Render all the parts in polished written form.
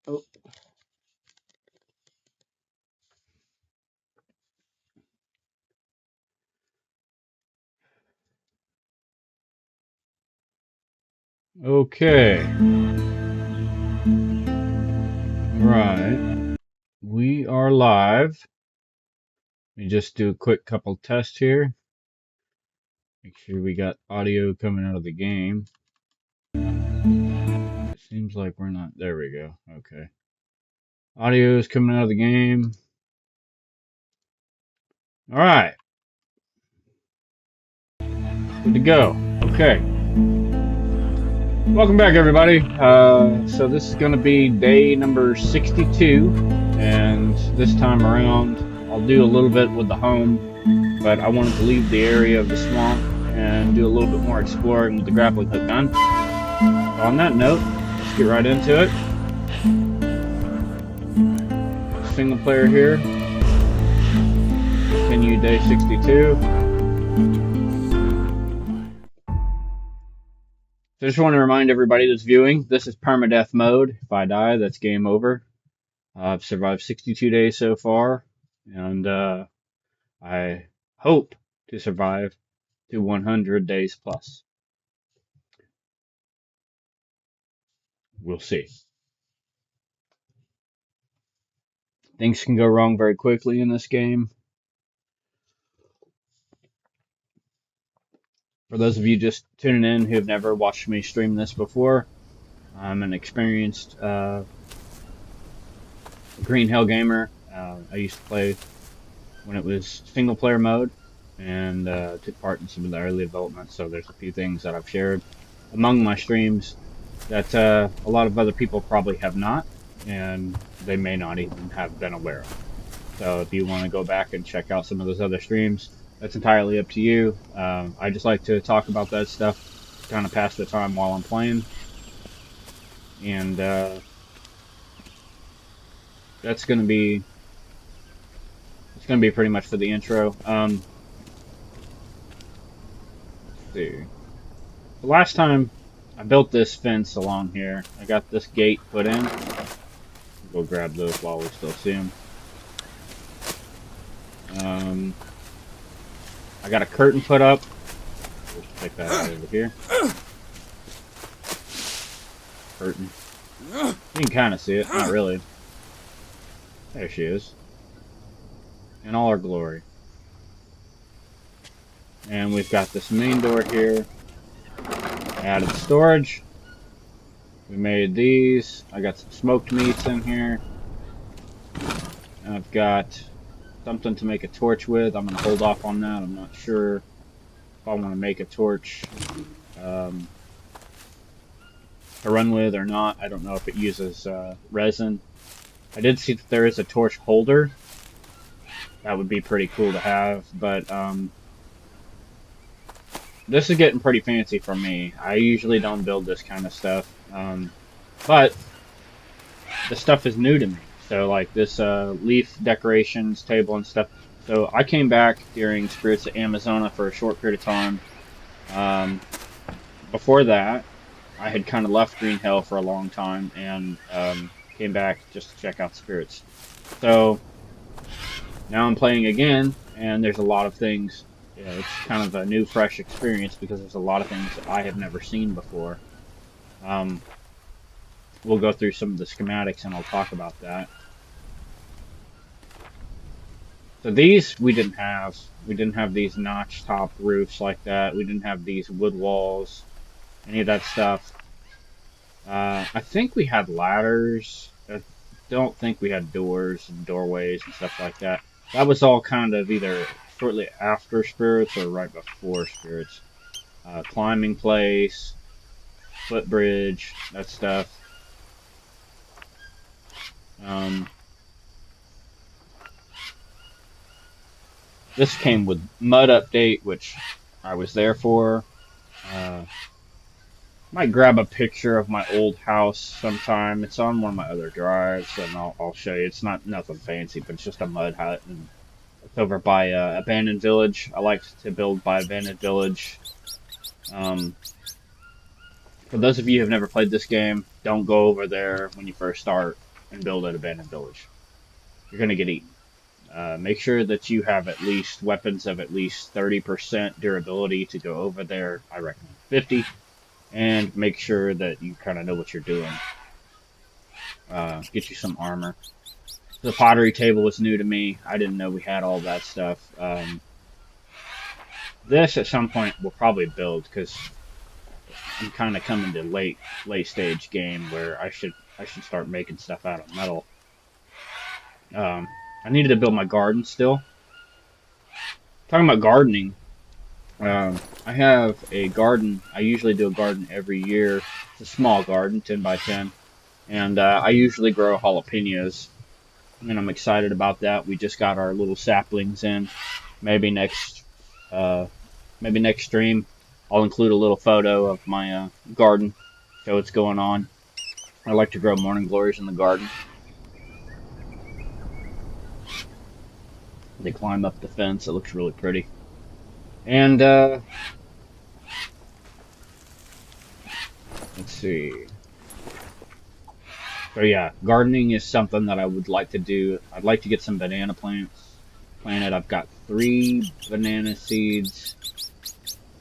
Oh, okay. Right. We are live. Let me just do a quick couple tests here. Make sure we got audio coming out of the game. It seems like we're not. There we go. Okay. Audio is coming out of the game. All right. Good to go. Okay. Welcome back, everybody. So this is going to be day number 62. And this time around, I'll do a little bit with the home, but I wanted to leave the area of the swamp and do a little bit more exploring with the grappling hook gun. So on that note, let's get right into it. Single player here. Continue day 62. So I just want to remind everybody that's viewing, this is permadeath mode. If I die, that's game over. I've survived 62 days so far, and I hope to survive to 100 days plus. We'll see. Things can go wrong very quickly in this game. For those of you just tuning in who have never watched me stream this before, I'm an experienced green hell gamer. I used to play when it was single player mode and took part in some of the early development, so there's a few things that I've shared among my streams that a lot of other people probably have not, and they may not even have been aware of. So if you want to go back and check out some of those other streams, that's entirely up to you. I just like to talk about that stuff to kind of pass the time while I'm playing. And that's going to be pretty much for the intro. Let's see. The last time I built this fence along here, I got this gate put in. Go grab those while we still see them. I got a curtain put up. Let's take that out over here. Curtain. You can kind of see it, not really. There she is. In all her glory. And we've got this main door here. Added storage. We made these. I got some smoked meats in here. I've got something to make a torch with. I'm going to hold off on that. I'm not sure if I want to make a torch to run with or not. I don't know if it uses resin. I did see that there is a torch holder. That would be pretty cool to have, but this is getting pretty fancy for me. I usually don't build this kind of stuff, but the stuff is new to me. So like this leaf decorations table and stuff. So I came back during Spirits of Amazona for a short period of time. Before that, I had kind of left Green Hell for a long time and came back just to check out Spirits. So now I'm playing again, and there's a lot of things. Yeah, it's kind of a new, fresh experience because there's a lot of things that I have never seen before. We'll go through some of the schematics and I'll talk about that. So these we didn't have. We didn't have these notch top roofs like that. We didn't have these wood walls, any of that stuff. I think we had ladders. I don't think we had doors and doorways and stuff like that. That was all kind of either shortly after Spirits or right before Spirits. Climbing place, footbridge, that stuff. This came with Mud Update, which I was there for. Might grab a picture of my old house sometime. It's on one of my other drives, and I'll show you. It's not nothing fancy, but it's just a mud hut. And it's over by Abandoned Village. I like to build by Abandoned Village. For those of you who have never played this game, don't go over there when you first start. and build an abandoned village. You're gonna get eaten. Make sure that you have at least weapons of at least 30% durability to go over there. I recommend 50. And make sure that you kind of know what you're doing. Get you some armor. The pottery table was new to me. I didn't know we had all that stuff. This at some point we'll probably build, because I'm kind of coming to late stage game where I should start making stuff out of metal. I needed to build my garden still. Talking about gardening, I have a garden. I usually do a garden every year. It's a small garden, 10 by 10, and I usually grow jalapenos, and I'm excited about that. We just got our little saplings in. Maybe next stream, I'll include a little photo of my garden, show what's going on. I like to grow morning glories in the garden. They climb up the fence. It looks really pretty. And, let's see. So yeah, gardening is something that I would like to do. I'd like to get some banana plants planted. I've got 3 banana seeds.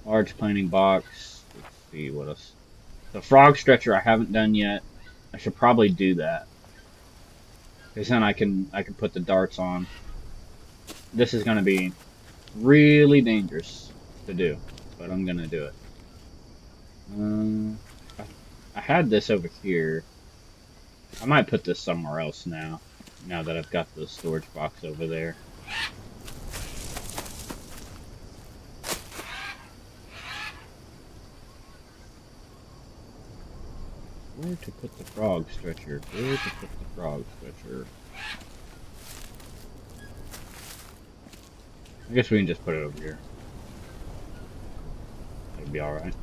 Large planting box. Let's see, what else? The frog stretcher I haven't done yet. I should probably do that, because then I can put the darts on. This is going to be really dangerous to do, but I'm going to do it. I had this over here. I might put this somewhere else now that I've got the storage box over there. Where to put the frog stretcher? Where to put the frog stretcher? I guess we can just put it over here. That'll be alright.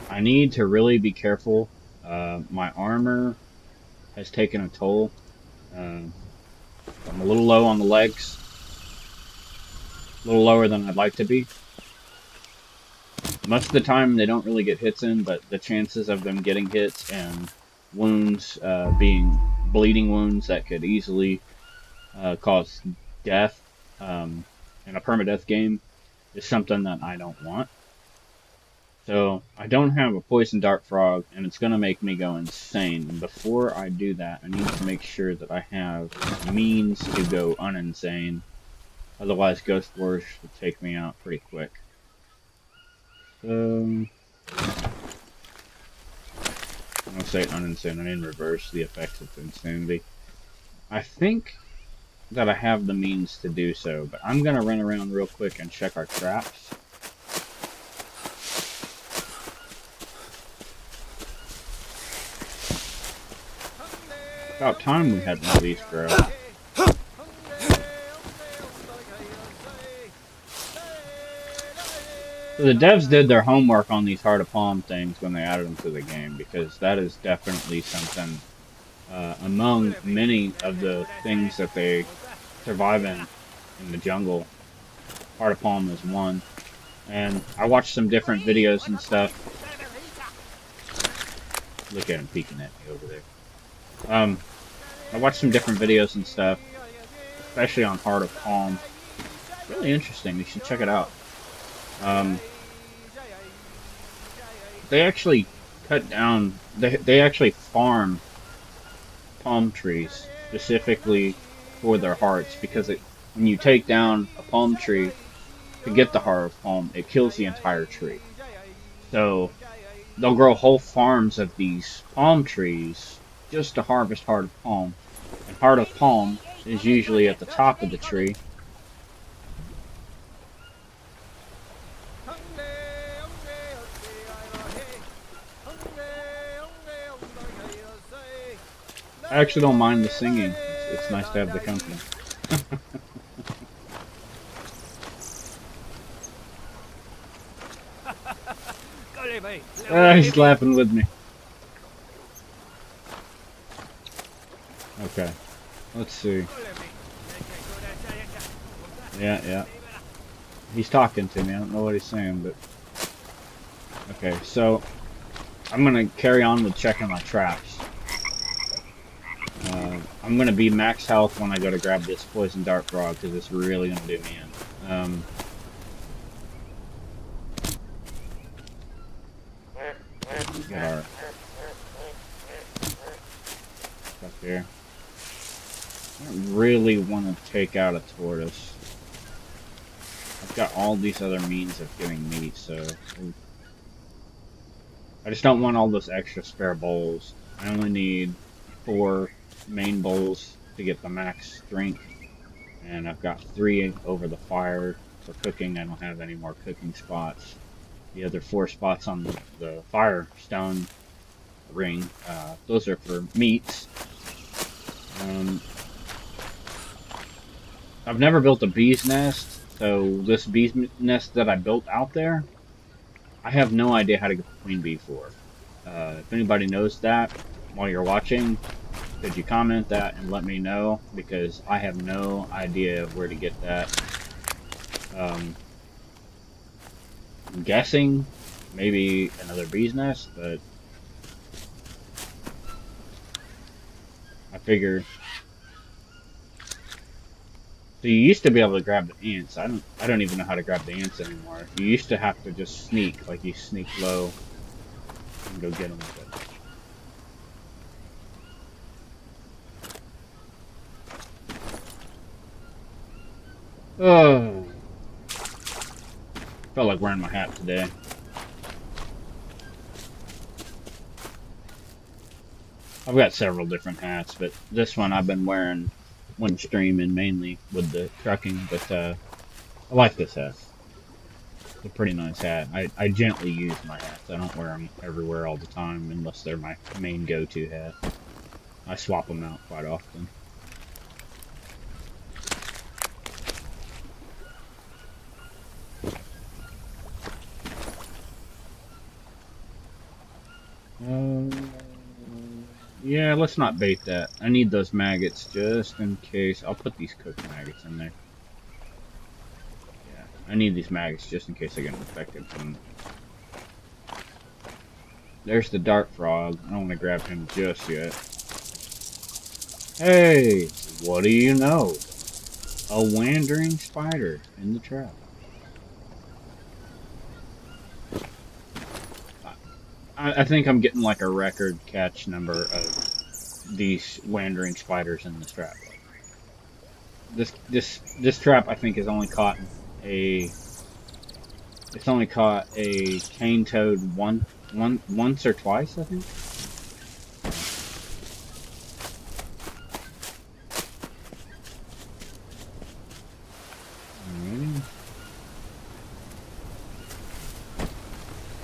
I need to really be careful. My armor has taken a toll. I'm a little low on the legs. A little lower than I'd like to be. Most of the time they don't really get hits in, but the chances of them getting hits and wounds being bleeding wounds that could easily cause death in a permadeath game is something that I don't want. So I don't have a poison dart frog, and it's going to make me go insane. And before I do that, I need to make sure that I have means to go uninsane. Otherwise, Ghost Wars will take me out pretty quick. So I'm going to say uninsane. I mean reverse the effects of insanity. I think that I have the means to do so, but I'm going to run around real quick and check our traps. About time we had one of these grow. So the devs did their homework on these Heart of Palm things when they added them to the game, because that is definitely something among many of the things that they survive in the jungle. Heart of Palm is one. And I watched some different videos and stuff. Look at him peeking at me over there. I watched some different videos and stuff, especially on Heart of Palm. Really interesting. You should check it out. They actually cut down. They actually farm palm trees specifically for their hearts, because when you take down a palm tree to get the Heart of Palm, it kills the entire tree. So they'll grow whole farms of these palm trees just to harvest Heart of Palm. And Heart of Palm is usually at the top of the tree. I actually don't mind the singing. It's nice to have the company. He's laughing with me. Okay, let's see. Yeah. He's talking to me. I don't know what he's saying, but... Okay, so... I'm gonna carry on with checking my traps. I'm gonna be max health when I go to grab this poison dart frog because it's really gonna do me in. Get our stuff here. I don't really want to take out a tortoise. I've got all these other means of getting meat, so I just don't want all those extra spare bowls. I only need 4 main bowls to get the max strength, and I've got 3 over the fire for cooking. I don't have any more cooking spots. The other 4 spots on the fire stone ring, those are for meats. I've never built a bee's nest, so this bee's nest that I built out there, I have no idea how to get the queen bee for. If anybody knows that while you're watching, could you comment that and let me know? Because I have no idea where to get that. I'm guessing maybe another bee's nest, but I figure. So you used to be able to grab the ants. I don't even know how to grab the ants anymore. You used to have to just sneak, like you sneak low and go get them. But... oh, felt like wearing my hat today. I've got several different hats, but this one I've been wearing when streaming, mainly with the trucking, but I like this hat. It's a pretty nice hat. I gently use my hats. I don't wear them everywhere all the time unless they're my main go-to hat. I swap them out quite often. Yeah, let's not bait that. I need those maggots just in case. I'll put these cooked maggots in there. Yeah, I need these maggots just in case I get infected from them. There's the dart frog. I don't want to grab him just yet. Hey, what do you know? A wandering spider in the trap. I think I'm getting like a record catch number of these wandering spiders in this trap. This trap I think has only caught a cane toad once or twice, I think.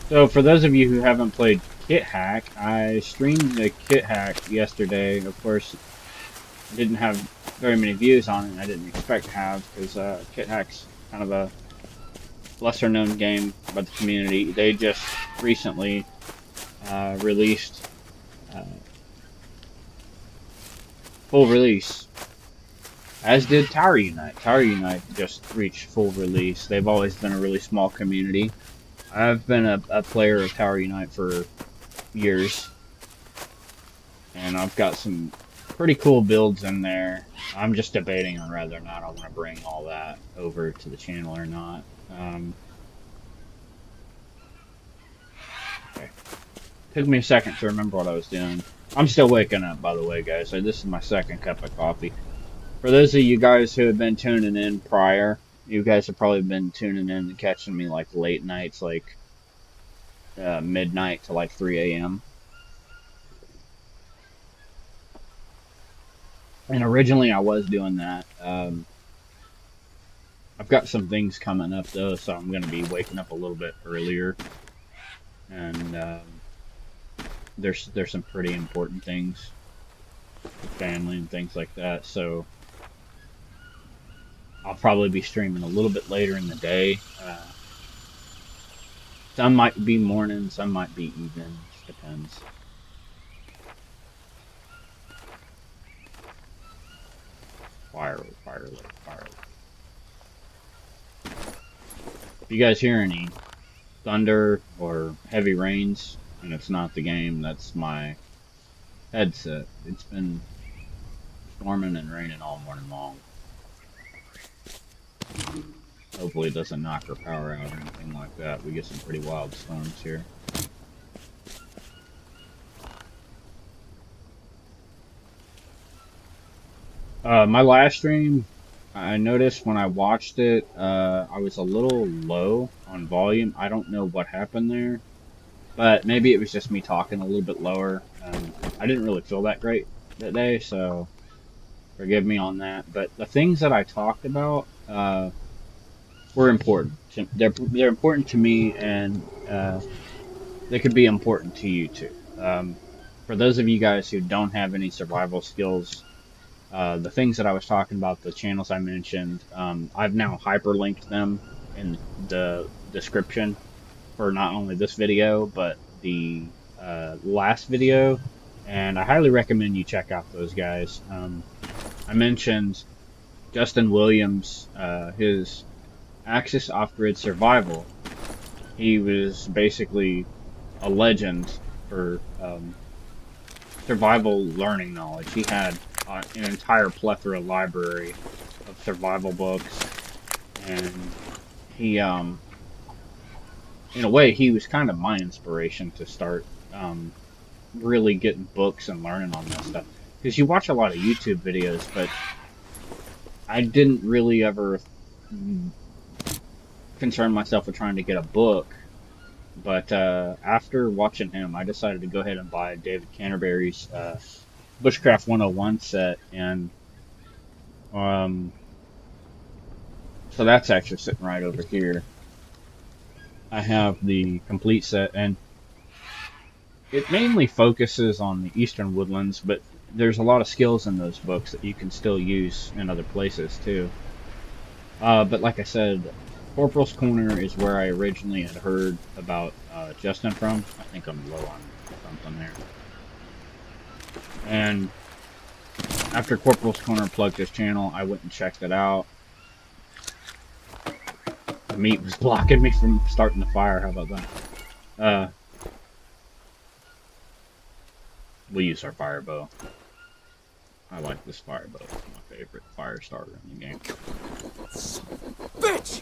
So for those of you who haven't played Kit Hack, I streamed the Kit Hack yesterday. Of course, I didn't have very many views on it, and I didn't expect to have, because Kit Hack's kind of a lesser known game by the community. They just recently released full release, as did Tower Unite. Tower Unite just reached full release. They've always been a really small community. I've been a player of Tower Unite for years, and I've got some pretty cool builds in there. I'm just debating on whether or not I want to bring all that over to the channel or not. Okay. Took me a second to remember what I was doing. I'm still waking up, by the way, guys. So this is my second cup of coffee. For those of you guys who have been tuning in prior, you guys have probably been tuning in and catching me like late nights, like midnight to like 3 a.m. And originally I was doing that. I've got some things coming up though, so I'm going to be waking up a little bit earlier. And there's some pretty important things with family and things like that, so I'll probably be streaming a little bit later in the day. Some might be morning, some might be evening, just depends. Fire. If you guys hear any thunder or heavy rains, and it's not the game, that's my headset. It's been storming and raining all morning long. Hopefully it doesn't knock our power out or anything like that. We get some pretty wild storms here. My last stream, I noticed when I watched it, I was a little low on volume. I don't know what happened there, but maybe it was just me talking a little bit lower. I didn't really feel that great that day, so forgive me on that. But the things that I talked about were important. They're important to me, and they could be important to you too. For those of you guys who don't have any survival skills, the things that I was talking about, the channels I mentioned, I've now hyperlinked them in the description for not only this video, but the last video. And I highly recommend you check out those guys. I mentioned Justin Williams, his Axis Off-Grid Survival. He was basically a legend for survival learning knowledge. He had an entire plethora library of survival books, and he, in a way, he was kind of my inspiration to start really getting books and learning on that stuff. Because you watch a lot of YouTube videos, but I didn't really ever concern myself with trying to get a book. But after watching him, I decided to go ahead and buy David Canterbury's Bushcraft 101 set, and so that's actually sitting right over here. I have the complete set, and it mainly focuses on the eastern woodlands, but there's a lot of skills in those books that you can still use in other places too. But like I said, Corporals Corner is where I originally had heard about Justin from. I think I'm low on something there. And after Corporals Corner plugged his channel, I went and checked it out. The meat was blocking me from starting the fire. How about that? We'll use our fire bow. I like this fire bow. It's my favorite fire starter in the game. Bitch!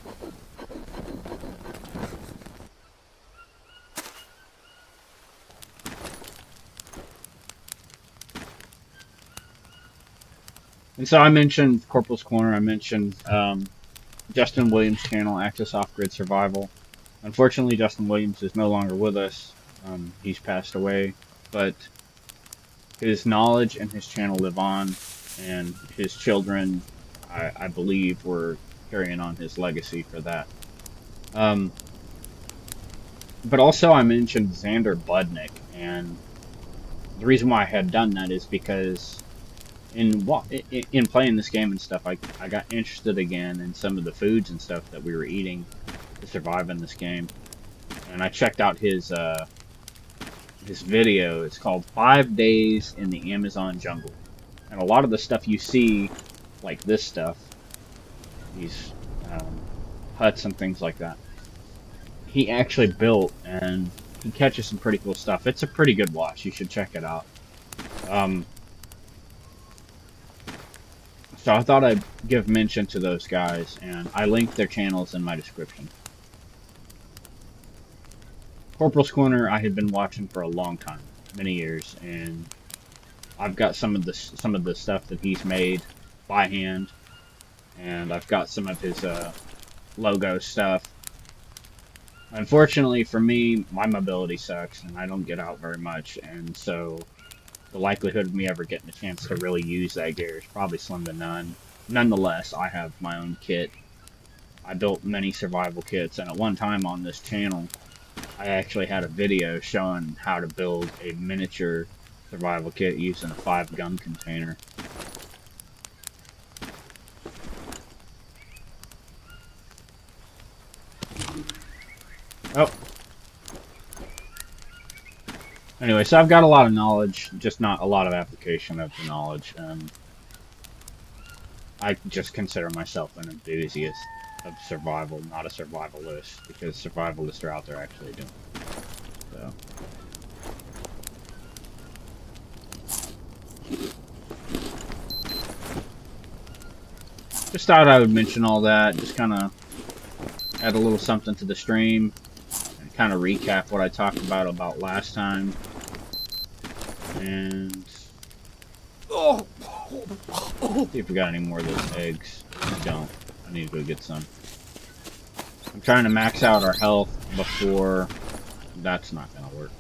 And so I mentioned Corporals Corner. I mentioned Justin Williams' channel, Axis Off-Grid Survival. Unfortunately, Justin Williams is no longer with us. He's passed away, but his knowledge and his channel live on, and his children, I believe, were carrying on his legacy for that. But also I mentioned Xander Budnick, and the reason why I had done that is because in playing this game and stuff, I got interested again in some of the foods and stuff that we were eating to survive in this game, and I checked out his video. It's called 5 Days in the Amazon Jungle, and a lot of the stuff you see, like this stuff, these huts and things like that, he actually built, and he catches some pretty cool stuff. It's a pretty good watch. You should check it out. So I thought I'd give mention to those guys, and I linked their channels in my description. Corporals Corner I had been watching for a long time, many years, and I've got some of the stuff that he's made by hand, and I've got some of his logo stuff. Unfortunately for me, my mobility sucks, and I don't get out very much, and so the likelihood of me ever getting a chance to really use that gear is probably slim to none. Nonetheless, I have my own kit. I built many survival kits, and at one time on this channel, I actually had a video showing how to build a miniature survival kit using a 5-gun container. Oh. Anyway, so I've got a lot of knowledge, just not a lot of application of the knowledge. I just consider myself an enthusiast of survival, not a survivalist, because survivalists are out there actually doing it. So, just thought I would mention all that. Just kind of add a little something to the stream and kind of recap what I talked about last time. And see if we got any more of those eggs. I don't. I need to go get some. I'm trying to max out our health before. That's not gonna work.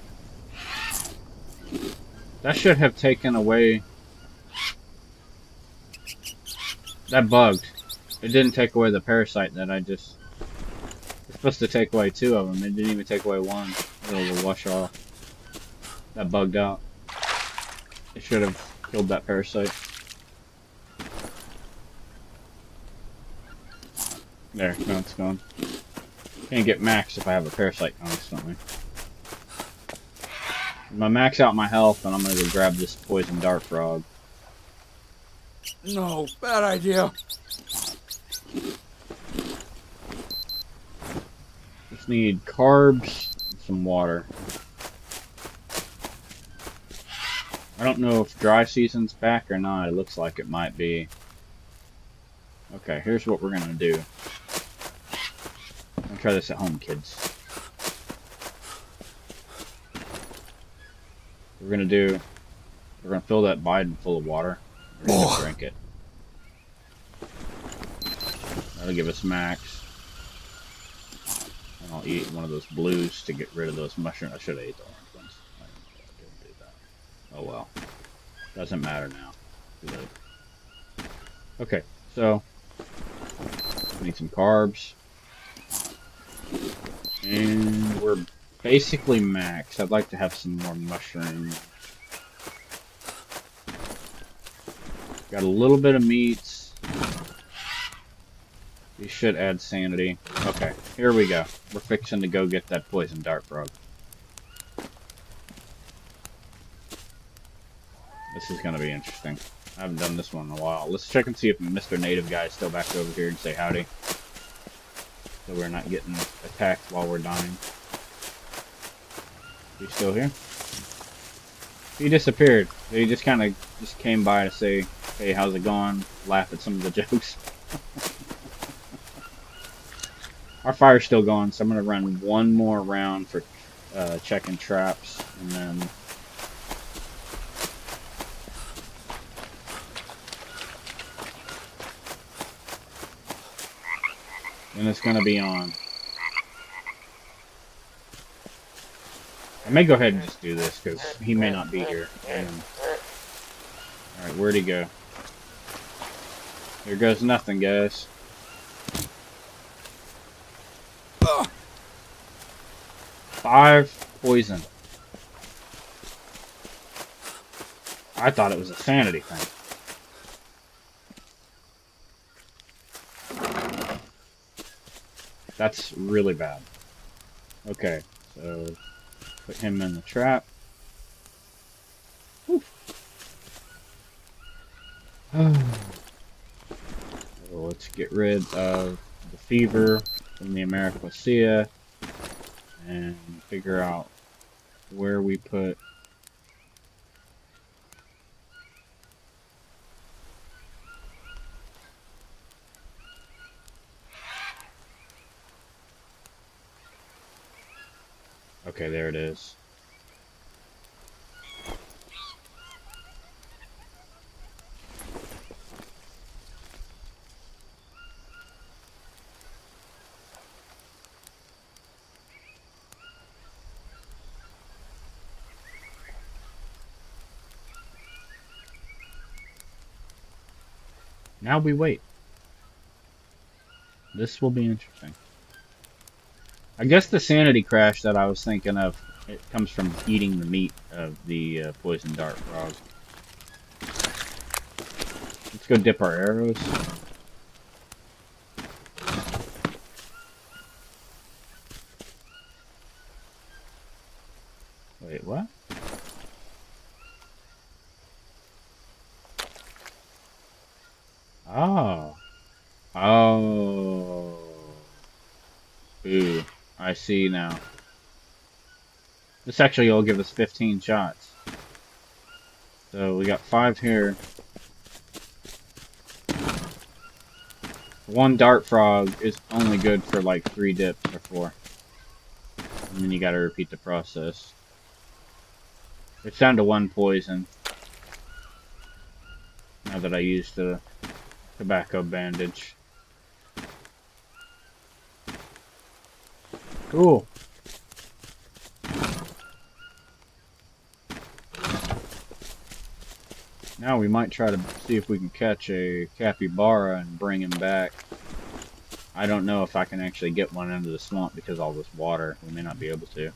That should have taken away. That bugged. It didn't take away the parasite that I just. It's supposed to take away 2 of them. It didn't even take away 1. It'll wash off. That bugged out. It should have killed that parasite. There, no, it's gone. Can't get max if I have a parasite constantly. I'm gonna max out my health and I'm gonna go grab this poison dart frog. No, bad idea. Just need carbs and some water. I don't know if dry season's back or not. It looks like it might be. Okay, here's what we're gonna do. I'm gonna try this at home, kids. We're gonna fill that Biden full of water. We're gonna drink it. That'll give us max. And I'll eat one of those blues to get rid of those mushrooms. I should have ate the orange ones. I didn't do that. Oh well. Doesn't matter now. Too late. Okay, so we need some carbs. And we're basically max. I'd like to have some more mushrooms. Got a little bit of meats. We should add sanity. Okay, here we go. We're fixing to go get that poison dart frog. This is gonna be interesting. I haven't done this one in a while. Let's check and see if Mr. Native Guy is still back over here and say howdy. So we're not getting attacked while we're dying. He's still here? He disappeared. He just kind of just came by to say, hey, how's it going? Laugh at some of the jokes. Our fire's still going, so I'm going to run one more round for checking traps, and then... then it's going to be on. I may go ahead and just do this, because he may not be here. Alright, where'd he go? Here goes nothing, guys. Five poison. I thought it was a sanity thing. That's really bad. Okay, so put him in the trap. So let's get rid of the fever from the Americosia and figure out where we put okay, there it is. Now we wait. This will be interesting. I guess the sanity crash that I was thinking of, it comes from eating the meat of the poison dart frog. Let's go dip our arrows. Wait, what? Oh. Oh. Ooh. I see now. This actually will give us 15 shots. So we got 5 here. One dart frog is only good for like 3 dips or 4. And then you gotta repeat the process. It's down to 1 poison. Now that I used the tobacco bandage. Cool. Now we might try to see if we can catch a capybara and bring him back. I don't know if I can actually get one into the swamp because of all this water. We may not be able to.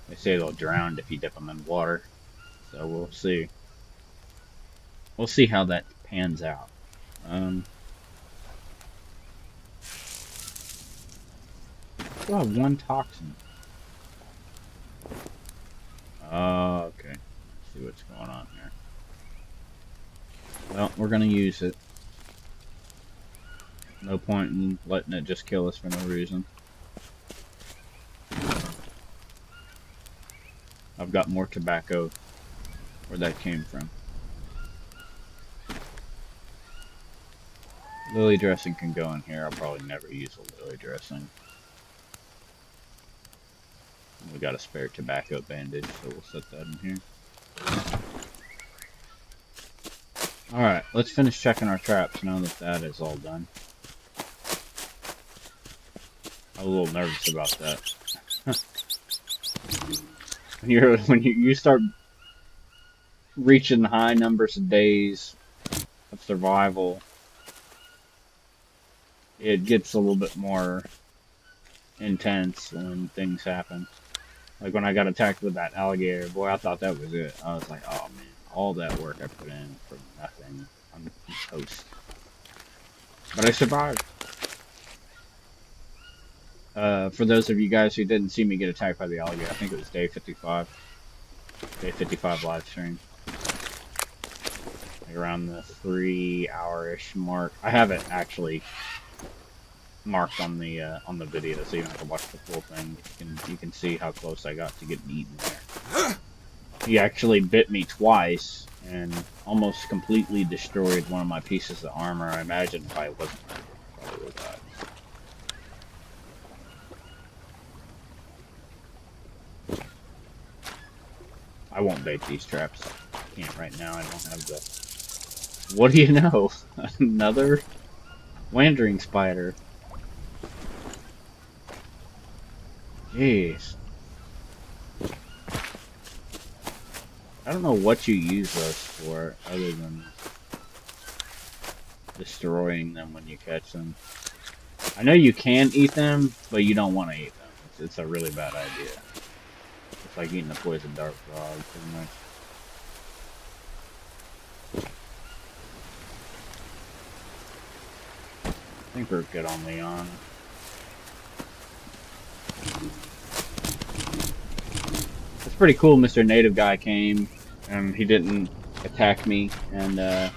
They say they'll drown if you dip them in water. So we'll see. We'll see how that pans out. Still have 1 toxin. Okay. Let's see what's going on here. Well, we're gonna use it. No point in letting it just kill us for no reason. I've got more tobacco where that came from. Lily dressing can go in here. I'll probably never use a lily dressing. We got a spare tobacco bandage, so we'll set that in here. Alright, let's finish checking our traps now that that is all done. I'm a little nervous about that. when you start reaching high numbers of days of survival, it gets a little bit more intense when things happen. Like when I got attacked with that alligator, boy, I thought that was it. I was like, oh man, all that work I put in for nothing. I'm toast. But I survived. For those of you guys who didn't see me get attacked by the alligator, I think it was day 55. Day 55 live stream. Like around the 3-hour-ish mark. I have it actually marked on the video, so you don't have to watch the full thing. You can see how close I got to getting eaten there. He actually bit me twice and almost completely destroyed one of my pieces of armor. I imagine if I wasn't ready, I probably would have died. I won't bait these traps. I can't right now. I don't have the... What do you know? Another wandering spider. Jeez. I don't know what you use those for, other than destroying them when you catch them. I know you can eat them, but you don't want to eat them. It's a really bad idea. It's like eating a poison dart frog, pretty much. I think we're good on Leon. It's pretty cool. Mr. Native guy came, and he didn't attack me, and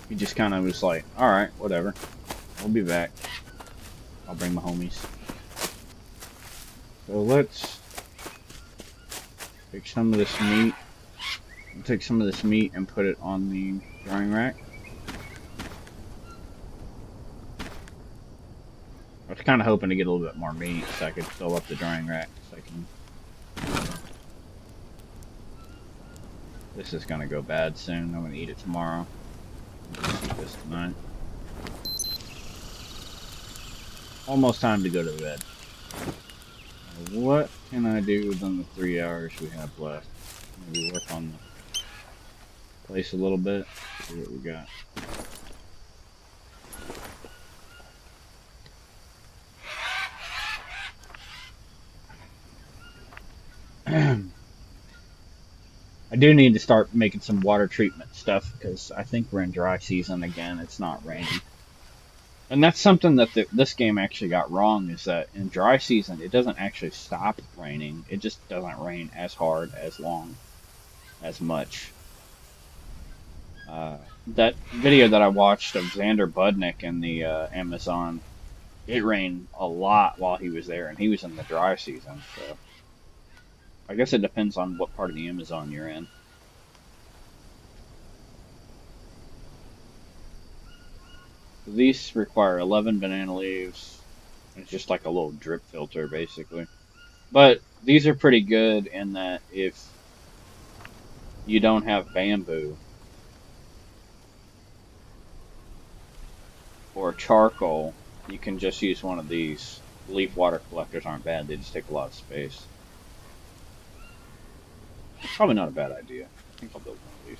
he just kind of was like, "All right, whatever. We'll be back. I'll bring my homies." So let's take some of this meat. We'll take some of this meat and put it on the drying rack. I was kind of hoping to get a little bit more meat so I could fill up the drying rack. So I can... This is going to go bad soon. I'm going to eat it tomorrow. Eat this tonight. Almost time to go to bed. What can I do within the 3 hours we have left? Maybe work on the place a little bit. See what we got. I do need to start making some water treatment stuff because I think we're in dry season again. It's not raining. And that's something that this game actually got wrong, is that in dry season, it doesn't actually stop raining. It just doesn't rain as hard, as long, as much. That video that I watched of Xander Budnick in the Amazon, it rained a lot while he was there, and he was in the dry season, so... I guess it depends on what part of the Amazon you're in. So these require 11 banana leaves. It's just like a little drip filter, basically. But these are pretty good in that if you don't have bamboo or charcoal, you can just use one of these. Leaf water collectors aren't bad, they just take a lot of space. It's probably not a bad idea. I think I'll build one of these.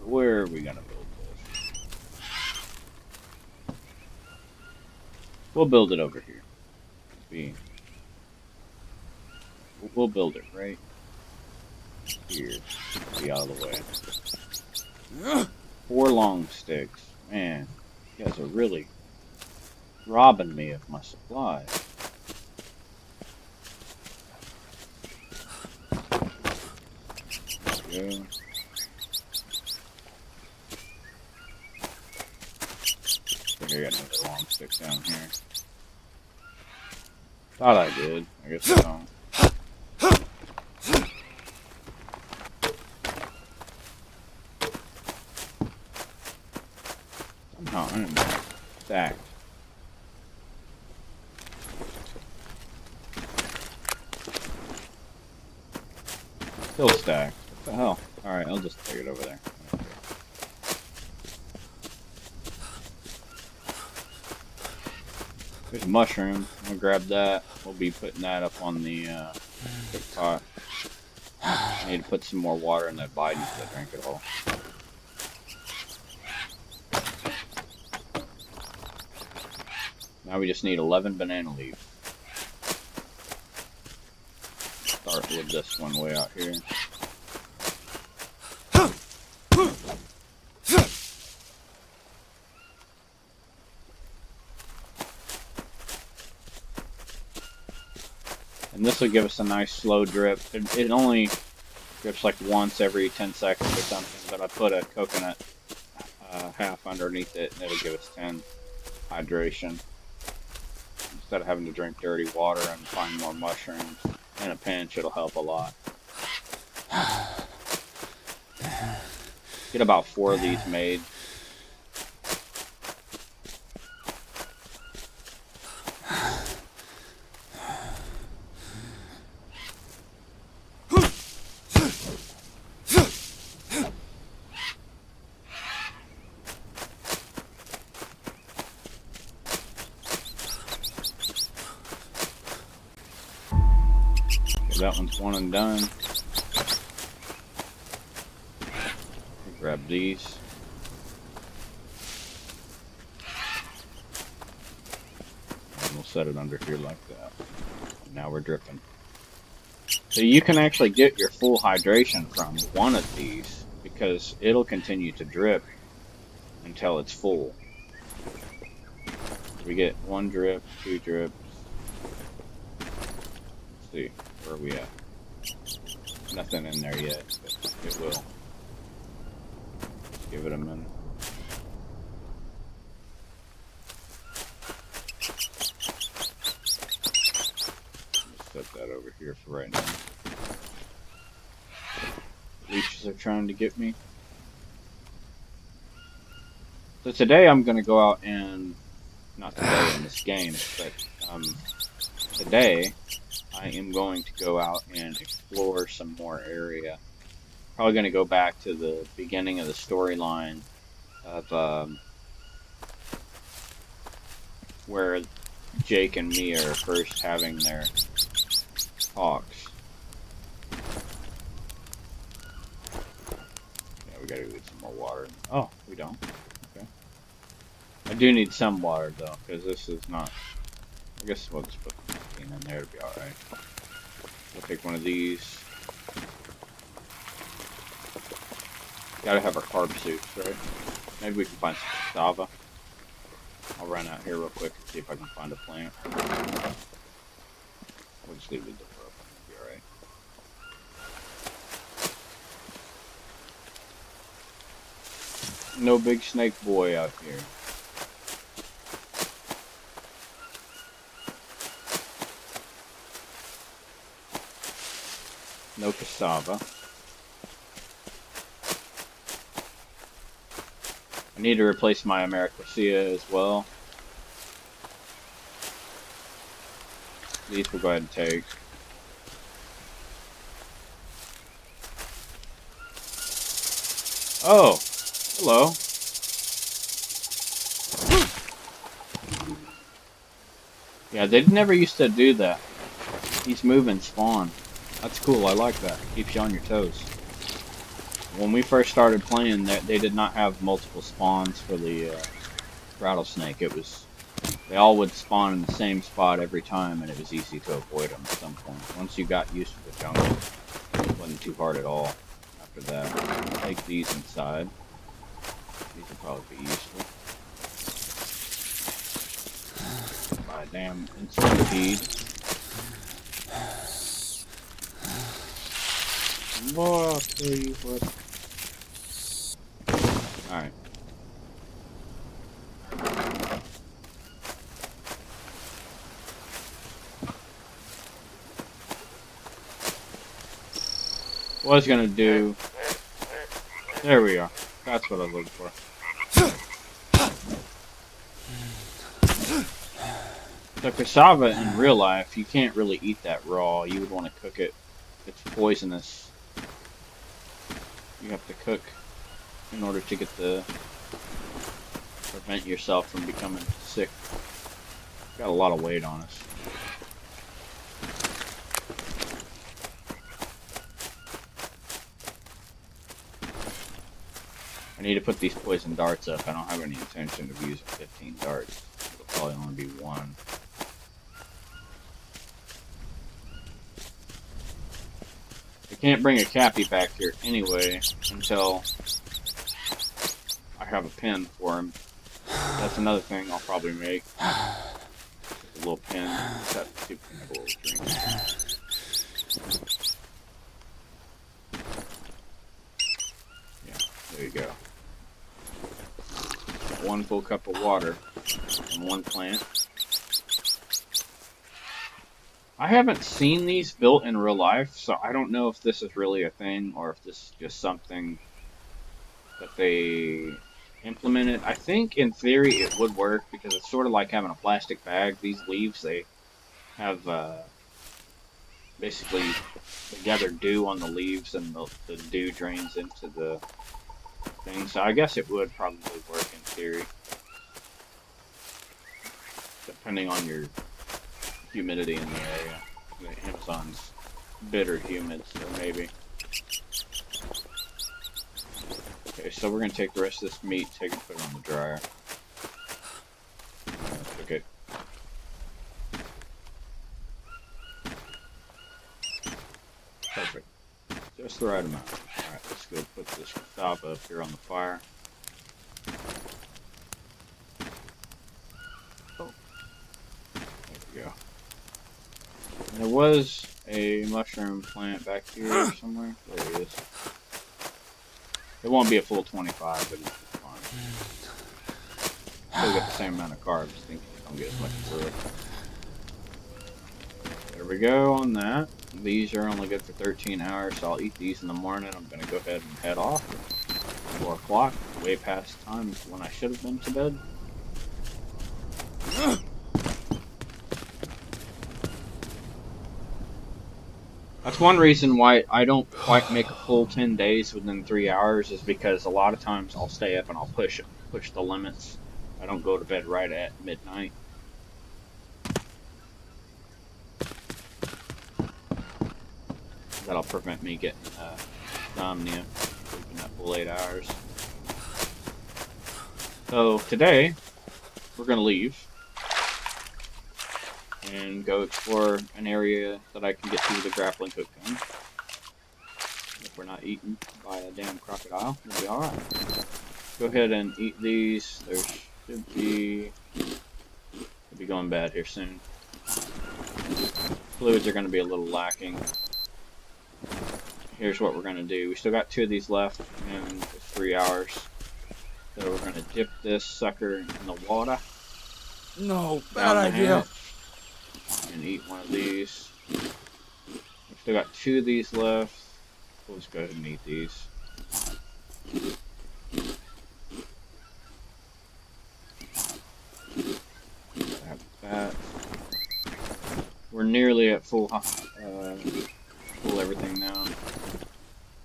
Where are we gonna build this? We'll build it over here. We'll build it right here. Be out of the way. 4 long sticks. Man, you guys are really robbing me of my supplies. There we go. I got another long stick down here. Thought I did. I guess I don't. Somehow I'm stacked. Still stacked. What the hell? Alright, I'll just take it over there. There's a mushroom. I'm gonna grab that. We'll be putting that up on the cook pot. I need to put some more water in that Biden so I drink it all. Now we just need 11 banana leaves. Start with this one way out here. And this will give us a nice slow drip. It only drips like once every 10 seconds or something, but I put a coconut half underneath it and it'll give us 10 hydration. Instead of having to drink dirty water and find more mushrooms in a pinch, it'll help a lot. Get about 4 of these made. That one's one and done. Grab these. And we'll set it under here like that. Now we're dripping. So you can actually get your full hydration from one of these because it'll continue to drip until it's full. We get 1 drip, 2 drips. Let's see. Where are we at? Nothing in there yet, but it will. Let's give it a minute. Set that over here for right now. Leeches are trying to get me. So today I'm going to go out and, not today in this game, but today I am going to go out and explore some more area. Probably going to go back to the beginning of the storyline of where Jake and me are first having their talks. Yeah, we gotta get some more water. Oh, we don't. Okay. I do need some water though, because this is not. I guess we'll just put 15 in there to be alright. We'll take one of these. Gotta have our carb soups, right? Maybe we can find some cassava. I'll run out here real quick and see if I can find a plant. We'll just leave the door open, it'll be alright. No big snake boy out here. No cassava. I need to replace my Americosia as well. These we'll go ahead and take. Oh, hello. Yeah, they never used to do that. He's moving spawn. That's cool, I like that. Keeps you on your toes. When we first started playing, they did not have multiple spawns for the rattlesnake. They all would spawn in the same spot every time, and it was easy to avoid them at some point. Once you got used to the jungle, it wasn't too hard at all after that. Take these inside. These will probably be useful. Buy a damn centipede. Boy, I'll tell you what. Alright. What I was gonna do. There we are. That's what I was looking for. The cassava in real life, you can't really eat that raw. You would want to cook it. It's poisonous. You have to cook in order to prevent yourself from becoming sick. Got a lot of weight on us. I need to put these poison darts up. I don't have any intention of using 15 darts. It'll probably only be one. I can't bring a Cappy back here anyway until I have a pin for him. That's another thing I'll probably make. A little pin. That's super cool. Yeah, there you go. One full cup of water and one plant. I haven't seen these built in real life, so I don't know if this is really a thing or if this is just something that they implemented. I think in theory it would work because it's sort of like having a plastic bag. These leaves, they have basically they gather dew on the leaves and the dew drains into the thing. So I guess it would probably work in theory, depending on your humidity in the area. The Amazon's bitter humid, so maybe. Okay, so we're gonna take the rest of this meat, take it, put it on the dryer. Cook it. Perfect. Just the right amount. Alright, let's go put this cassava up here on the fire. Oh. There we go. And there was a mushroom plant back here somewhere. There it is. It won't be a full 25, but it's fine. Still get the same amount of carbs. I think you don't get as much through it. There we go on that. These are only good for 13 hours, so I'll eat these in the morning. I'm going to go ahead and head off. 4 o'clock, way past time when I should have been to bed. That's one reason why I don't quite make a full 10 days within 3 hours, is because a lot of times I'll stay up and I'll push the limits. I don't go to bed right at midnight. That'll prevent me getting insomnia, sleeping that full 8 hours. So today, we're going to leave and go explore an area that I can get to with a grappling hook gun. If we're not eaten by a damn crocodile, we'll be alright. Go ahead and eat these. There should be... It'll be going bad here soon. Fluids are going to be a little lacking. Here's what we're going to do. We still got 2 of these left in 3 hours. So we're going to dip this sucker in the water. No, bad idea. And eat one of these. We've still got 2 of these left. We'll just go ahead and eat these. We're nearly at full everything now.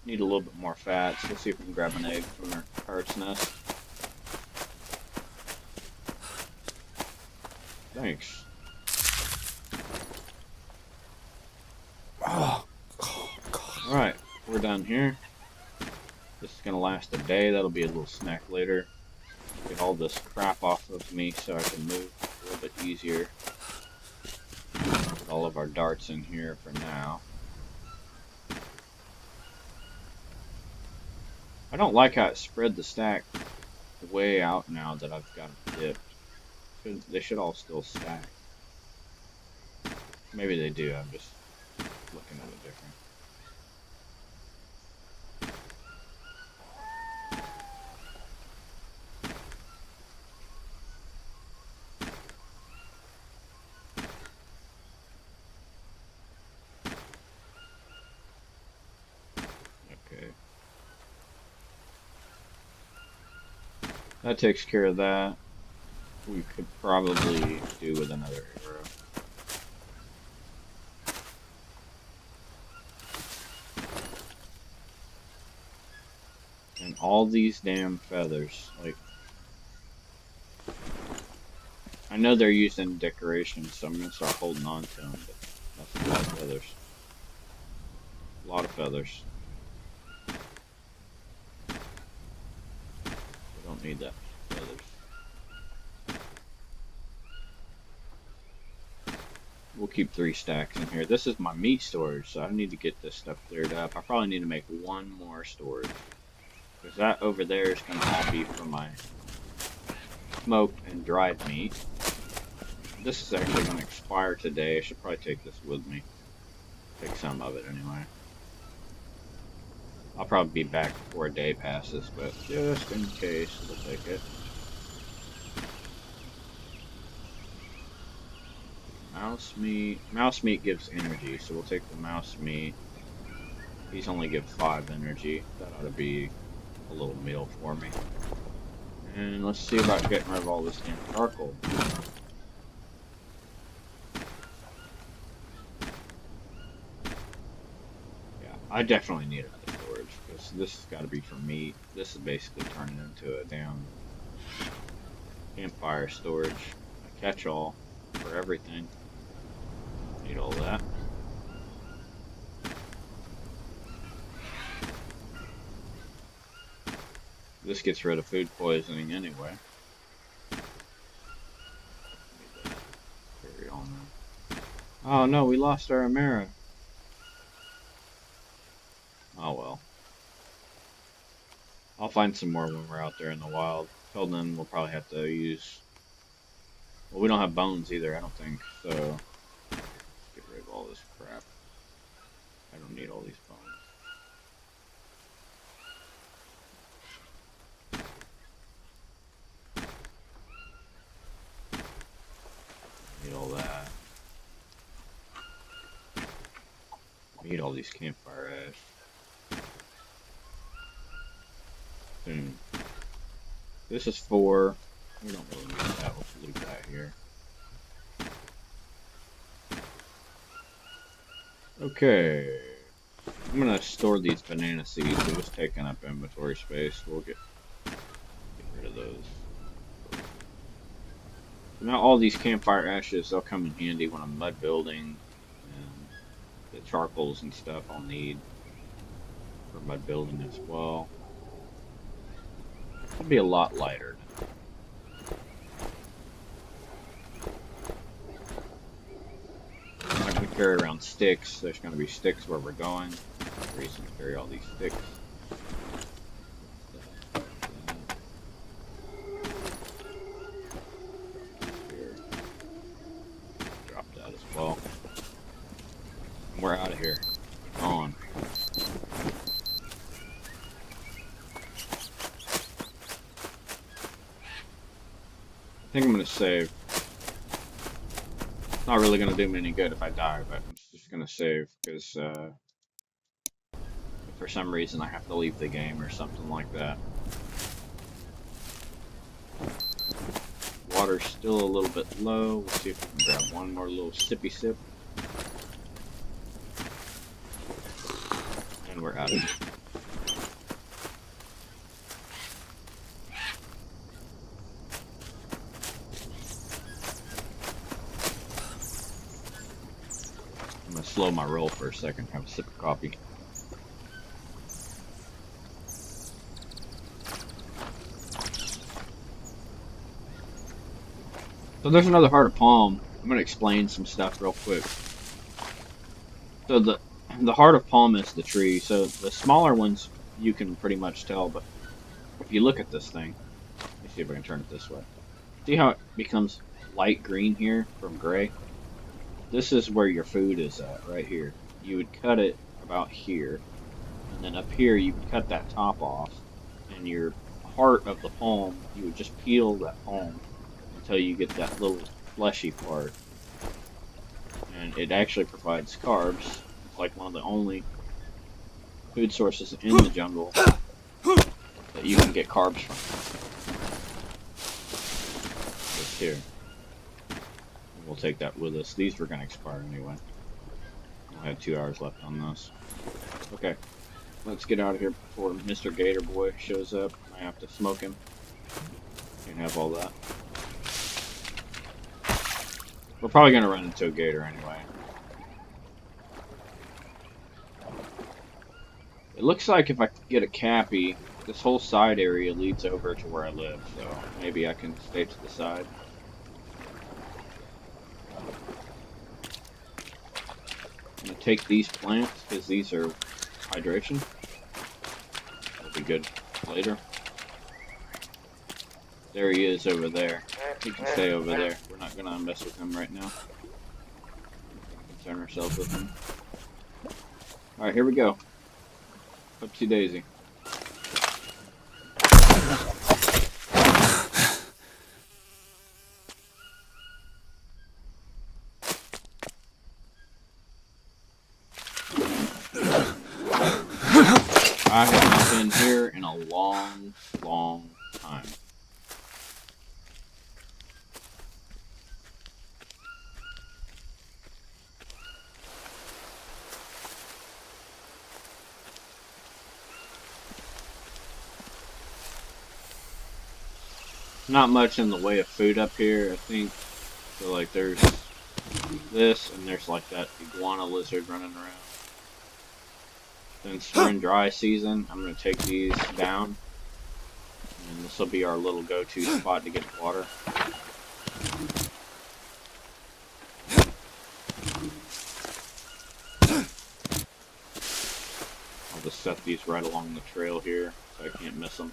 Need a little bit more fat, so let's see if we can grab an egg from our pirate's nest. Thanks. Alright, we're done here. This is gonna last a day, that'll be a little snack later. Get all this crap off of me so I can move a little bit easier. Put all of our darts in here for now. I don't like how it spread the stack way out now that I've got it dipped. They should all still stack. Maybe they do, I'm just looking at it different. Okay. That takes care of that. We could probably do with another arrow. And all these damn feathers, like, I know they're used in decoration, so I'm gonna start holding on to them, but that's a lot of feathers. A lot of feathers. We don't need that many feathers. We'll keep 3 stacks in here. This is my meat storage, so I need to get this stuff cleared up. I probably need to make 1 more storage. Because that over there is going to all be for my smoked and dried meat. This is actually going to expire today. I should probably take this with me. Take some of it anyway. I'll probably be back before a day passes, but just in case, we'll take it. Mouse meat gives energy, so we'll take the mouse meat. These only give 5 energy. That ought to be a little meal for me. And let's see about getting rid of all this damn charcoal. Yeah, I definitely need another storage, because this has got to be for meat. This is basically turning into a damn campfire storage. A catch-all for everything. Need all that. This gets rid of food poisoning anyway. Carry on now. Oh no, we lost our Amara. Oh well. I'll find some more when we're out there in the wild. Till then, we'll probably have to use... Well, we don't have bones either, I don't think, so... Get rid of all this crap. I don't need all these bones. Need all that. Need all these campfire ash. This is 4. We don't really need that. We'll leave that here. Okay. I'm gonna store these banana seeds. They're just taking up inventory space. We'll get rid of those. So now all these campfire ashes, they'll come in handy when I'm mud building, and the charcoals and stuff I'll need for mud building as well. It'll be a lot lighter. Like we carry around sticks, there's going to be sticks where we're going. Reason to carry all these sticks. Drop that as well. And we're out of here. On. I think I'm going to save. It's not really going to do me any good if I die, but I'm just going to save because if for some reason I have to leave the game or something like that. Water's still a little bit low. We'll see if we can grab one more little sippy sip. And we're out of it. I'm gonna slow my roll for a second, have a sip of coffee. So there's another heart of palm. I'm gonna explain some stuff real quick. So the heart of palm is the tree. So the smaller ones you can pretty much tell, but if you look at this thing, let me see if I can turn it this way. See how it becomes light green here from gray? This is where your food is at, right here. You would cut it about here, and then up here you would cut that top off, and your heart of the palm, you would just peel that palm until you get that little fleshy part. And it actually provides carbs. It's like one of the only food sources in the jungle that you can get carbs from. It's here. We'll take that with us. These were going to expire anyway. I had 2 hours left on this. Okay, let's get out of here before Mr. Gator Boy shows up. I have to smoke him. Can't have all that. We're probably going to run into a gator anyway. It looks like if I get a cappy, this whole side area leads over to where I live, so maybe I can stay to the side. I'm going to take these plants, because these are hydration. That'll be good later. There he is over there. He can stay over there. We're not going to mess with him right now. Concern ourselves with him. Alright, here we go. Oopsie daisy. I have not been here in a long, long time. Not much in the way of food up here, I think. So like there's this, and there's like that iguana lizard running around. Since we're in dry season, I'm going to take these down. And this will be our little go-to spot to get water. I'll just set these right along the trail here so I can't miss them.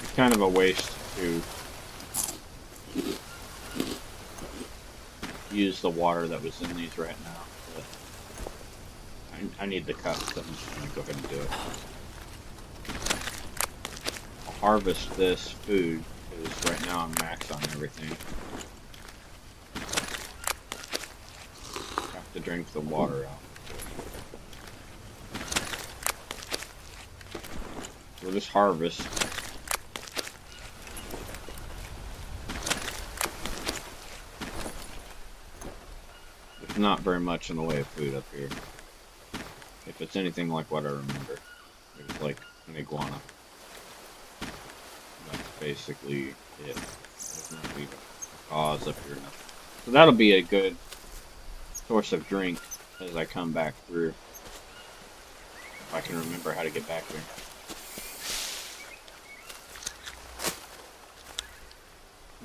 It's kind of a waste to use the water that was in these right now, but I need the cup, so I'm just going to go ahead and do it. I'll harvest this food, because right now I'm max on everything. Have to drink the water out. We'll just harvest. There's not very much in the way of food up here. If it's anything like what I remember. It's like an iguana. That's basically it. There's not even a cause up here. So that'll be a good source of drink as I come back through. If I can remember how to get back there.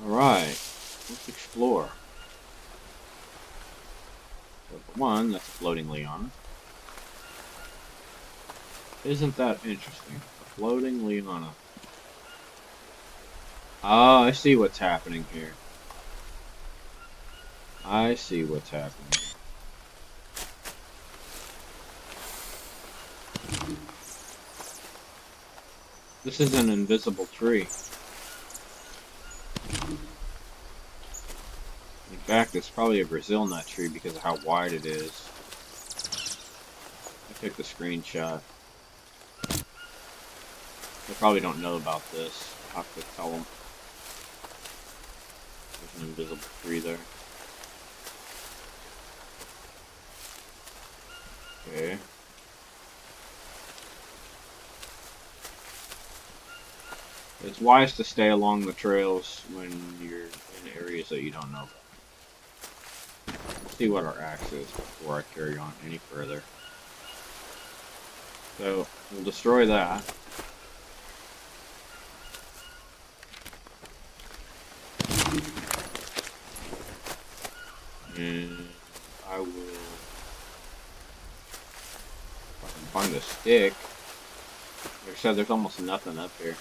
Alright, let's explore. So for one, that's a floating liana. Isn't that interesting? A floating liana. Oh, I see what's happening here. I see what's happening. This is an invisible tree. In fact, it's probably a Brazil nut tree because of how wide it is. I took the screenshot. They probably don't know about this. I'll have to tell them. There's an invisible tree there. Okay. It's wise to stay along the trails when you're in areas that you don't know about. Let's see what our axe is before I carry on any further. So, we'll destroy that. And I will, if I can find a stick. Like I said, there's almost nothing up here.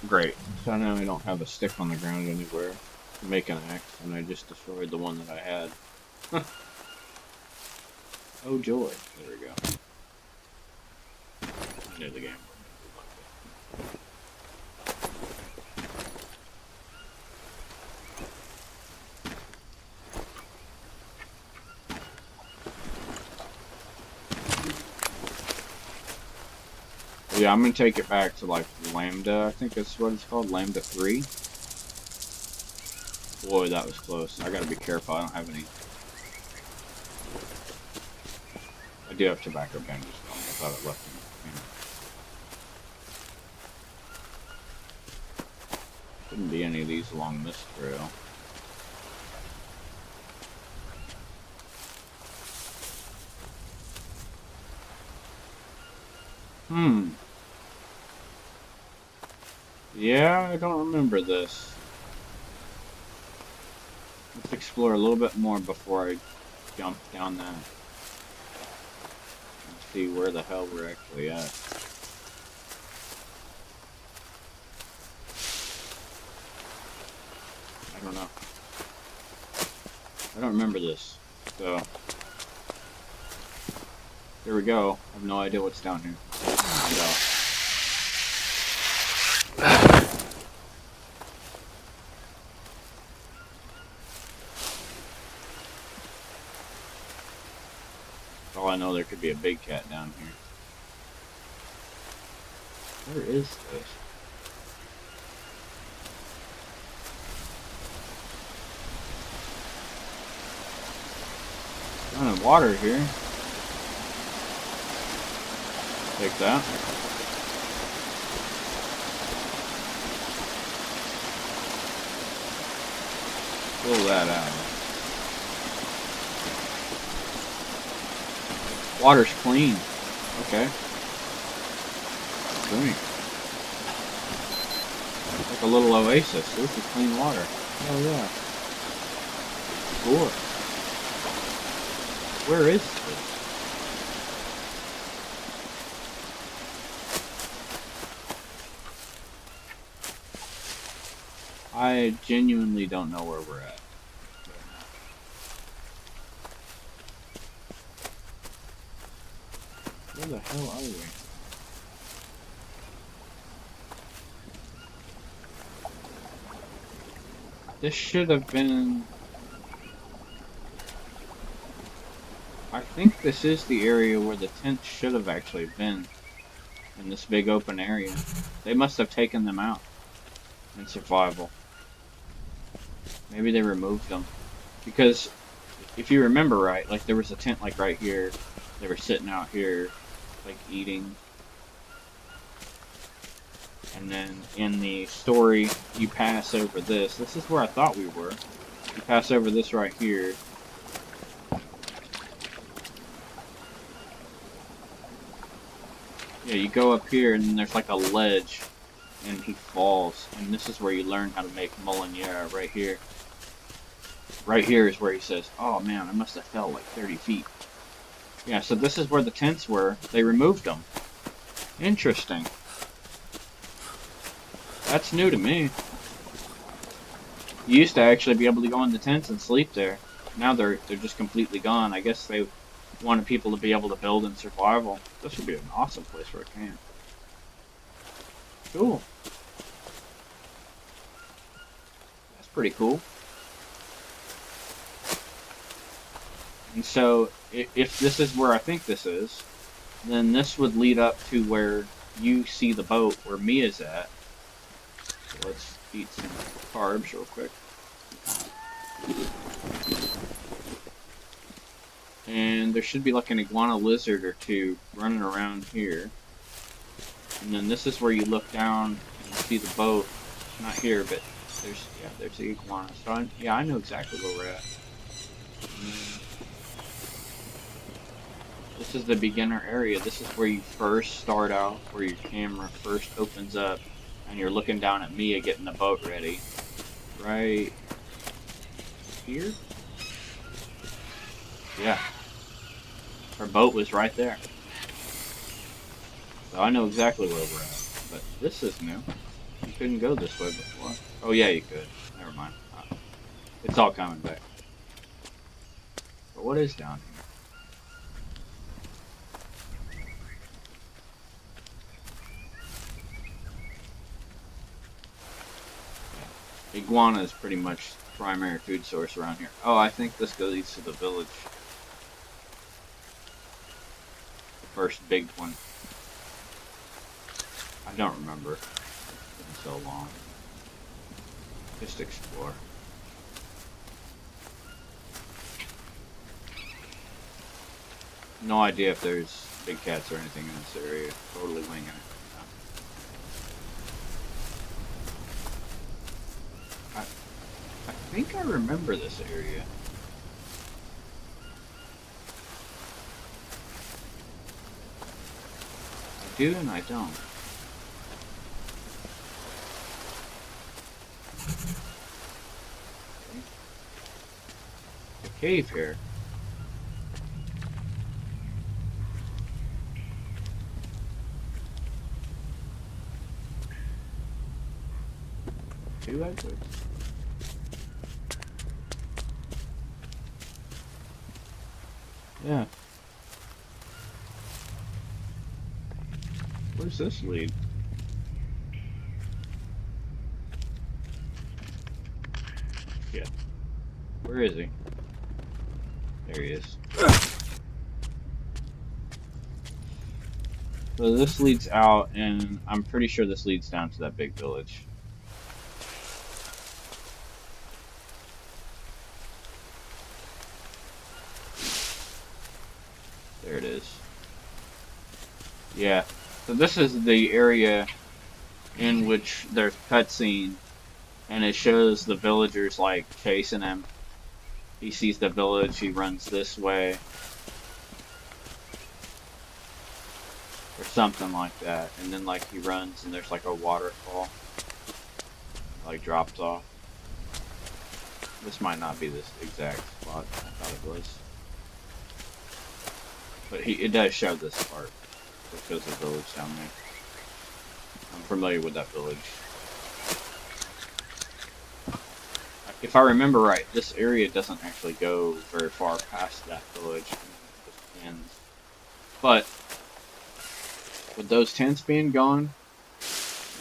Great. So now I don't have a stick on the ground anywhere to make an axe, and I just destroyed the one that I had. Oh joy. There we go. I knew the game would be like that. Yeah, I'm gonna take it back to like Lambda, I think that's what it's called, Lambda 3. Boy, that was close. I gotta be careful, I don't have any. I do have tobacco bandage though. I thought I left them. Shouldn't be any of these along this trail. Yeah, I don't remember this. Let's explore a little bit more before I jump down that. Let's see where the hell we're actually at. I don't know. I don't remember this. So, here we go. I have no idea what's down here. Find out. For all I know, there could be a big cat down here. Where is this? Running water here. Take that. Pull that out. Water's clean. Okay. Drink. Like a little oasis. This is clean water. Oh yeah. Cool. Where is this? I genuinely don't know where we're at. Where the hell are we? This should have been... I think this is the area where the tents should have actually been. In this big open area. They must have taken them out in survival. Maybe they removed them. Because if you remember right, like there was a tent like right here. They were sitting out here, like eating. And then in the story, you pass over this. This is where I thought we were. You pass over this right here. Yeah, you go up here and then there's like a ledge and he falls. And this is where you learn how to make youre right here. Right here is where he says, oh man, I must have fell like 30 feet. Yeah, so this is where the tents were. They removed them. Interesting. That's new to me. You used to actually be able to go in the tents and sleep there. Now they're just completely gone. I guess they wanted people to be able to build in survival. This would be an awesome place for a camp. Cool. That's pretty cool. And so, if this is where I think this is, then this would lead up to where you see the boat where Mia's at. So let's eat some carbs real quick. And there should be like an iguana lizard or two running around here. And then this is where you look down and you see the boat. Not here, but there's the iguana. So I know exactly where we're at. And then this is the beginner area. This is where you first start out, where your camera first opens up, and you're looking down at Mia getting the boat ready. Right here? Yeah. Her boat was right there. So I know exactly where we're at. But this is new. You couldn't go this way before. Oh yeah, you could. Never mind. It's all coming back. But what is down here? Iguana is pretty much primary food source around here. Oh, I think this leads to the village. The first big one. I don't remember. It's been so long. Just explore. No idea if there's big cats or anything in this area. Totally winging it. I think I remember this area. I do and I don't. A cave here. Two exits. Yeah. Where's this lead? Shit. Where is he? There he is. So this leads out, and I'm pretty sure this leads down to that big village. There it is. Yeah. So this is the area in which there's cutscene, and it shows the villagers like chasing him. He sees the village, he runs this way. Or something like that. And then like he runs and there's like a waterfall. Like drops off. This might not be this exact spot I thought it was. But it does show this part. It shows the village down there. I'm familiar with that village. If I remember right, this area doesn't actually go very far past that village. It just ends. But with those tents being gone,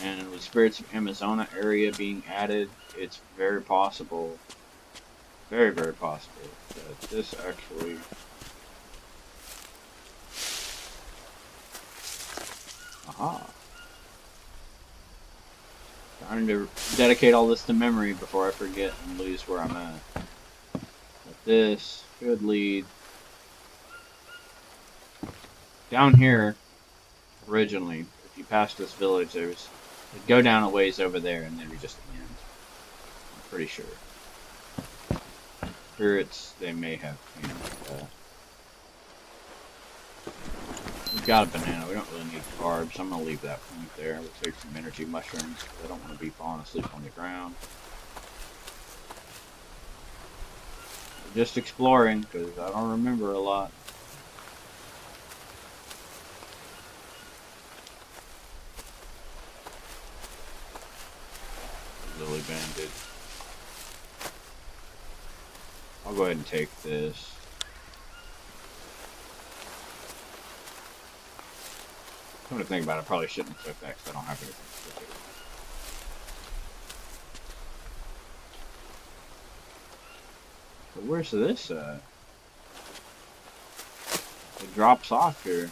and with Spirits of Amazona area being added, it's very possible, very, very possible, that this actually... Aha. Trying to dedicate all this to memory before I forget and lose where I'm at. But this should lead down here. Originally, if you pass this village, it'd go down a ways over there, and then we just end. I'm pretty sure. Spirits, they may have like that. We've got a banana. We don't really need carbs. I'm gonna leave that point there. We'll take some energy mushrooms because I don't want to be falling asleep on the ground. We're just exploring because I don't remember a lot. Lily bandage. I'll go ahead and take this. Come to think about it, I probably shouldn't have took that because I don't have anything to take. But where's this at? It drops off here.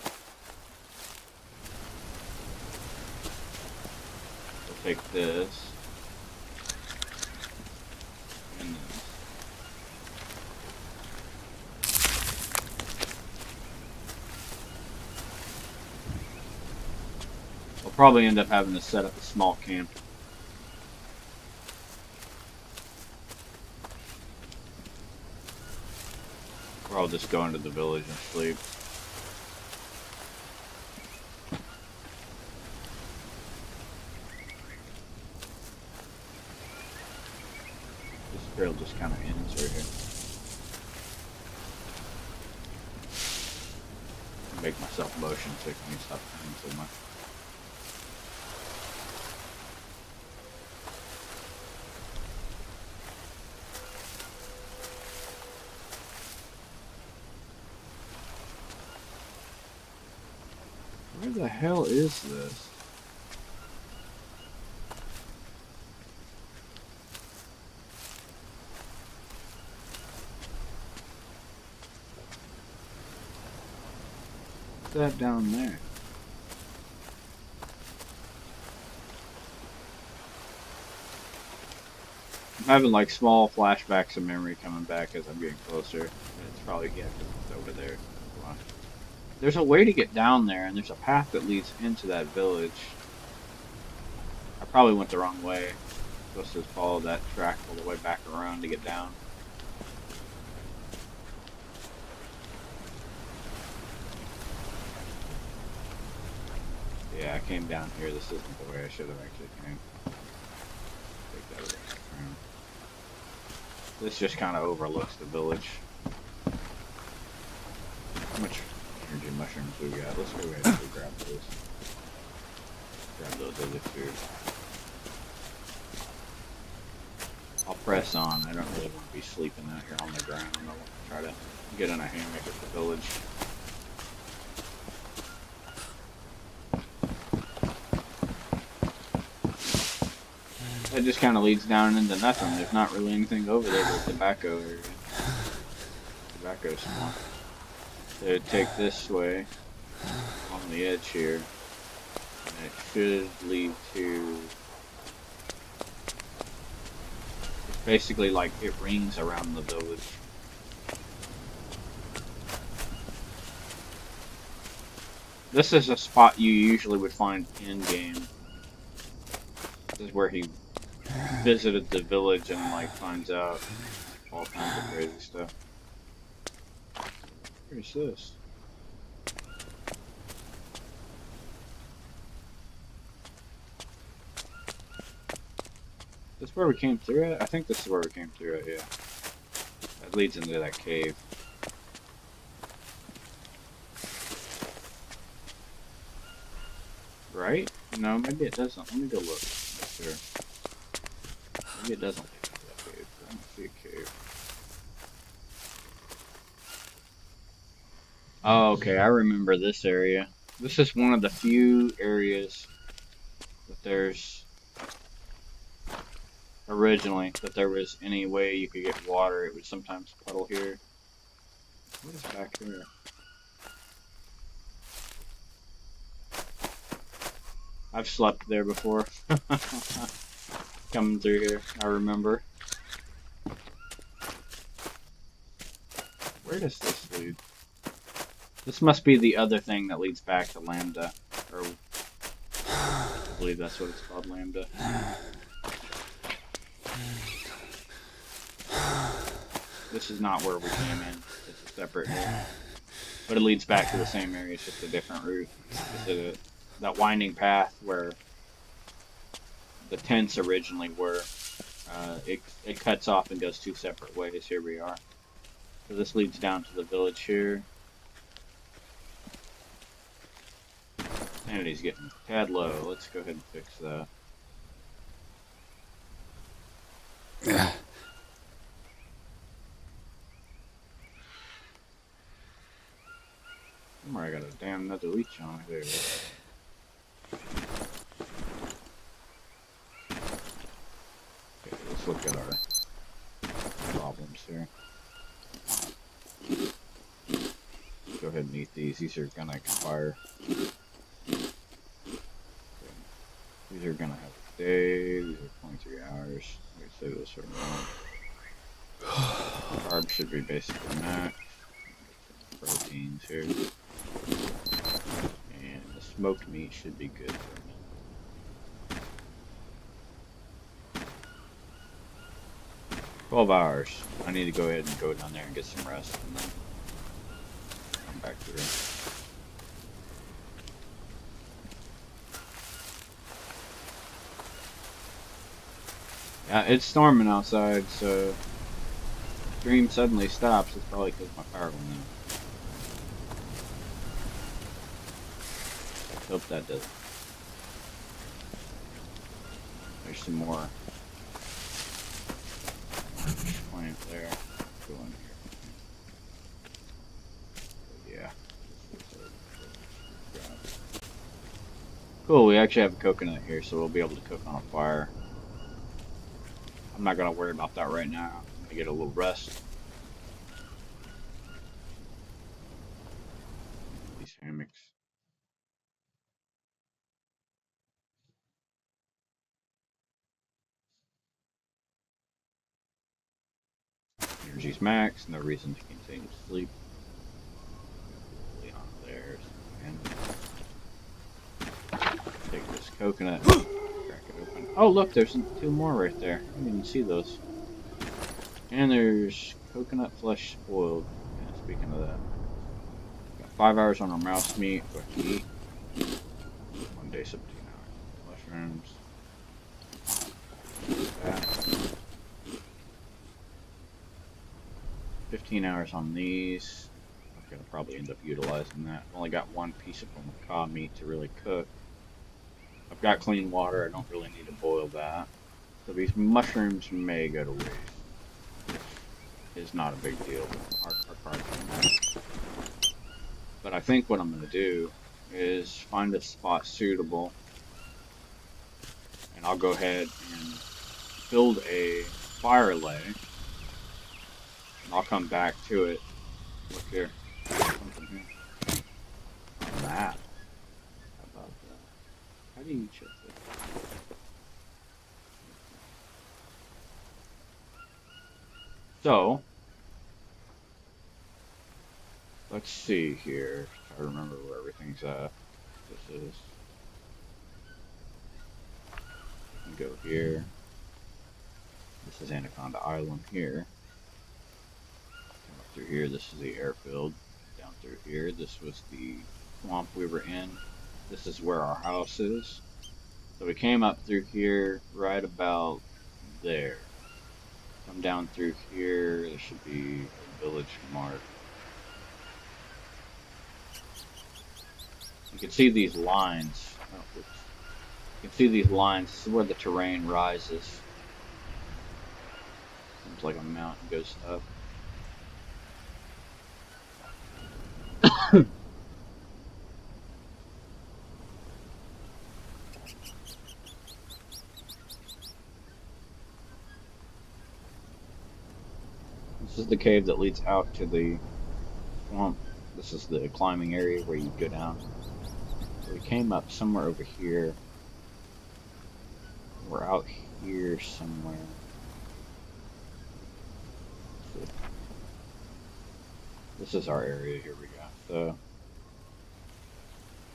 I'll take this. And this. I'll probably end up having to set up a small camp. Or I'll just go into the village and sleep. This trail just kind of ends right here. Make myself motion sick when you stop turning so much. Where the hell is this? What's that down there? I'm having like small flashbacks of memory coming back as I'm getting closer. And it's probably, yeah, 'cause it's over there. Come on. There's a way to get down there, and there's a path that leads into that village. I probably went the wrong way. I'm supposed to follow that track all the way back around to get down. Yeah, I came down here. This isn't the way I should have actually came. Take that around. This just kind of overlooks the village. How much energy mushrooms we got? Let's go ahead and grab those. Grab those other two. I'll press on. I don't really want to be sleeping out here on the ground. I want to try to get in a hammock at the village. That just kind of leads down into nothing. There's not really anything over there but tobacco area. Tobacco swamp. So take this way on the edge here, and it should lead to. It's basically like it rings around the village. This is a spot you usually would find in game. This is where he visited the village and like finds out all kinds of crazy stuff. What is this? This is where we came through at? I think this is where we came through at, yeah. That leads into that cave. Right? No, maybe it doesn't. Let me go look. Sure. Maybe it doesn't lead into that cave. I don't see a cave. Oh, okay, I remember this area. This is one of the few areas that there's originally that there was any way you could get water. It would sometimes puddle here. What is back here? I've slept there before. Coming through here, I remember. Where does this lead? This must be the other thing that leads back to Lambda. Or I believe that's what it's called, Lambda. This is not where we came in. It's a separate area. But it leads back to the same area, it's just a different route. That winding path where the tents originally were, it cuts off and goes two separate ways. Here we are. So this leads down to the village here. Sanity's getting a tad low. Let's go ahead and fix that. Yeah. Somewhere I got a damn another leech on it. There it is. Okay, let's look at our problems here. Go ahead and eat these. These are gonna expire. These are gonna have a day. These are 23 hours. Let me say this for a moment. Carbs should be basically max. Proteins here. And the smoked meat should be good for a minute. 12 hours. I need to go ahead and go down there and get some rest and then come back through. Yeah, it's storming outside, so if the stream suddenly stops, it's probably because my power went out. Hope that doesn't. There's some more plant there. Go in here. Yeah. Cool, we actually have a coconut here, so we'll be able to cook on a fire. I'm not gonna worry about that right now. I'm gonna get a little rest. These hammocks. Energy's max, no reason to continue to sleep. On there. And take this coconut, crack it open. Oh, look, there's two more right there. I didn't even see those. And there's coconut flesh spoiled. Yeah, speaking of that. Got 5 hours on our mouse meat. What to eat. 1 day, 17 hours. Mushrooms. That. 15 hours on these. I'm gonna probably end up utilizing that. I've only got one piece of macaw meat to really cook. I've got clean water. I don't really need to boil that. So these mushrooms may go to waste. Is not a big deal. Our but I think what I'm going to do is find a spot suitable, and I'll go ahead and build a fire lay, and I'll come back to it. Look here. Something here. A map. How about that? How do you check this? So, let's see here. Try to remember where everything's at. This is. Go here. This is Anaconda Island here. Come up through here. This is the airfield. Down through here. This was the swamp we were in. This is where our house is. So we came up through here right about there. Come down through here. There should be a village mark. You can see these lines. Oh, oops. You can see these lines. This is where the terrain rises. Seems like a mountain goes up. This is the cave that leads out to the swamp. This is the climbing area where you go down. So we came up somewhere over here. We're out here somewhere. This is our area. Here we go. So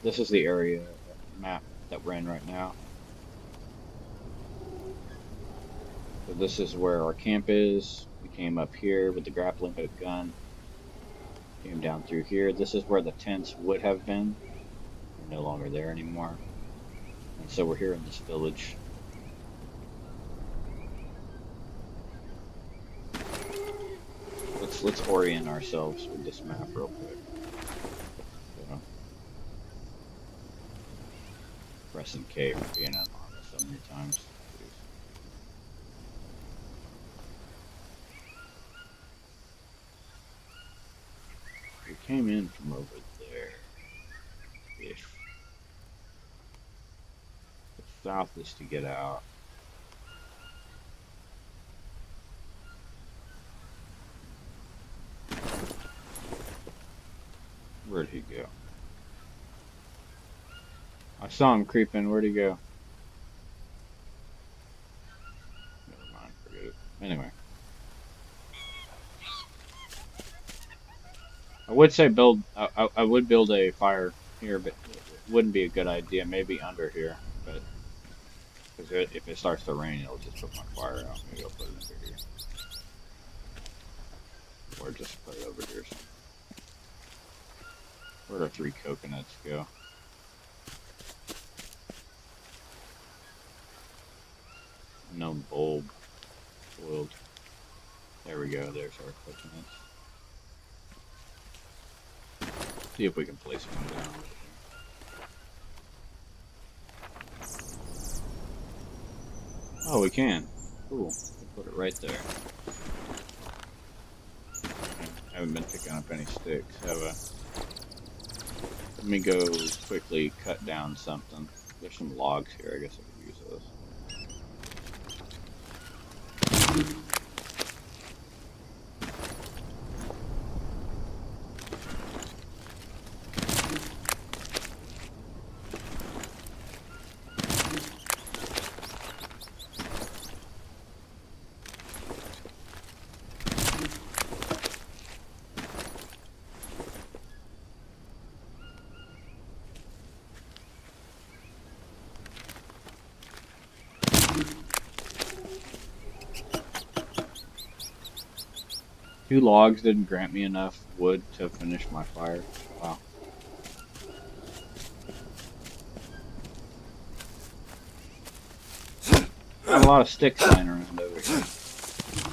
this is the area map that we're in right now. So this is where our camp is. We came up here with the grappling hook gun. Came down through here. This is where the tents would have been. They're no longer there anymore. And so we're here in this village. Let's orient ourselves with this map real quick. So, pressing K for being on this so many times. We came in from over there. Ish. The south is to get out. Where'd he go? I saw him creeping. Where'd he go? Never mind. Forget it. Anyway. I would say build. I would build a fire here, but it wouldn't be a good idea. Maybe under here, but because if it starts to rain, it'll just put my fire out. Maybe I'll put it under here. Or just put it over here somewhere. Where'd our 3 coconuts go? No bulb. Boiled. There we go, there's our coconuts. See if we can place one down over here. Oh, we can. Cool. We'll put it right there. I haven't been picking up any sticks, have I? Let me go quickly cut down something. There's some logs here, I guess I could use those. Two logs didn't grant me enough wood to finish my fire. Wow. Got a lot of sticks lying around over here.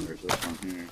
There's this one here.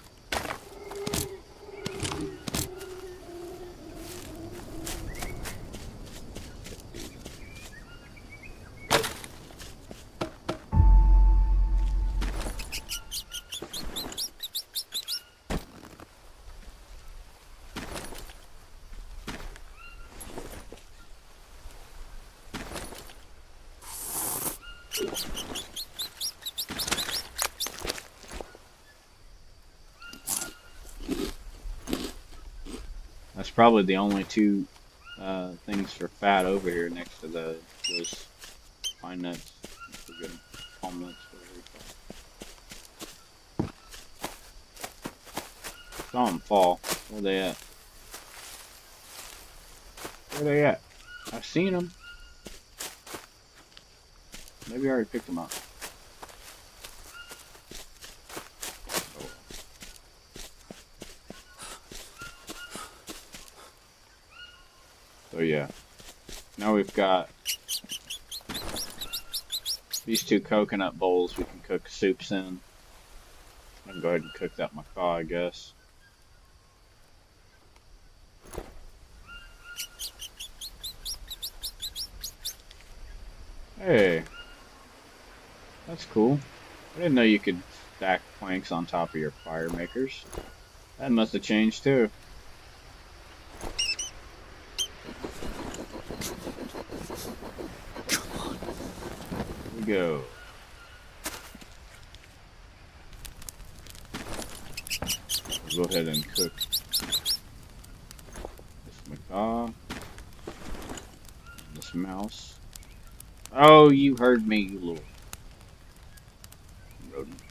That's probably the only two things for fat over here next to those pine nuts. That's a good palm nuts. Saw them fall. Where they at? Where they at? I've seen them. Maybe I already picked them up. Oh. So yeah, now we've got these 2 coconut bowls we can cook soups in. I can go ahead and cook that macaw, I guess. Hey, that's cool. I didn't know you could stack planks on top of your fire makers. That must have changed too. Here we go. We'll go ahead and cook this macaw and this mouse. Oh, you heard me, you little rodent.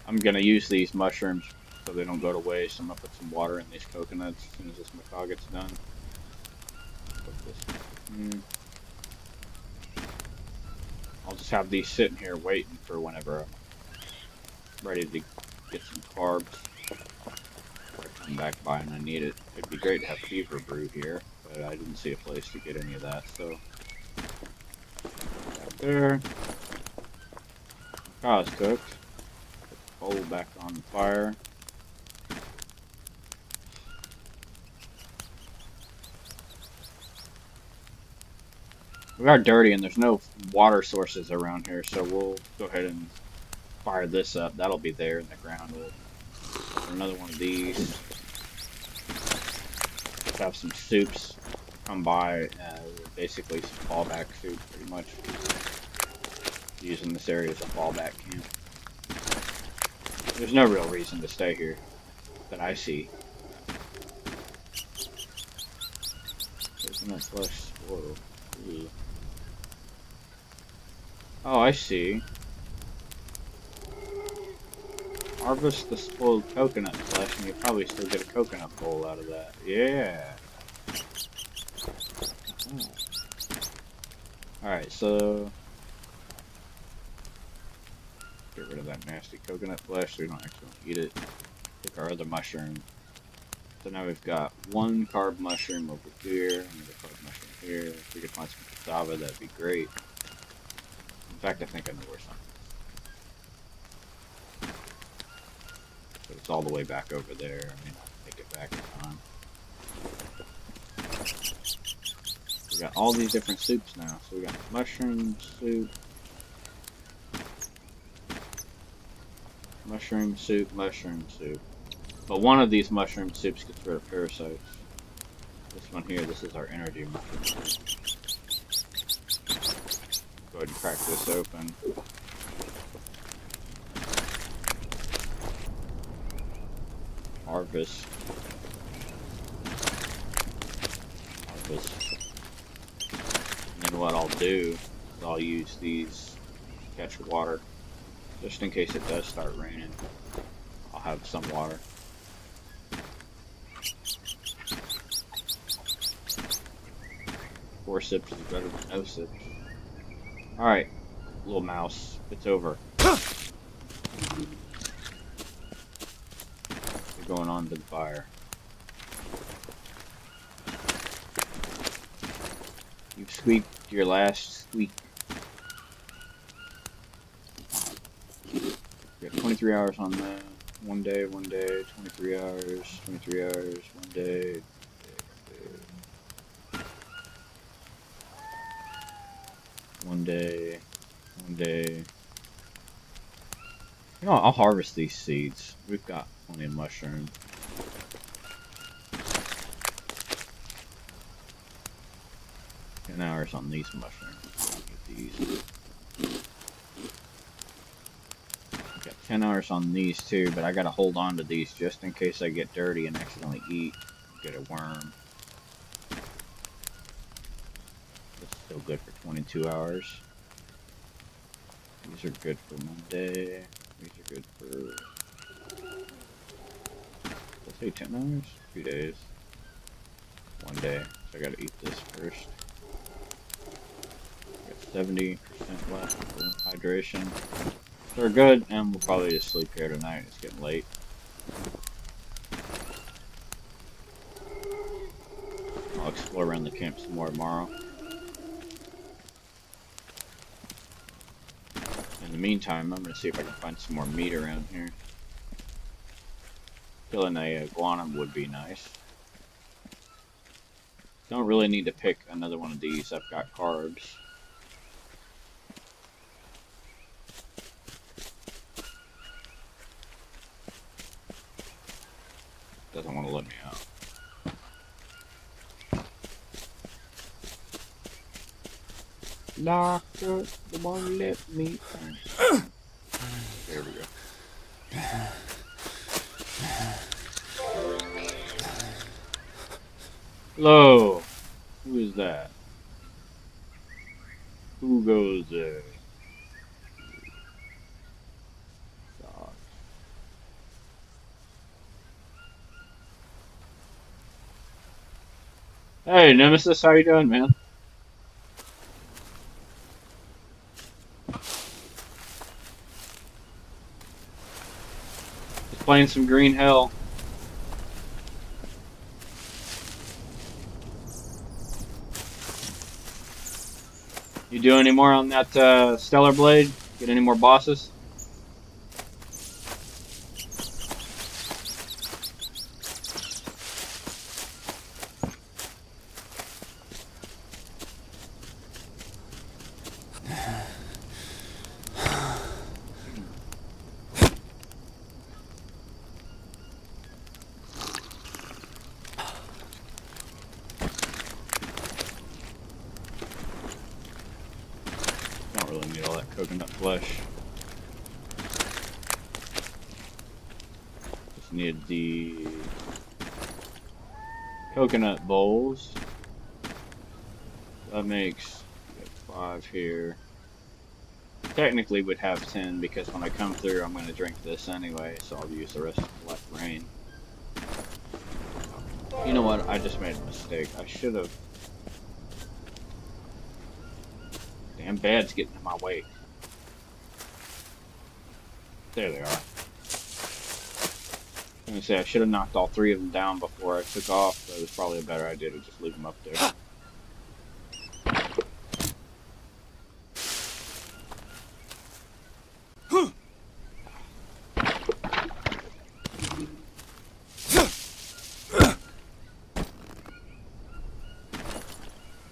I'm gonna use these mushrooms so they don't go to waste. I'm gonna put some water in these coconuts as soon as this macaw gets done. Put this. I'll just have these sitting here waiting for whenever I'm ready to get some carbs. Or I come back by and I need it. It'd be great to have fever brew here, but I didn't see a place to get any of that, so. Right there. Macaw's cooked. Put the bowl back on the fire. We are dirty and there's no water sources around here, so we'll go ahead and fire this up. That'll be there in the ground. We'll put another one of these. Let's have some soups come by. Basically some fallback soup, pretty much. Using this area as a fallback camp. There's no real reason to stay here that I see. Coconut flesh spoiled. Ooh. Oh, I see. Harvest the spoiled coconut flesh and you probably still get a coconut bowl out of that. Yeah. Alright, so get rid of that nasty coconut flesh so we don't actually eat it. Pick our other mushroom. So now we've got one carb mushroom over here, another carb mushroom here. If we could find some cassava, that'd be great. In fact, I think I know where some is. But it's all the way back over there. I mean, I'll make it back in time. We got all these different soups now. So we got mushroom soup, mushroom soup, mushroom soup. But one of these mushroom soups gets rid of parasites. This one here, this is our energy mushroom soup. Go ahead and crack this open. Harvest. Harvest. And then what I'll do is I'll use these to catch water. Just in case it does start raining, I'll have some water. 4 sips is better than no sips. Alright, little mouse, it's over. We're going on to the fire. You've squeaked your last squeak. You got 23 hours on that. One day, 23 hours, 23 hours, one day. One day. You know, I'll harvest these seeds. We've got plenty of mushroom. Hours on these mushrooms. Get these. I've got 10 hours on these too, but I gotta hold on to these just in case I get dirty and accidentally eat. Get a worm. This is still good for 22 hours. These are good for Monday. These are good for, let's say 10 hours? 2 days. 1 day. So I gotta eat this first. Got 70% left for hydration. So we're good, and we'll probably just sleep here tonight. It's getting late. I'll explore around the camp some more tomorrow. In the meantime, I'm going to see if I can find some more meat around here. Killing a iguana would be nice. Don't really need to pick another one of these. I've got carbs. Doesn't want to let me out. Doctor, the one let me out. There we go. Hello. Who is that? Who goes there? God. Hey, Nemesis, how you doing, man? Just playing some Green Hell. You do any more on that Stellar Blade? Get any more bosses? Don't really need all that coconut flesh. Just need the coconut bowls. That makes 5 here. Technically would have 10 because when I come through I'm going to drink this anyway, so I'll use the rest of the left rain. You know what? I just made a mistake. I should have... Damn bad's getting in my way. There they are. I was gonna say I should have knocked all three of them down before I took off, but it was probably a better idea to just leave them up there.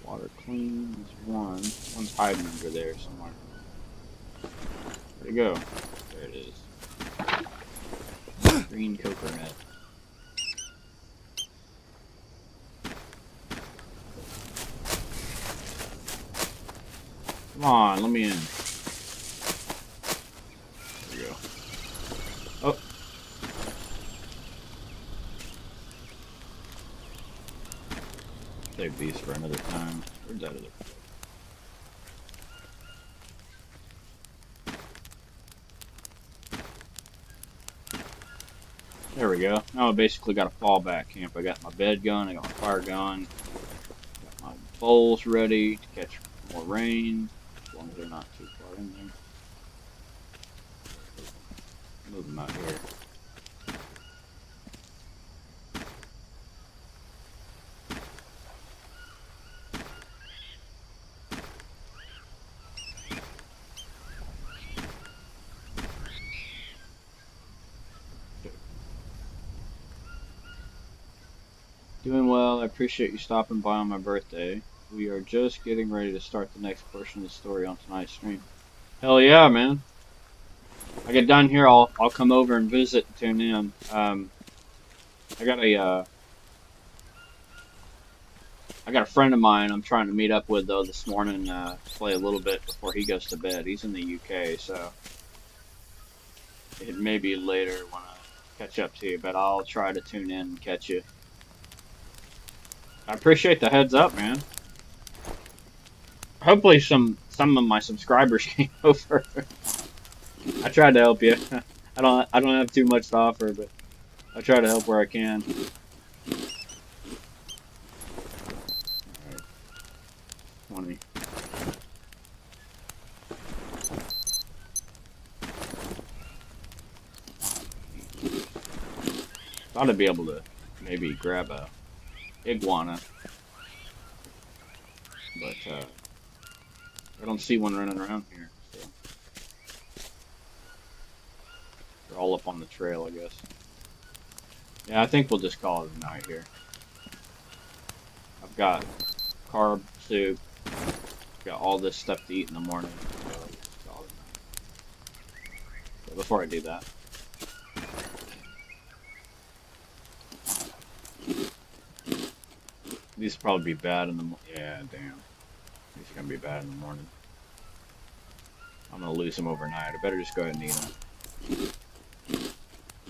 Water clean is one. One's hiding under there somewhere. Where'd it go? There it is. Green coconut. Come on, let me in. There we go. Oh. Save these for another time. Where's that other? There we go. Now I basically got a fallback camp. I got my bed going, I got my fire going, got my bowls ready to catch more rain, as long as they're not too far in there. Move them out here. Doing well. I appreciate you stopping by on my birthday. We are just getting ready to start the next portion of the story on tonight's stream. Hell yeah, man. I get done here, I'll come over and visit and tune in. I got a friend of mine I'm trying to meet up with though this morning, play a little bit before he goes to bed. He's in the UK, so it may be later when I catch up to you, but I'll try to tune in and catch you. I appreciate the heads up, man. Hopefully some of my subscribers came over. I tried to help you. I don't have too much to offer, but I try to help where I can. Alright. 20. Thought I'd be able to maybe grab a iguana, but I don't see one running around here, so they're all up on the trail, I guess. Yeah, I think we'll just call it a night here. I've got carb soup, got all this stuff to eat in the morning, so I'll just call it a night. But before I do that, these will probably be bad in the morning. Yeah, damn. These are gonna be bad in the morning. I'm gonna lose them overnight. I better just go ahead and eat them.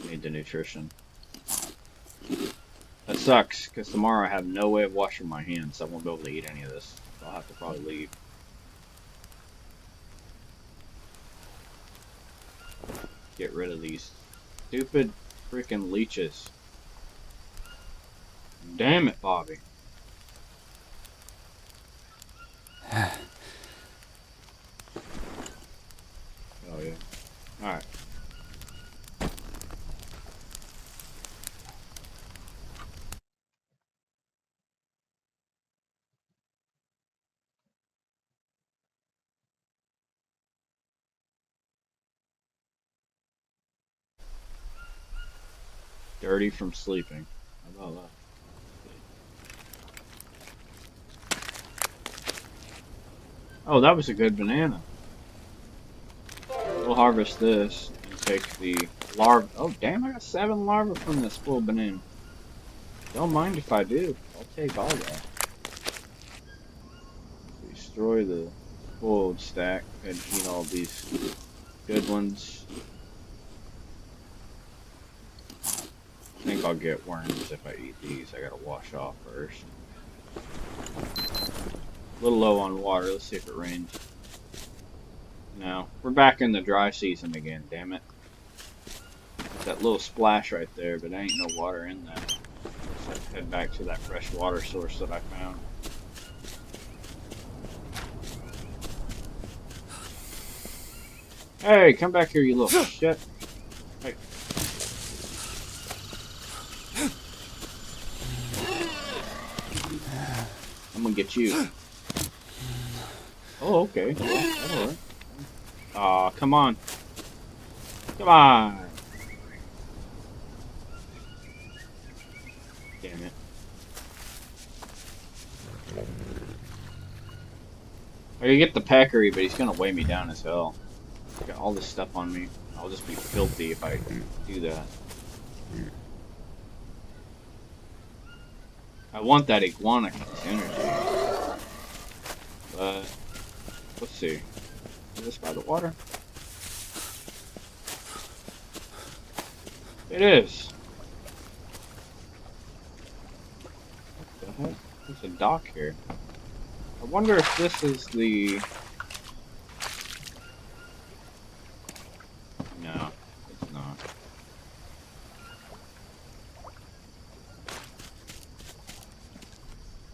Need the nutrition. That sucks, because tomorrow I have no way of washing my hands, so I won't be able to eat any of this. So I'll have to probably leave. Get rid of these stupid freaking leeches. Damn it, Bobby. Oh yeah. Alright. Dirty from sleeping. How about that? Oh, that was a good banana. We'll harvest this and take the larva. Oh, damn, I got 7 larvae from this full banana. Don't mind if I do. I'll take all that. Destroy the full stack and eat all these good ones. I think I'll get worms if I eat these. I gotta wash off first. A little low on water. Let's see if it rains. No, we're back in the dry season again, damn it. There's that little splash right there, but there ain't no water in that. Let's head back to that fresh water source that I found. Hey, come back here, you little shit. Hey. I'm gonna get you. Oh, okay. That'll work. Aw, come on. Come on. Damn it. I could get the peccary, but he's gonna weigh me down as hell. Got all this stuff on me. I'll just be filthy if I do that. I want that iguana energy. But let's see. Is this by the water? It is. What the heck? There's a dock here. I wonder if this is the... No, it's not.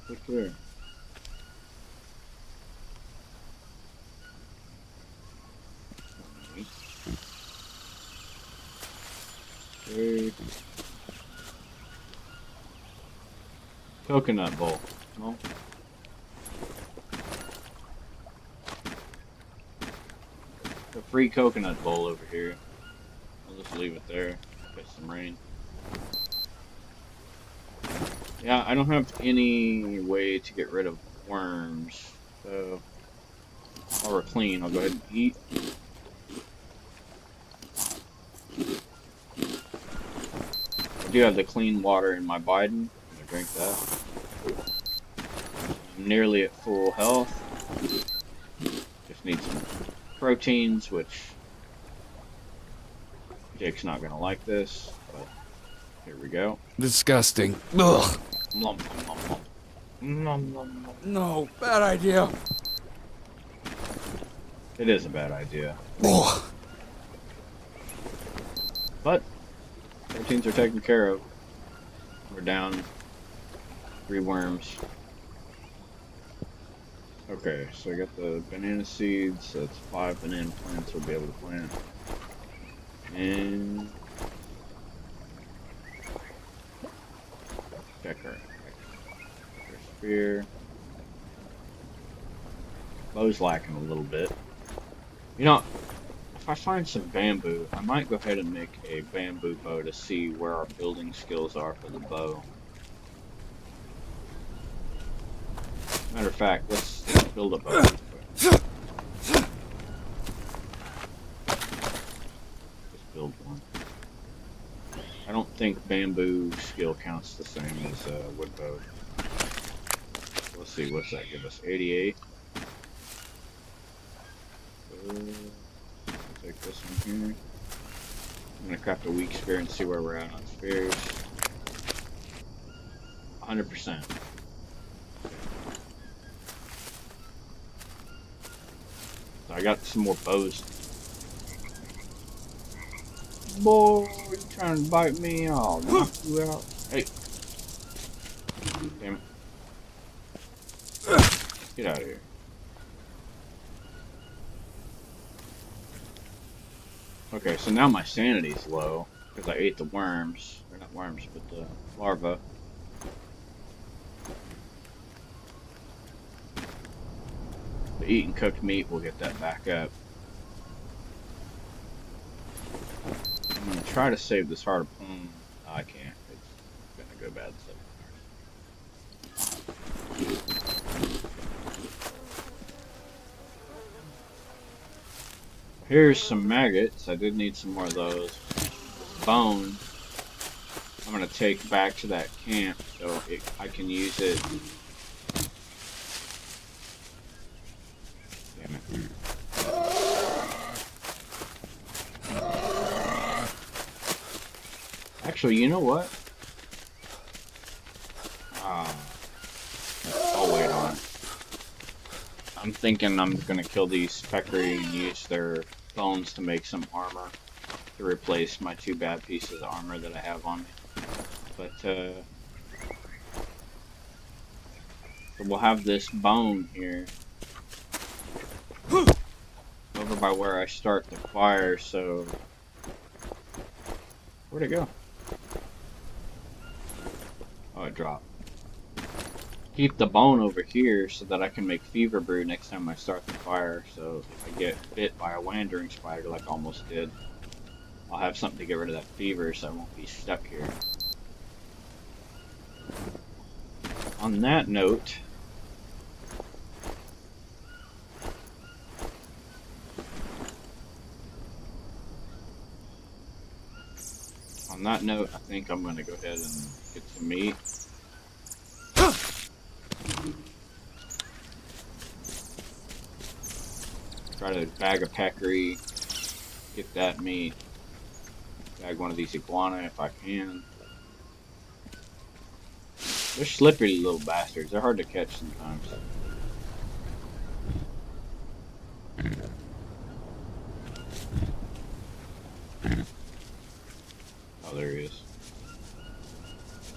What's there? Okay. Coconut bowl. No. A free coconut bowl over here. I'll just leave it there. Get some rain. Yeah, I don't have any way to get rid of worms, so while we're clean, I'll go ahead and eat. I do have the clean water in my Biden. I'm gonna drink that. I'm nearly at full health. Just need some proteins, which Jake's not gonna like this, but here we go. Disgusting. Ugh. Nom, nom, nom, nom. Nom, nom, nom. No, bad idea. It is a bad idea. Ugh. But proteins are taken care of. We're down 3 worms. Okay, so I got the banana seeds. That's 5 banana plants we'll be able to plant. And pecker. Spear. Bow's lacking a little bit. You know, if I find some bamboo, I might go ahead and make a bamboo bow to see where our building skills are for the bow. Matter of fact, let's build a bow. Just build one. I don't think bamboo skill counts the same as wood bow. Let's see, what's that give us? 88. Take this one here. I'm gonna craft a weak spear and see where we're at on spears. 100%. So I got some more bows. Boy, you trying to bite me? I'll knock you out. Hey. Damn it. Get out of here. Okay, so now my sanity's low because I ate the worms. They're not worms, but the larvae. The eating cooked meat will get that back up. I'm gonna try to save this heart of palm. No, I can't. It's gonna go bad. Here's some maggots. I did need some more of those. This bone, I'm gonna take back to that camp so I can use it. Damn it. Actually, you know what? I'll wait on it. I'm thinking I'm gonna kill these peccary and use their bones to make some armor to replace my 2 bad pieces of armor that I have on me. But so we'll have this bone here over by where I start the fire, so Where'd it go? Oh, it dropped. Keep the bone over here so that I can make fever brew next time I start the fire. So if I get bit by a wandering spider like I almost did, I'll have something to get rid of that fever so I won't be stuck here. On that note, I think I'm going to go ahead and get some meat. Try to bag a peccary, get that meat, bag one of these iguana if I can. They're slippery little bastards. They're hard to catch sometimes. Oh, there he is.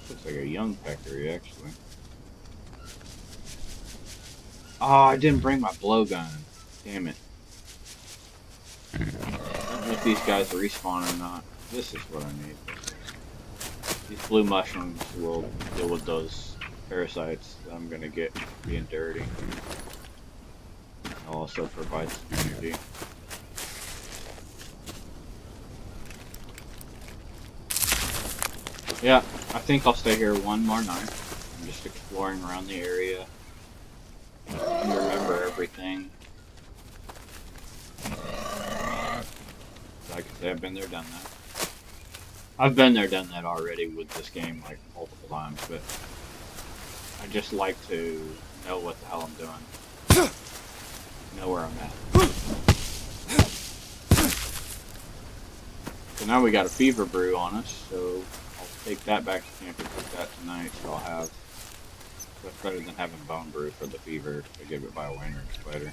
Looks like a young peccary, actually. Oh, I didn't bring my blowgun. Damn it. I don't know if these guys respawn or not. This is what I need. These blue mushrooms will deal with those parasites that I'm gonna get being dirty. I'll also provide some energy. Yeah, I think I'll stay here one more night. I'm just exploring around the area. And remember everything. Like I said, I've been there, done that. I've been there, done that already with this game like multiple times, but I just like to know what the hell I'm doing. Know where I'm at. So now we got a fever brew on us, so I'll take that back to camp and cook that tonight, so I'll have... That's better than having bone brew for the fever to get it by a wandering spider.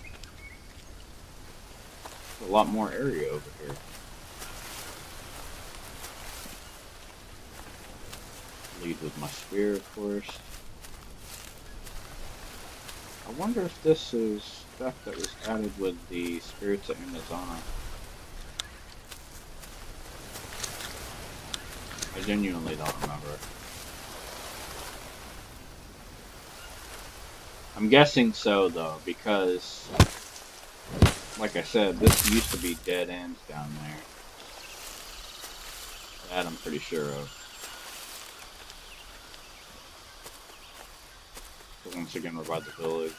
There's a lot more area over here. Lead with my spear, of course. I wonder if this is stuff that was added with the spirits of Amazona. I genuinely don't remember. I'm guessing so, though, because, like I said, this used to be dead ends down there. That I'm pretty sure of. So once again, we're by the village.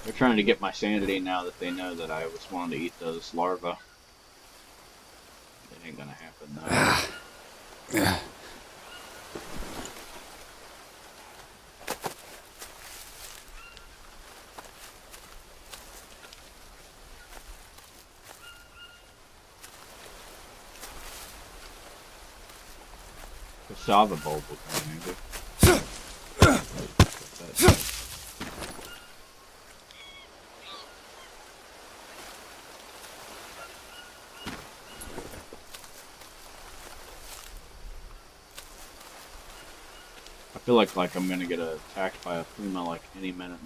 They're trying to get my sanity now that they know that I was wanting to eat those larvae. That ain't gonna happen, though. Yeah. Cassava bulb will come in handy. I feel like I'm gonna get attacked by a puma like any minute.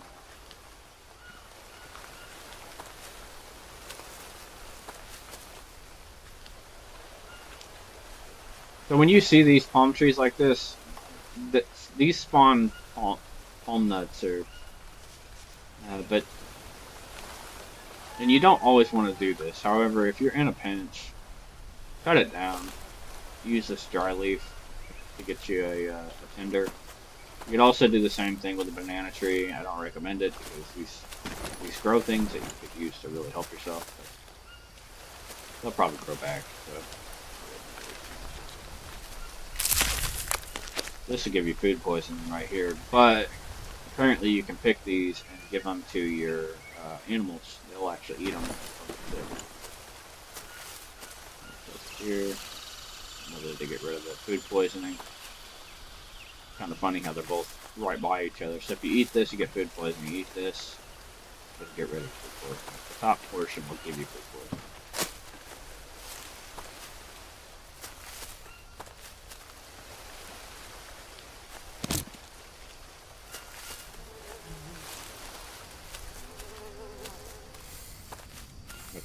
So when you see these palm trees like this, these spawn palm nuts, or but and you don't always want to do this. However, if you're in a pinch, cut it down. Use this dry leaf to get you a tinder. You can also do the same thing with a banana tree. I don't recommend it because these grow things that you could use to really help yourself. But they'll probably grow back. So. This will give you food poisoning right here, but apparently you can pick these and give them to your animals. They'll actually eat them. Here, another to get rid of the food poisoning. Kind of funny how they're both right by each other. So if you eat this, you get food poisoning. You eat this, it'll get rid of food poisoning. The top portion will give you food poisoning.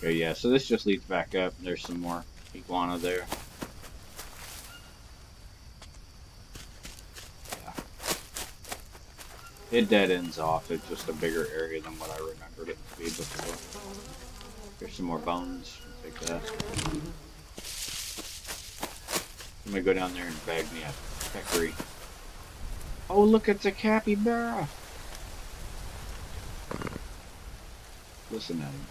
Okay, yeah, so this just leads back up. There's some more iguana there. Yeah. It dead ends off. It's just a bigger area than what I remembered it to be before. There's some more bones. I'll take that. I'm gonna go down there and bag me a peccary. Oh, look, it's a capybara! Listen at him.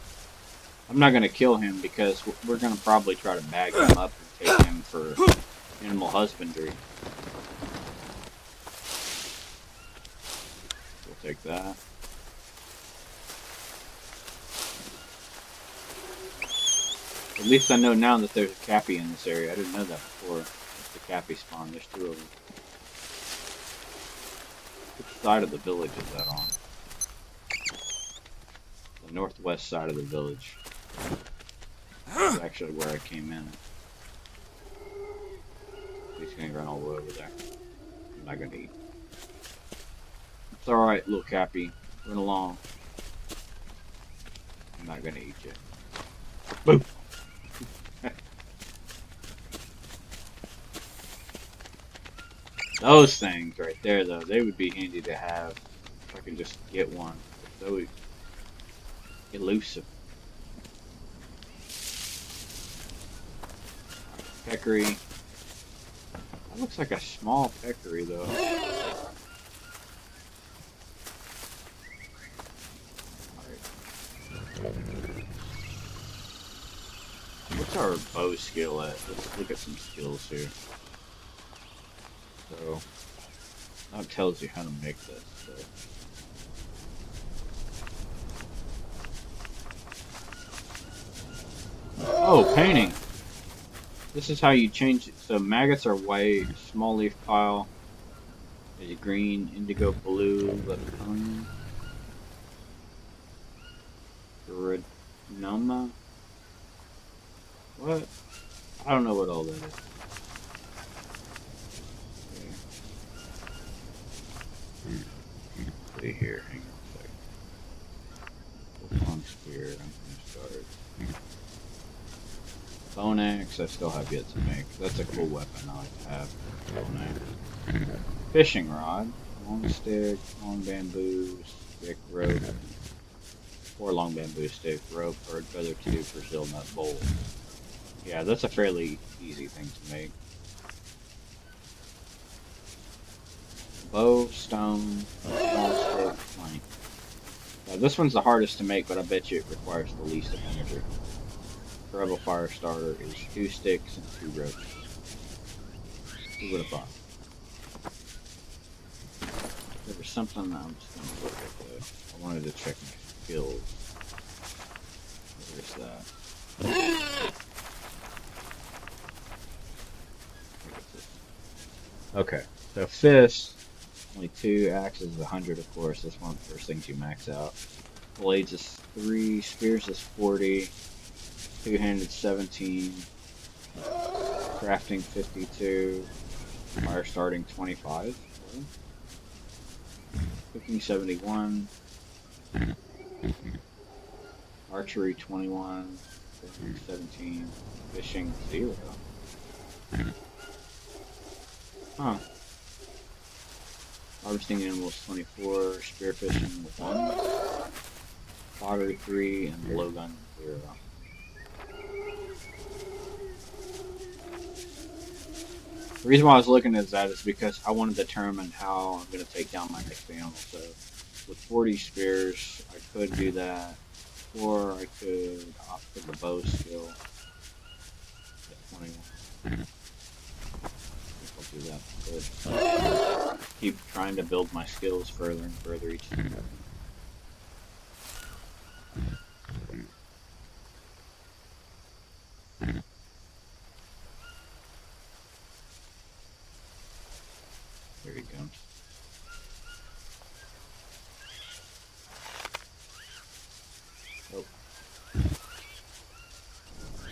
I'm not gonna kill him because we're gonna probably try to bag him up and take him for animal husbandry. We'll take that. At least I know now that there's a cappy in this area. I didn't know that before. It's the cappy spawn. There's 2 of them. Which side of the village is that on? The northwest side of the village. That's actually where I came in. He's gonna run all the way over there. I'm not gonna eat. It's alright, little cappy. Run along. I'm not gonna eat you. Boom! Those things right there, though, they would be handy to have if I could just get one. So elusive. Peccary. That looks like a small peccary, though. What's our bow skill at? Let's look at some skills here. So, that tells you how to make this. So. Oh, painting! This is how you change it. So maggots are white, small leaf pile is green, indigo blue, leptonium, Gradnoma. What? I don't know what all that is. See here, hang on a second. Wolfong spear, I'm gonna start. Bone axe, I still have yet to make. That's a cool weapon I like to have. Bone axe. Fishing rod, long stick, long bamboo stick, rope, or long bamboo stick, rope, bird feather tube, Brazil nut bowl. Yeah, that's a fairly easy thing to make. Bow, stone, small stick, plank. Now this one's the hardest to make, but I bet you it requires the least of energy. Rebel fire starter is 2 sticks and 2 ropes. Who would have thought? There was something that I'm just gonna look at though. I wanted to check my skills. Where's that? Okay, so fist, only 2, axes is 100 of course, that's one of the first things you max out. Blades is 3, spears is 40, 2-handed 17, crafting 52, fire starting 25, cooking 71, archery 21, 17, fishing 0. Huh. Harvesting animals 24, spearfishing 1, pottery 3, and blowgun 0. The reason why I was looking at that is because I want to determine how I'm going to take down my next animal. So with 40 spears, I could do that, or I could opt for the bow skill at 21. I'll do that. But keep trying to build my skills further and further each time. There you go. Oh.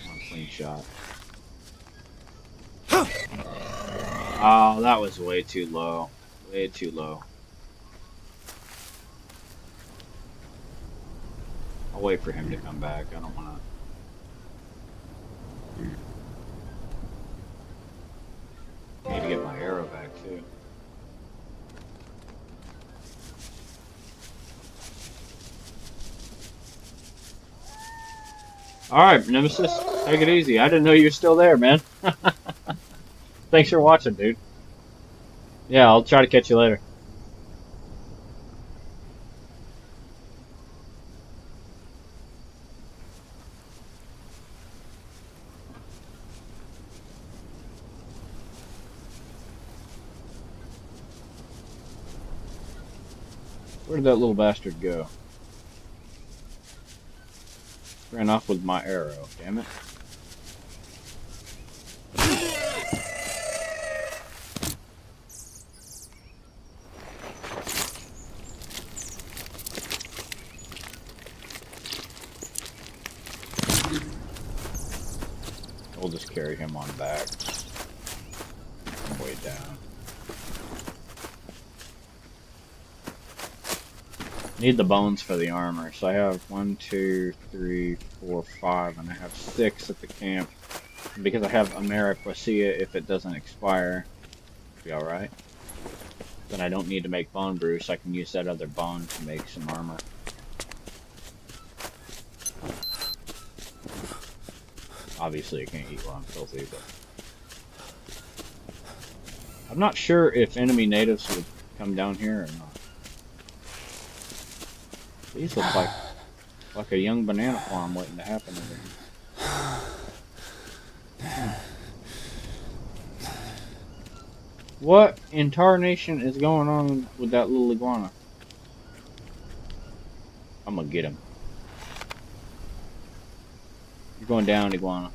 One clean shot. Oh, that was way too low. Way too low. I'll wait for him to come back. I don't want to Need to get my arrow back too. Alright, Nemesis, take it easy. I didn't know you were still there, man. Thanks for watching, dude. Yeah, I'll try to catch you later. Where did that little bastard go? Ran off with my arrow, damn it. We'll just carry him on back. Way down. Need the bones for the armor, so I have 1, 2, 3, 4, 5, and I have 6 at the camp. And because I have Ameripoesia, if it doesn't expire, it'll be alright. Then I don't need to make bone brew, so I can use that other bone to make some armor. Obviously I can't eat while I'm filthy, but I'm not sure if enemy natives would come down here or not. These look like a young banana farm waiting to happen over here. What in tarnation is going on with that little iguana? I'm gonna get him. You're going down, iguana.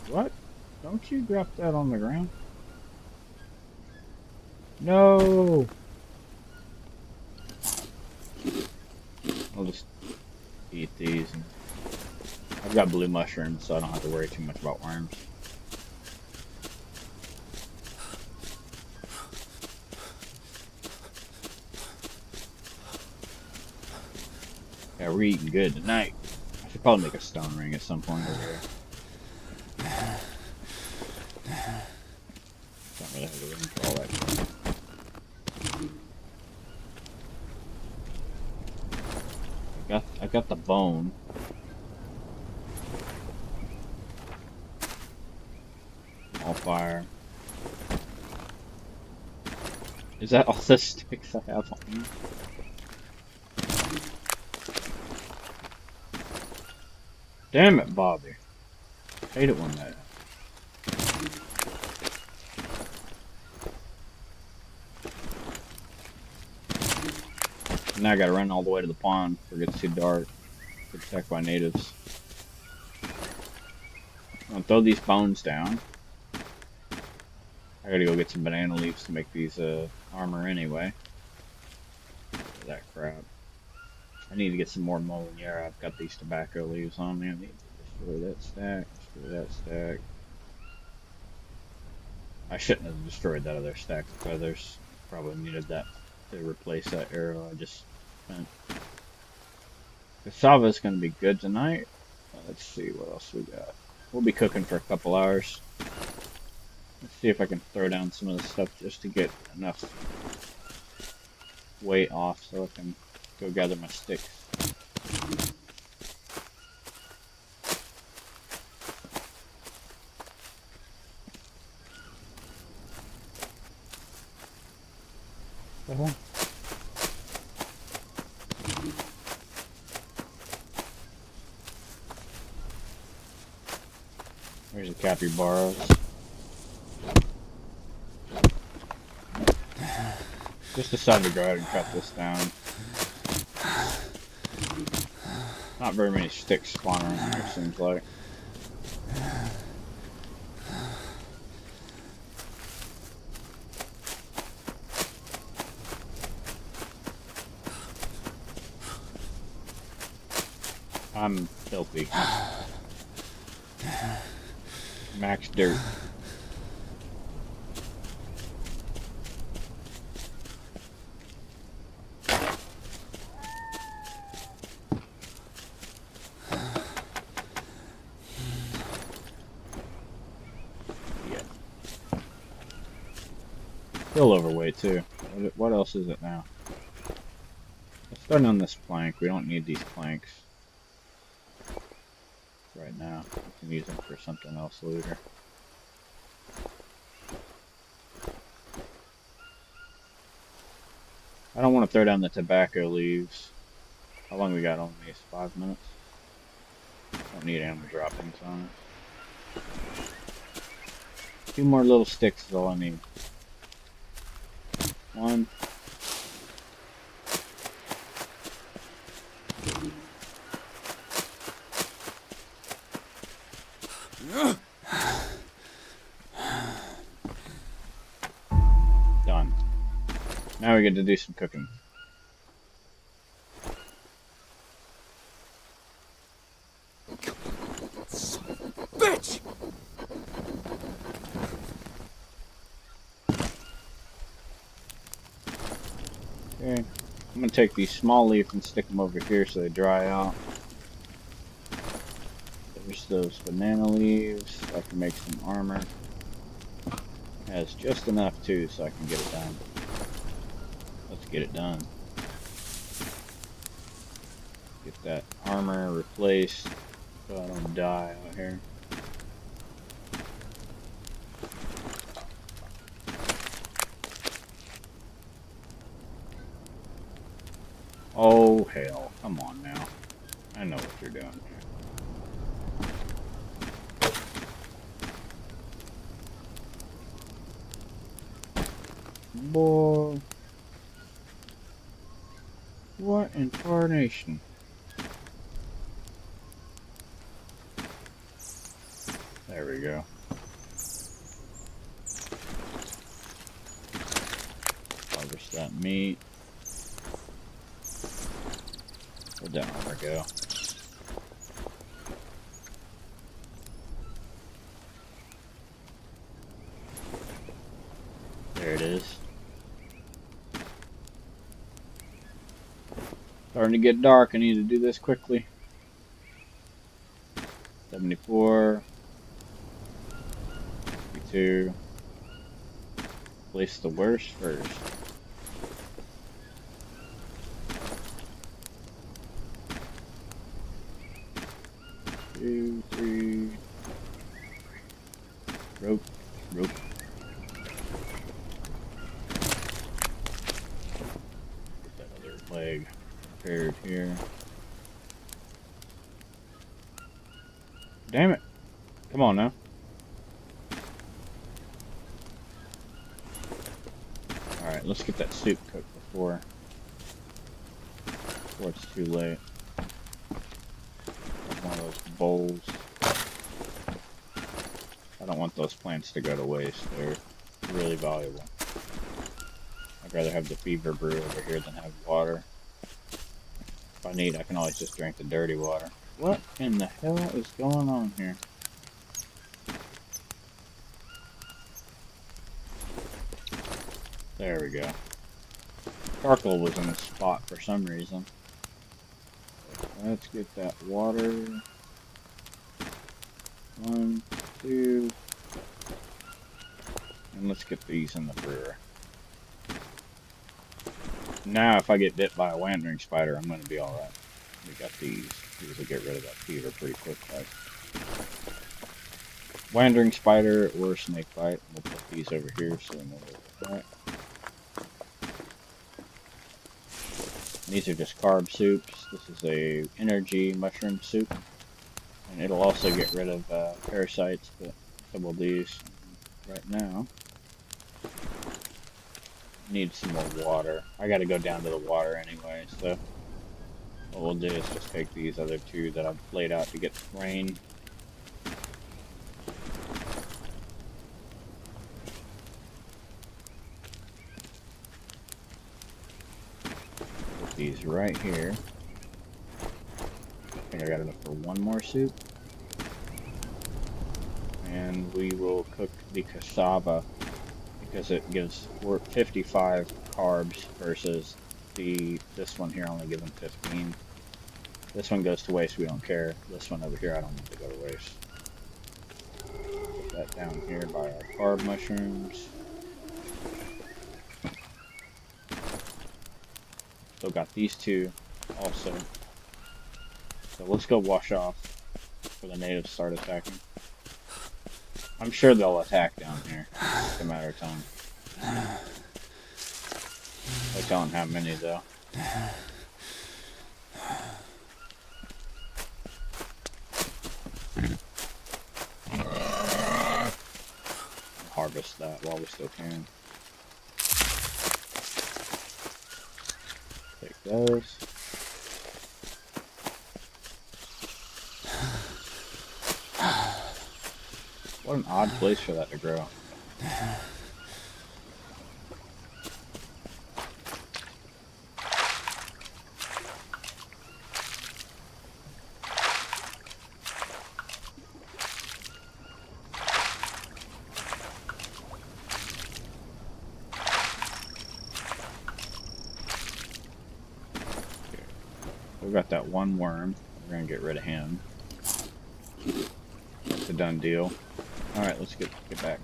What? Don't you drop that on the ground? No! I'll just eat these. And I've got blue mushrooms, so I don't have to worry too much about worms. Yeah, we're eating good tonight. I should probably make a stone ring at some point over here. Don't really have the room for all that shit. I got the bone. All fire. Is that all the sticks I have on me? Damn it, Bobby. I hate it when that. Now I gotta run all the way to the pond before it gets too dark. Get attacked by natives. I'll throw these bones down. I gotta go get some banana leaves to make these armor anyway. That crap. I need to get some more youre. I've got these tobacco leaves on me. I need to destroy that stack. Destroy that stack. I shouldn't have destroyed that other stack of feathers. Probably needed that to replace that arrow I just spent. Cassava's gonna be good tonight. Let's see what else we got. We'll be cooking for a couple hours. Let's see if I can throw down some of the stuff just to get enough weight off so I can go gather my sticks. Uh-huh. There's a capybaras. Just decided to go ahead and cut this down. Not very many sticks spawn around here, seems like. I'm filthy. Max dirt. Yeah. Still overweight too. What else is it now? Let's start on this plank. We don't need these planks right now. We can use them for something else later. I don't want to throw down the tobacco leaves. How long we got on these? 5 minutes? Don't need animal droppings on us. 2 more little sticks is all I need. 1. Done. Now we get to do some cooking. Bitch! Okay. I'm gonna take these small leaf and stick them over here so they dry out. There's those banana leaves. I can make some armor. Has just enough too so I can get it done. Let's get it done. Get that armor replaced so I don't die out here. Oh hell, come on now. I know what you're doing here. Boy. What in tarnation? There we go. Harvest that meat. Where'd that armor go? There it is. Starting to get dark. I need to do this quickly. 74. 52. Place the worst first. Two, 3. Rope. Rope. Get that other leg prepared here. Damn it. Come on now. Alright, let's get that soup cooked before it's too late. One of those bowls. I don't want those plants to go to waste. They're really valuable. I'd rather have the fever brew over here than have water. If I need, I can always just drink the dirty water. What in the hell is going on here? There we go. Charcoal was in the spot for some reason. Let's get that water. 1, 2. And let's get these in the brewer. Now if I get bit by a wandering spider, I'm going to be alright. We got these. These will get rid of that fever pretty quickly. Wandering spider or snake bite. We'll put these over here so we know where they're at. These are just carb soups. This is a energy mushroom soup. And it'll also get rid of parasites, but so will these. Right now, need some more water. I gotta go down to the water anyway, so what we'll do is just take these other 2 that I've laid out to get rain. Put these right here. think I got enough for one more soup. And we will cook the cassava because it gives 55 carbs versus this one here only giving 15. This one goes to waste, we don't care. This one over here, I don't want to go to waste. Put that down here by our carb mushrooms. Still got these two also. So let's go wash off before the natives start attacking. I'm sure they'll attack down here. It's just a matter of time. No telling how many though. Harvest that while we still can. Take those. What an odd place for that to grow. We've got that one worm. We're gonna get rid of him. That's a done deal. Alright, let's get back.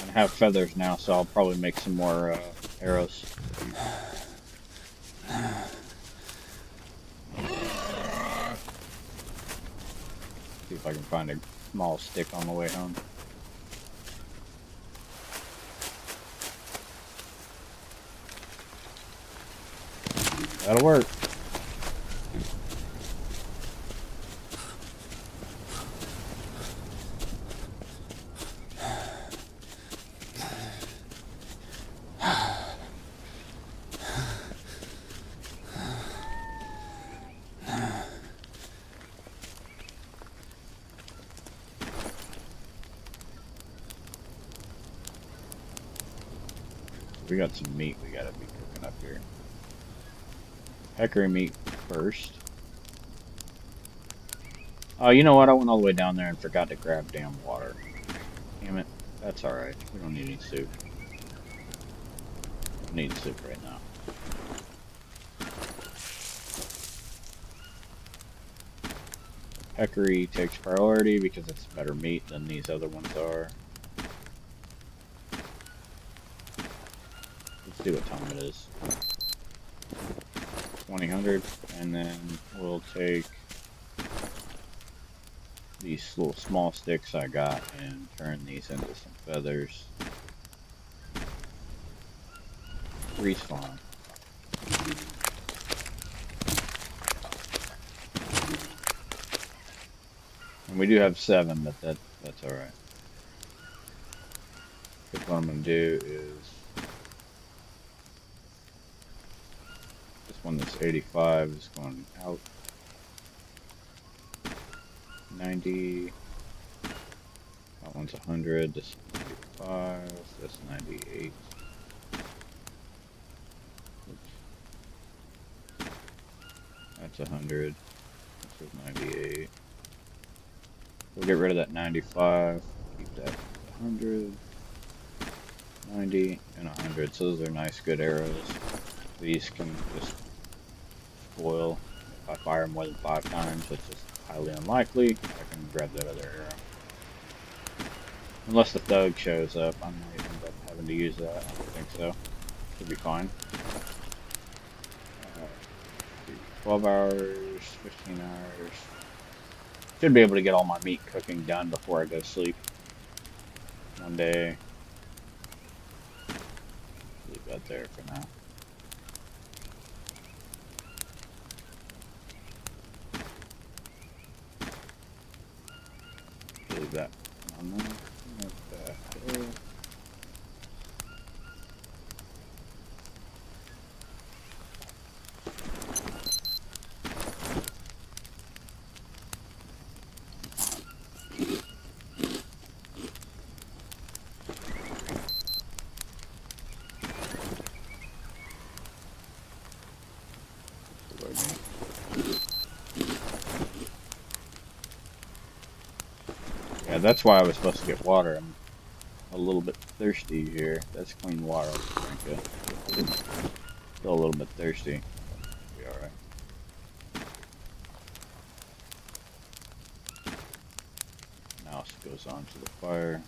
I have feathers now, so I'll probably make some more arrows. See if I can find a small stick on the way home. That'll work. We got some meat we gotta be cooking up here. Peccary meat first. Oh, you know what? I went all the way down there and forgot to grab damn water. Damn it. That's alright. We don't need any soup. Don't need soup right now. Peccary takes priority because it's better meat than these other ones are. Let's see what time it is. 2000, and then we'll take these little small sticks I got and turn these into some feathers. Respawn. And we do have 7, but that's alright. What I'm gonna do is this one that's 85 is going out. 90. That one's 100. This is 95. That's 98. Oops. That's 100. This is 98. We'll get rid of that 95. Keep that 100. 90 and 100. So those are nice, good arrows. These can just spoil if I fire more than 5 times, which is highly unlikely. I can grab that other arrow. Unless the thug shows up, I might end up having to use that. I don't think so. Should be fine. 12 hours, 15 hours. Should be able to get all my meat cooking done before I go to sleep. One day. Leave that there for now. Leave that on there. Leave that there. Yeah, that's why I was supposed to get water. I'm a little bit thirsty here. That's clean water. I'll just drink it. Still a little bit thirsty. Be alright. Now it goes on to the fire.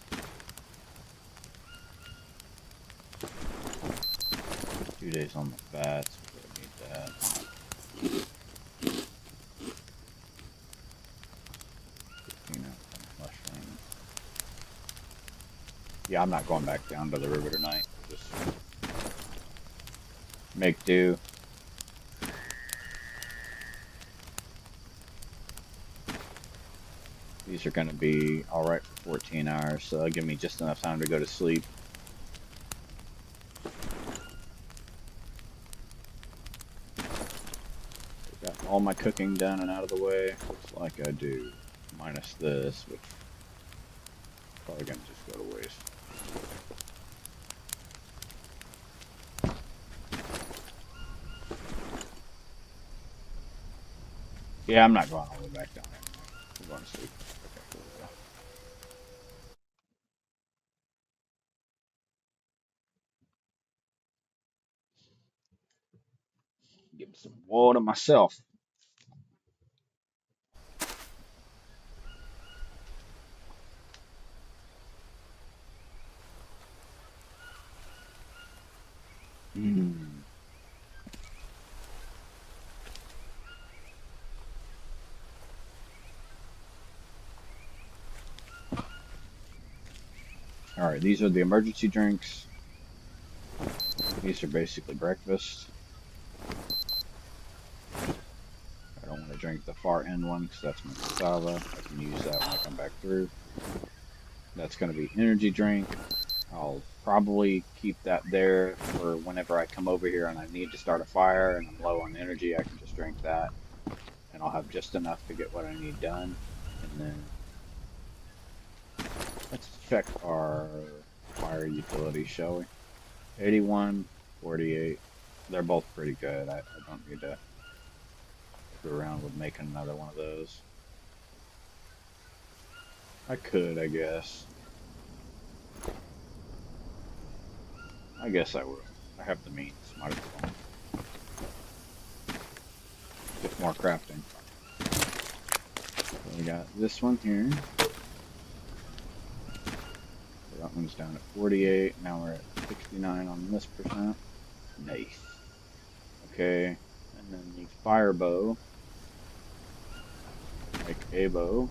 2 days on the fats. We need that. Mushroom. Yeah, I'm not going back down to the river tonight. Just make do. These are going to be alright for 14 hours, so that'll give me just enough time to go to sleep. Got all my cooking done and out of the way. Looks like I do. Minus this, which is probably going to just go to waste. Yeah, I'm not going all the way back down there. I'm going to sleep. Okay, cool. Get some water myself. Mm. Alright, these are the emergency drinks. These are basically breakfast. I don't want to drink the far end one because that's my cassava. I can use that when I come back through. That's going to be energy drink. I'll probably keep that there for whenever I come over here and I need to start a fire and I'm low on energy. I can just drink that and I'll have just enough to get what I need done. And then let's check our fire utility, shall we? 81, 48. They're both pretty good. I don't need to go around with making another one of those. I could, I guess. I guess I will. I have the means. Might as well. Get more crafting. So we got this one here. So that one's down at 48. Now we're at 69 on this percent. Nice. Okay. And then the fire bow. Make a bow.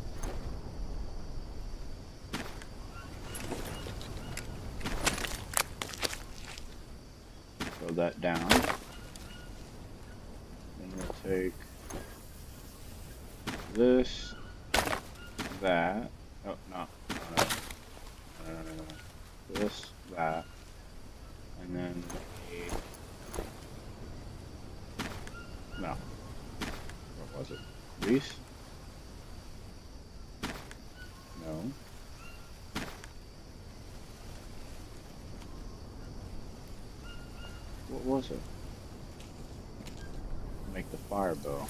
Throw that down. Then we'll take this, that. Oh, no. This, that. And then no. What was it? These? No. What was it? Make the fire bow.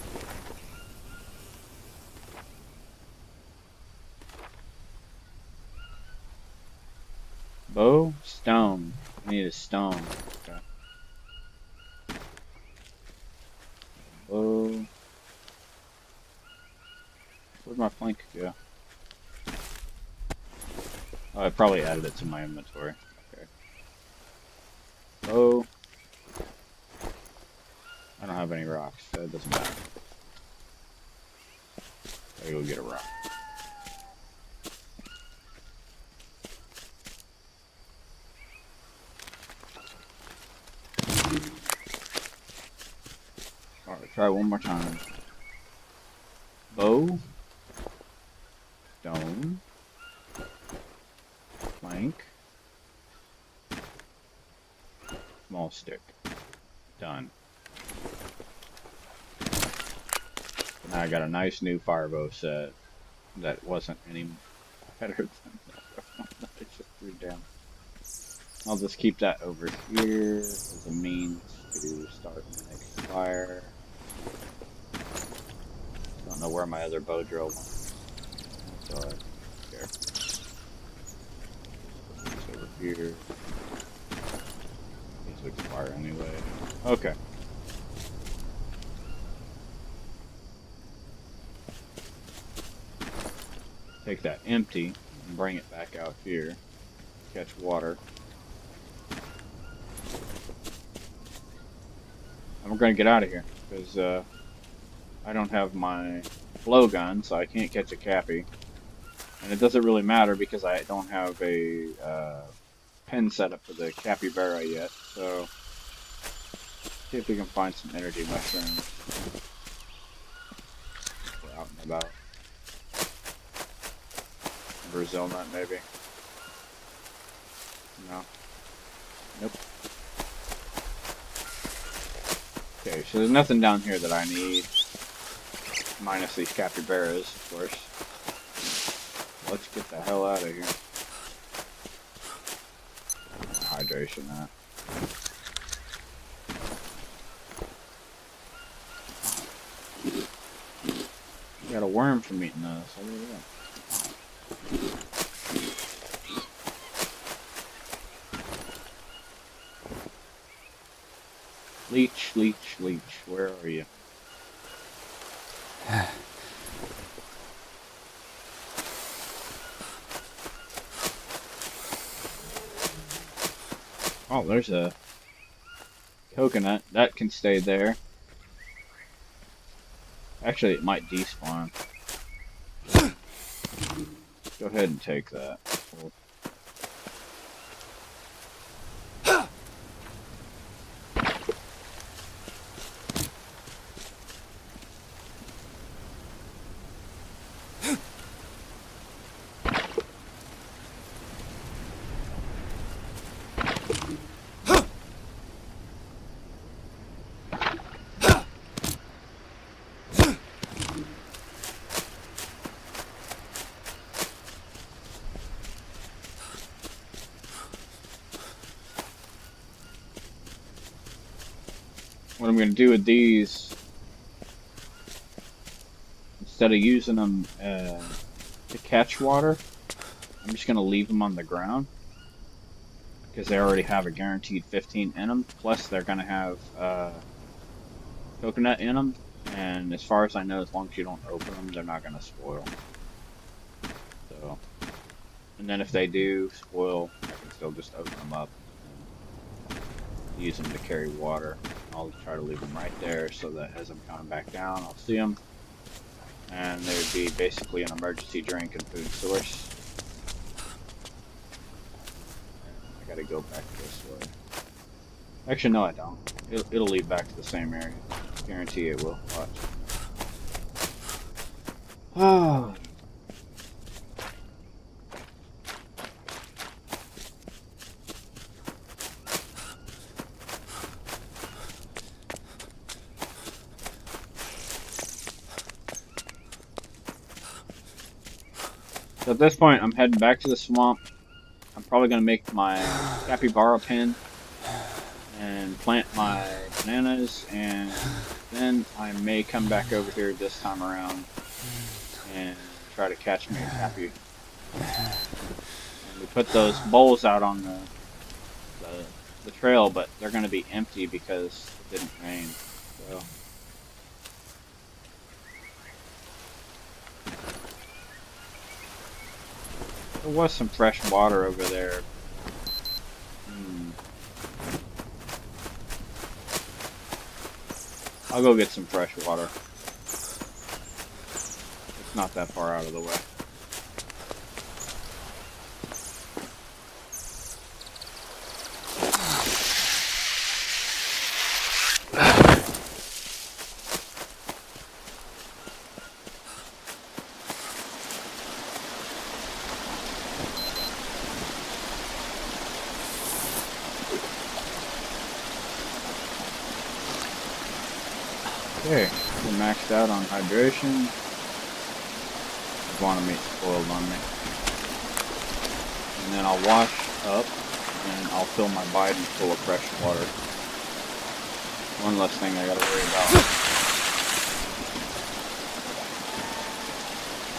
Bow? Stone. I need a stone. Okay. Bow. Where'd my plank go? Oh, I probably added it to my inventory. Okay. Bow. I don't have any rocks, so it doesn't matter. Gotta go get a rock. Alright, try one more time. Bow. Stone. Plank. Small stick. Done. Now I got a nice new fire bow set that wasn't any better than the one that I just threw down. I'll just keep that over here as a means to start the next fire. Don't know where my other bow drill went. So I don't care. here. These would expire anyway. Okay. Take that empty and bring it back out here. Catch water. And we're going to get out of here because I don't have my blowgun, so I can't catch a cappy. And it doesn't really matter because I don't have a pen set up for the capybara yet. So, see if we can find some energy mushrooms. We're out and about. Brazil nut, maybe. No. Nope. Okay, so there's nothing down here that I need. Minus these capybaras, of course. Let's get the hell out of here. Hydration, that. Got a worm from eating those. Look at that. Leech, leech, leech. Where are you? Oh, there's a coconut. That can stay there. Actually, it might despawn. Go ahead and take that. What I'm going to do with these, instead of using them to catch water, I'm just going to leave them on the ground because they already have a guaranteed 15 in them. Plus, they're going to have coconut in them, and as far as I know, as long as you don't open them, they're not going to spoil. So, and then if they do spoil, I can still just open them up and use them to carry water. I'll try to leave them right there so that as I'm coming back down, I'll see them. And they would be basically an emergency drink and food source. I gotta go back this way. Actually, no, I don't. It'll lead back to the same area. Guarantee it will. Watch. Oh. So at this point, I'm heading back to the swamp. I'm probably going to make my capybara pen and plant my bananas, and then I may come back over here this time around and try to catch me a cappy. And we put those bowls out on the trail, but they're going to be empty because it didn't rain. So. There was some fresh water over there. I'll go get some fresh water. It's not that far out of the way. Okay, we're maxed out on hydration. Guanamate spoiled on me. And then I'll wash up and I'll fill my Biden full of fresh water. One less thing I gotta worry about.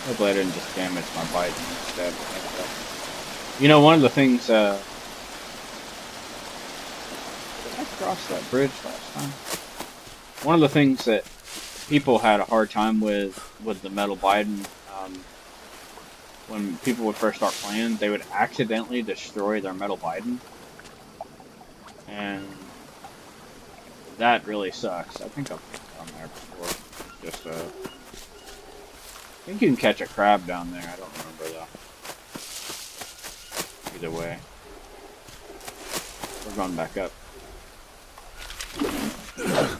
Hopefully I didn't just damage my Biden instead. You know, one of the things cross that bridge last time. One of the things that people had a hard time with the metal Biden, when people would first start playing, they would accidentally destroy their metal Biden, and that really sucks. I think I've been down there before. It's just I think you can catch a crab down there. I don't remember though. Either way, we're going back up.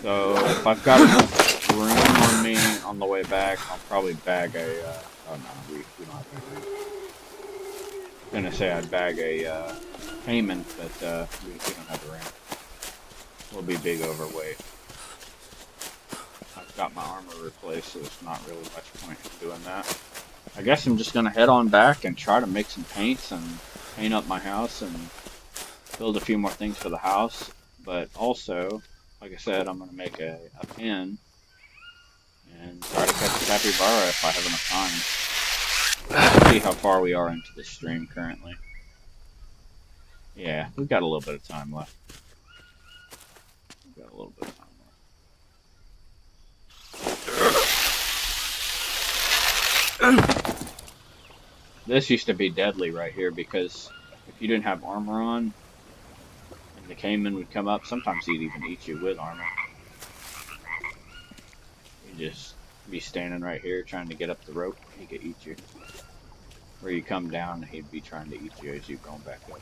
So if I've got enough room on me on the way back, I'll probably bag a. Oh no, we don't have any room. I was gonna say I'd bag a payment, but we don't have a ramp. We'll be big overweight. I've got my armor replaced, so there's not really much point in doing that. I guess I'm just gonna head on back and try to make some paints and paint up my house and build a few more things for the house. But also, like I said, I'm gonna make a pen and try to catch a capybara if I have enough time. Let's see how far we are into the stream currently. Yeah, we've got a little bit of time left. Got a little bit of time left. This used to be deadly right here because if you didn't have armor on and the caiman would come up, sometimes he'd even eat you with armor. You'd just be standing right here trying to get up the rope, he could eat you. Or you come down and he'd be trying to eat you as you're going back up.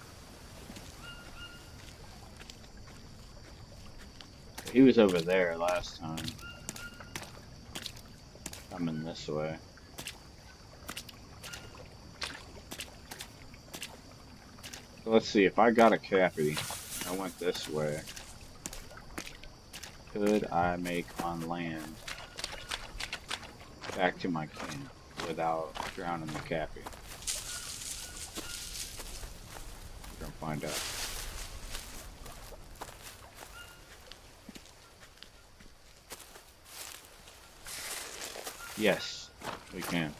He was over there last time. Coming this way. So let's see, if I got a cappy, I went this way. Could I make on land back to my camp without drowning the cappy? We're gonna find out. Yes, we can.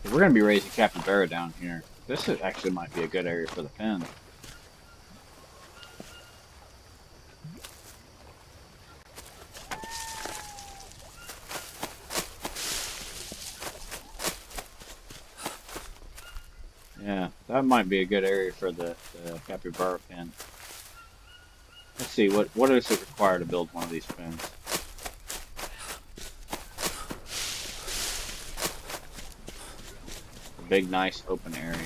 So we're going to be raising capybara down here. This actually might be a good area for the pen. Yeah, that might be a good area for the capybara pen. Let's see, what does it require to build one of these pens? A big, nice, open area.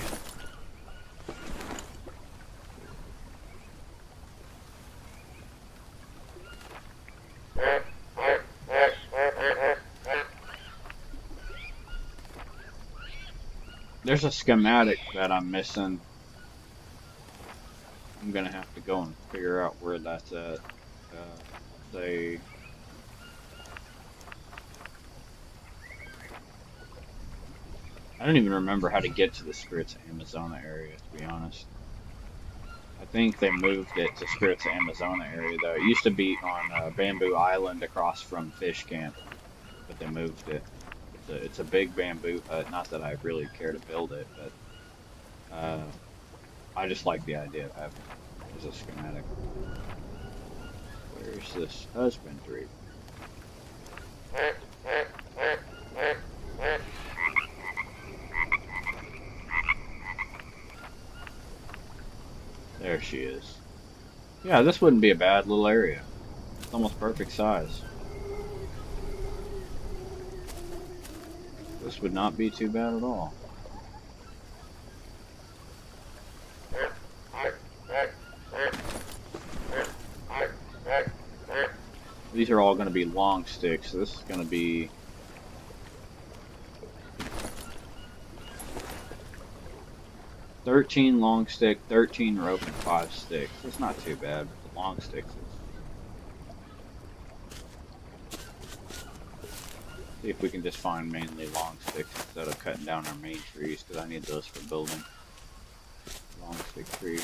There's a schematic that I'm missing. I'm gonna have to go and figure out where that's at. Say, I don't even remember how to get to the Spirits of Amazona area, to be honest. I think they moved it to Spirits of Amazona area, though. It used to be on Bamboo Island across from Fish Camp, but they moved it. It's a big bamboo hut. Not that I really care to build it, but I just like the idea of having it as a schematic. Where's this husbandry? There she is. Yeah, this wouldn't be a bad little area. It's almost perfect size. This would not be too bad at all. These are all going to be long sticks, so this is going to be 13 long stick, 13 rope, and 5 sticks. It's not too bad, but the long sticks is... See if we can just find mainly long sticks instead of cutting down our main trees, because I need those for building. Long stick tree.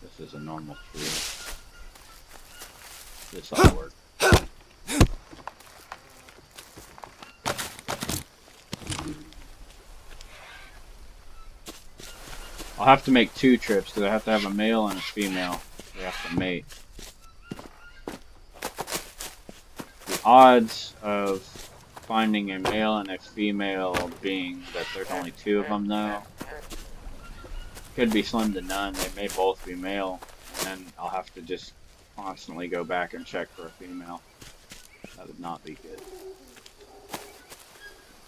This is a normal tree. This ought to work. I'll have to make 2 trips because I have to have a male and a female. They have to mate. The odds of finding a male and a female being that there's only 2 of them though could be slim to none. They may both be male, and then I'll have to just constantly go back and check for a female. That would not be good.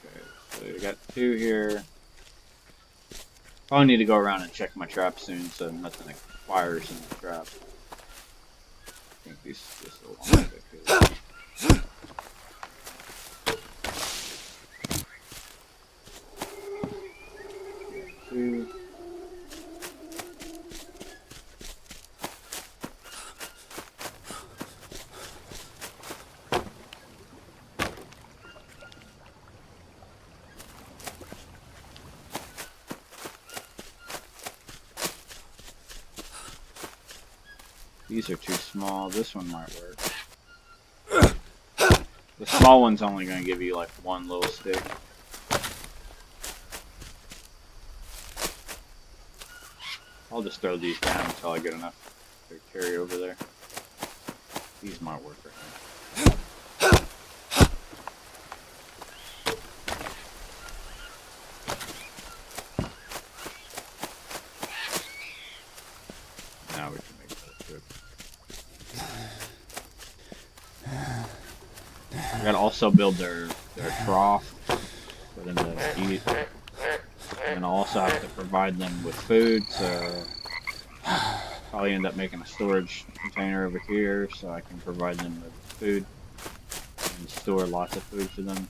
Okay, so we got 2 here. Probably need to go around and check my trap soon so nothing fires in the trap. I think this little stick here. Two. These are too small. This one might work. The small one's only going to give you like 1 little stick. I'll just throw these down until I get enough to carry over there. These might work right now. Now we can make that trip. I gotta also build their trough for them to eat. And I'll also have to provide them with food, so probably end up making a storage container over here so I can provide them with food and store lots of food for them.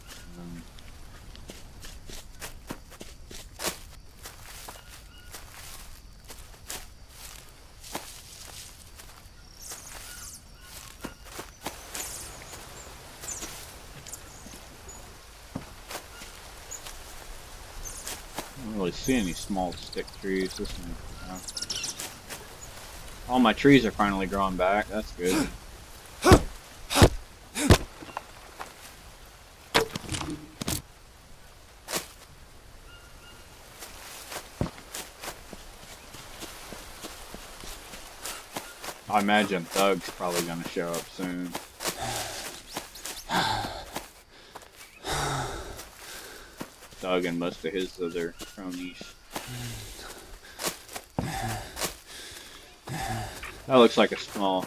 I don't really see any small stick trees. This one, all my trees are finally growing back. That's good. I imagine Thug's probably going to show up soon. Thug and most of his other cronies. That looks like a small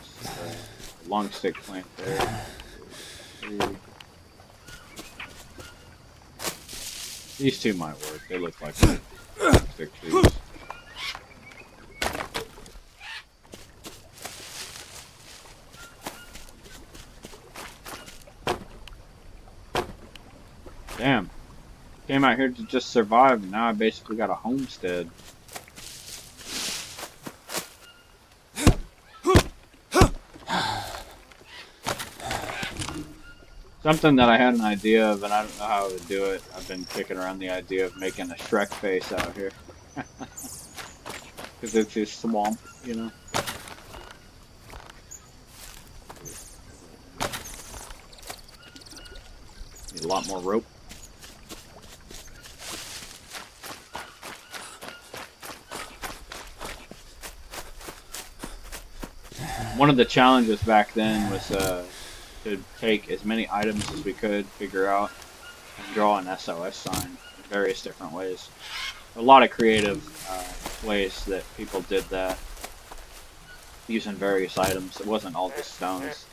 long stick plant there. These 2 might work. They look like stick trees. Damn. Came out here to just survive, and now I basically got a homestead. Something that I had an idea of, and I don't know how I would do it. I've been kicking around the idea of making a Shrek face out here. Because it's his swamp, you know? Need a lot more rope. One of the challenges back then was to take as many items as we could, figure out, and draw an SOS sign in various different ways. A lot of creative ways that people did that using various items. It wasn't all just stones.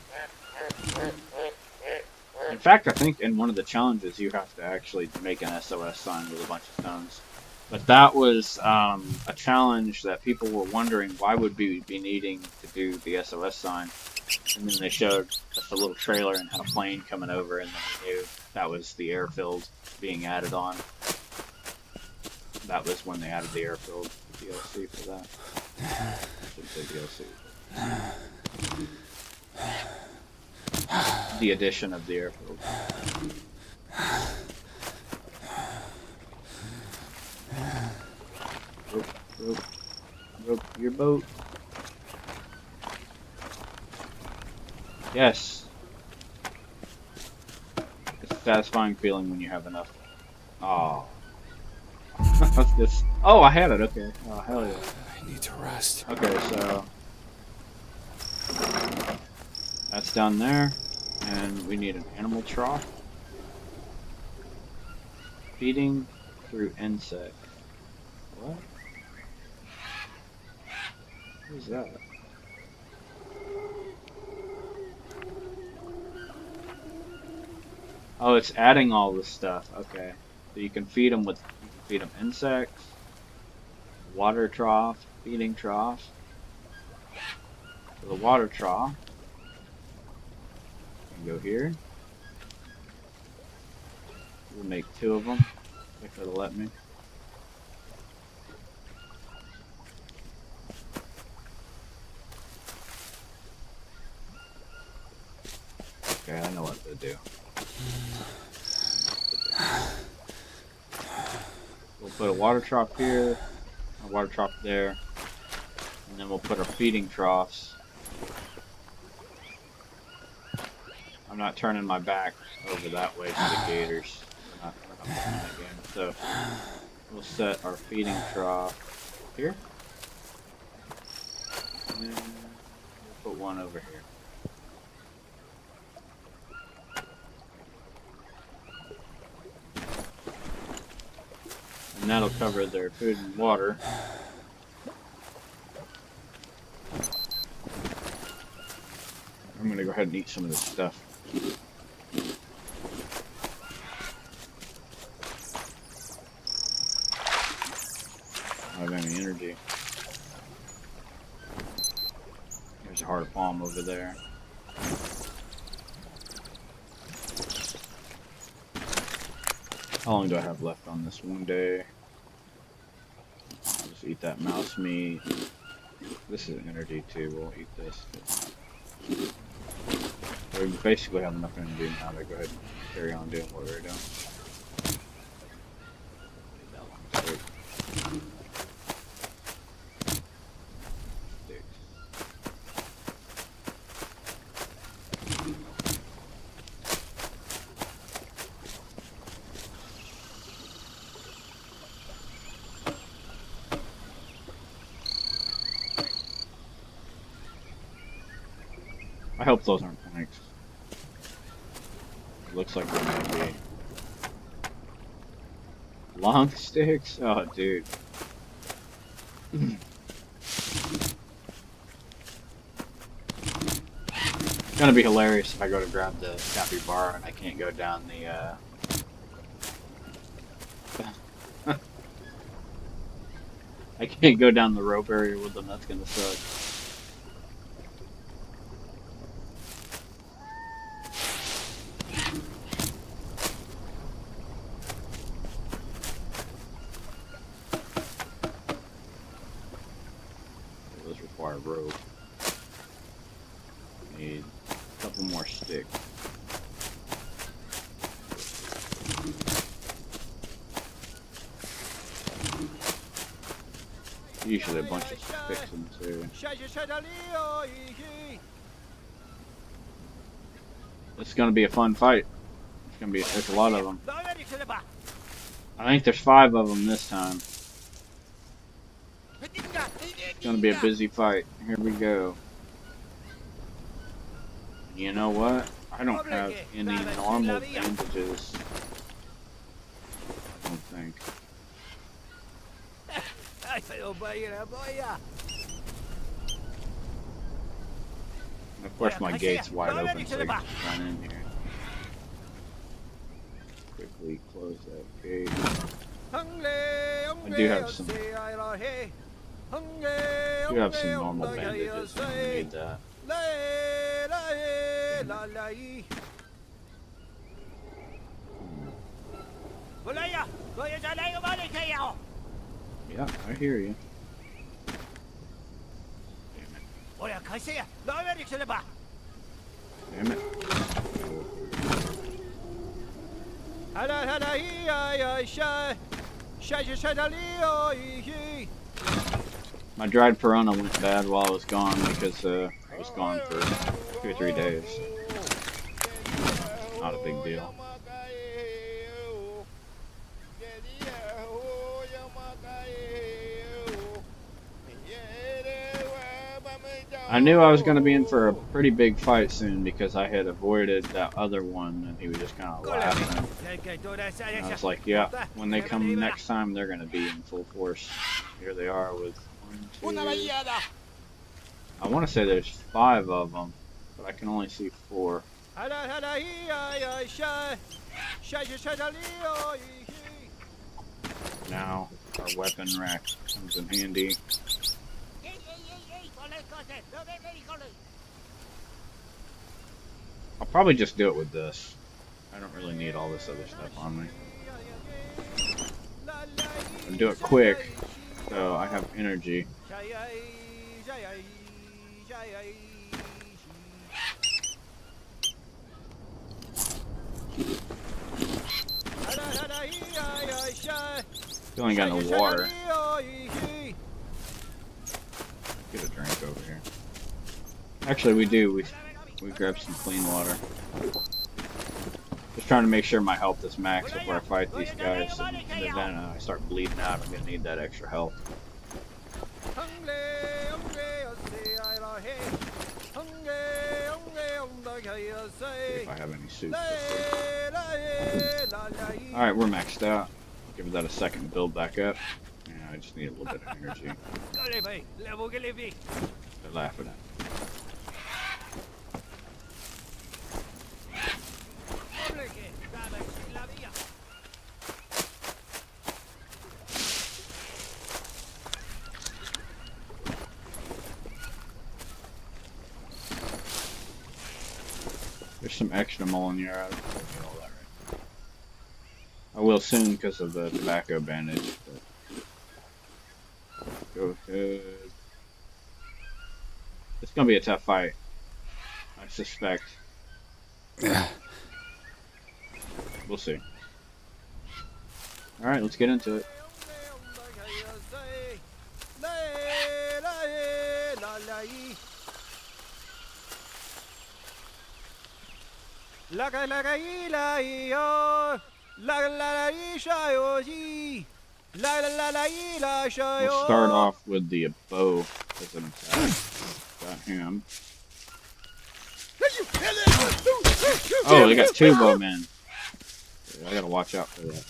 In fact, I think in one of the challenges you have to actually make an SOS sign with a bunch of stones. But that was a challenge that people were wondering why would we be needing to do the SOS sign. And then they showed us a little trailer and had a plane coming over, and then we knew that was the airfield being added on. That was when they added the airfield DLC for that. I should say DLC. The addition of the airfield. Rope your boat. Yes. It's a satisfying feeling when you have enough. Oh. I was just. Oh, I had it. Okay. Oh, hell yeah. I need to rest. Okay, so that's down there, and we need an animal trough. Feeding through insects. What? What is that? Oh, it's adding all this stuff. Okay, so you can feed them with you can feed them insects, water trough, feeding trough. So the water trough can go here. We'll make 2 of them if it'll let me. Okay, I know what to do. We'll put a water trough here, a water trough there, and then we'll put our feeding troughs. I'm not turning my back over that way to the gators. We're not playing that game. So we'll set our feeding trough here, and then we'll put one over here. And that'll cover their food and water. I'm gonna go ahead and eat some of this stuff. I don't have any energy. There's a heart of palm over there. How long do I have left on this one day? I'll just eat that mouse meat. This is energy too. We'll eat this. We basically have enough energy now to go ahead and carry on doing what we're doing. I hope those aren't planks. It looks like they might be. Long sticks? Oh, dude. It's gonna be hilarious if I go to grab the capybara and I can't go down the, I can't go down the rope area with them. That's gonna suck. Those require rope. Need a couple more sticks. Usually a bunch of sticks in too. It's gonna be a fun fight. There's a lot of them. I think there's 5 of them this time. It's gonna be a busy fight. Here we go. You know what? I don't have any normal bandages. I don't think. And of course my gate's wide open so I can just run in here. Quickly close that gate. I do have some normal bandages. I don't need that. Yeah, I hear you. Damn it. My dried piranha went bad while I was gone because I was gone for 2 or 3 days. Not a big deal. I knew I was going to be in for a pretty big fight soon because I had avoided that other one and he was just kind of laughing. And I was like, yeah, when they come next time, they're going to be in full force. Here they are with one, two. I want to say there's 5 of them, but I can only see 4. Now our weapon rack comes in handy. I'll probably just do it with this. I don't really need all this other stuff on me. I'll do it quick, so I have energy. Still ain't got no water. Get a drink over here. Actually, we do. We grabbed some clean water. Just trying to make sure my health is max before I fight these guys. And in the event I start bleeding out, I'm gonna need that extra health. See if I have any soup. Alright, we're maxed out. Give that a second to build back up. Yeah, I just need a little bit of energy. They're laughing at me. There's some extra youre. I don't know if I get all that right. I will soon because of the tobacco bandage. But go ahead. It's gonna be a tough fight, I suspect. We'll see. All right, let's get into it. We'll start off with the bow as an attack. Got him. Oh, they got 2 bowmen. I gotta watch out for that.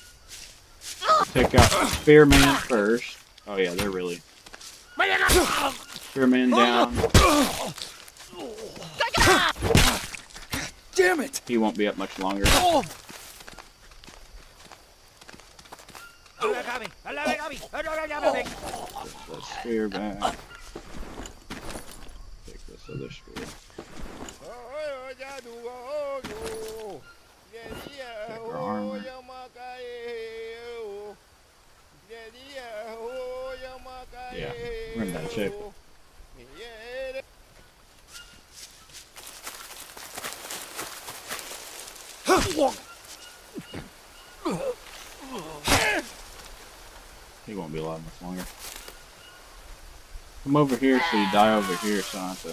I'll take out Spearman first. Oh yeah, they're really. Spearman down. Damn it! He won't be up much longer. Put that spear back. Take this other spear. Check our armor. Yeah, we're in bad shape. He won't be alive much longer. Come over here so you die over here, so I don't have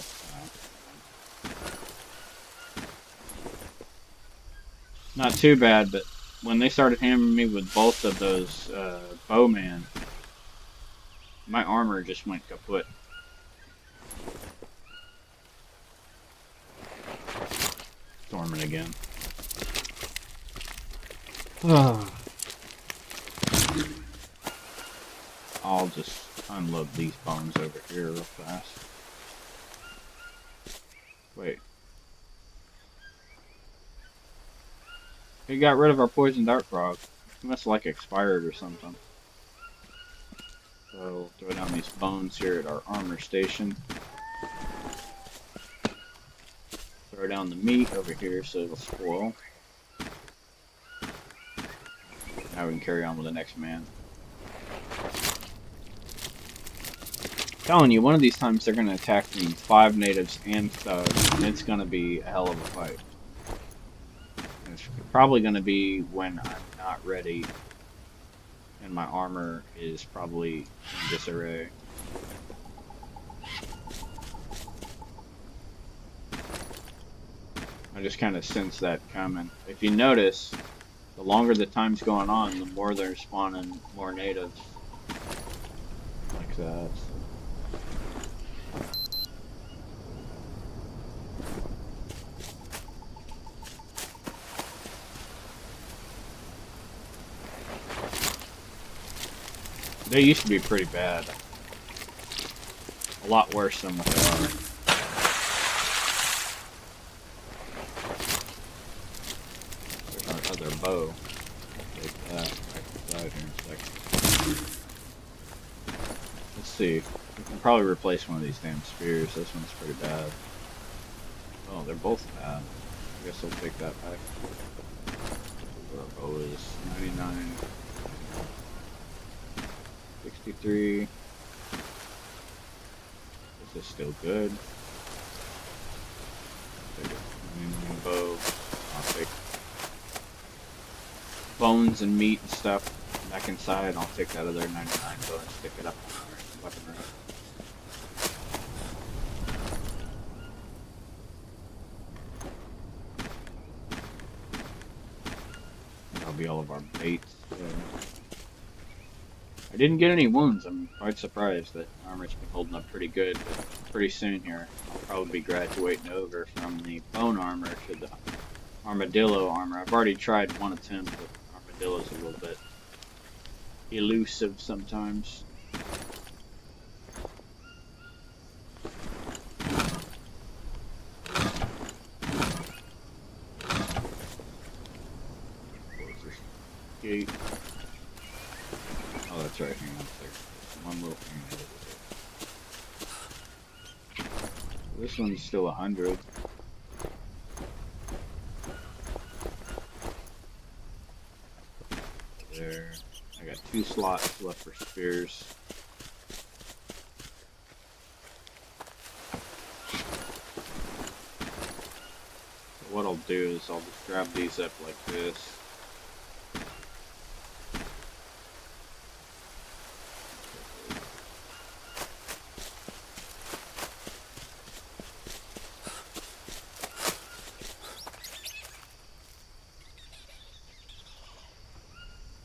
to. Not too bad, but when they started hammering me with both of those bowmen, my armor just went kaput. Storming again. I'll just unload these bones over here real fast. Wait. He got rid of our poison dart frog. He must have like expired or something. So throw down these bones here at our armor station. Throw down the meat over here so it'll spoil. Now we can carry on with the next man. Telling you, one of these times they're going to attack me 5 natives and thugs, and it's going to be a hell of a fight. And it's probably going to be when I'm not ready and my armor is probably in disarray. I just kind of sense that coming. If you notice, the longer the time's going on, the more they're spawning more natives. Like that. They used to be pretty bad. A lot worse than what they are. There's our other bow. Take that back inside here in a second. Let's see. We can probably replace one of these damn spears. This one's pretty bad. Oh, they're both bad. I guess I'll take that back. Our bow is 99. 63. Is this still good? Take a 99 bow. I'll take bones and meat and stuff back inside. I'll take that other 99 bow and stick it up on our weapon rack. That'll be all of our baits. I didn't get any wounds. I'm quite surprised that armor's been holding up pretty good, but pretty soon here I'll probably be graduating over from the bone armor to the armadillo armor. I've already tried one attempt, but armadillo's a little bit elusive sometimes. Close this gate. Oh, that's right. Hang on a second. One little thing. This one's still 100. There. I got 2 slots left for spears. So what I'll do is I'll just grab these up like this.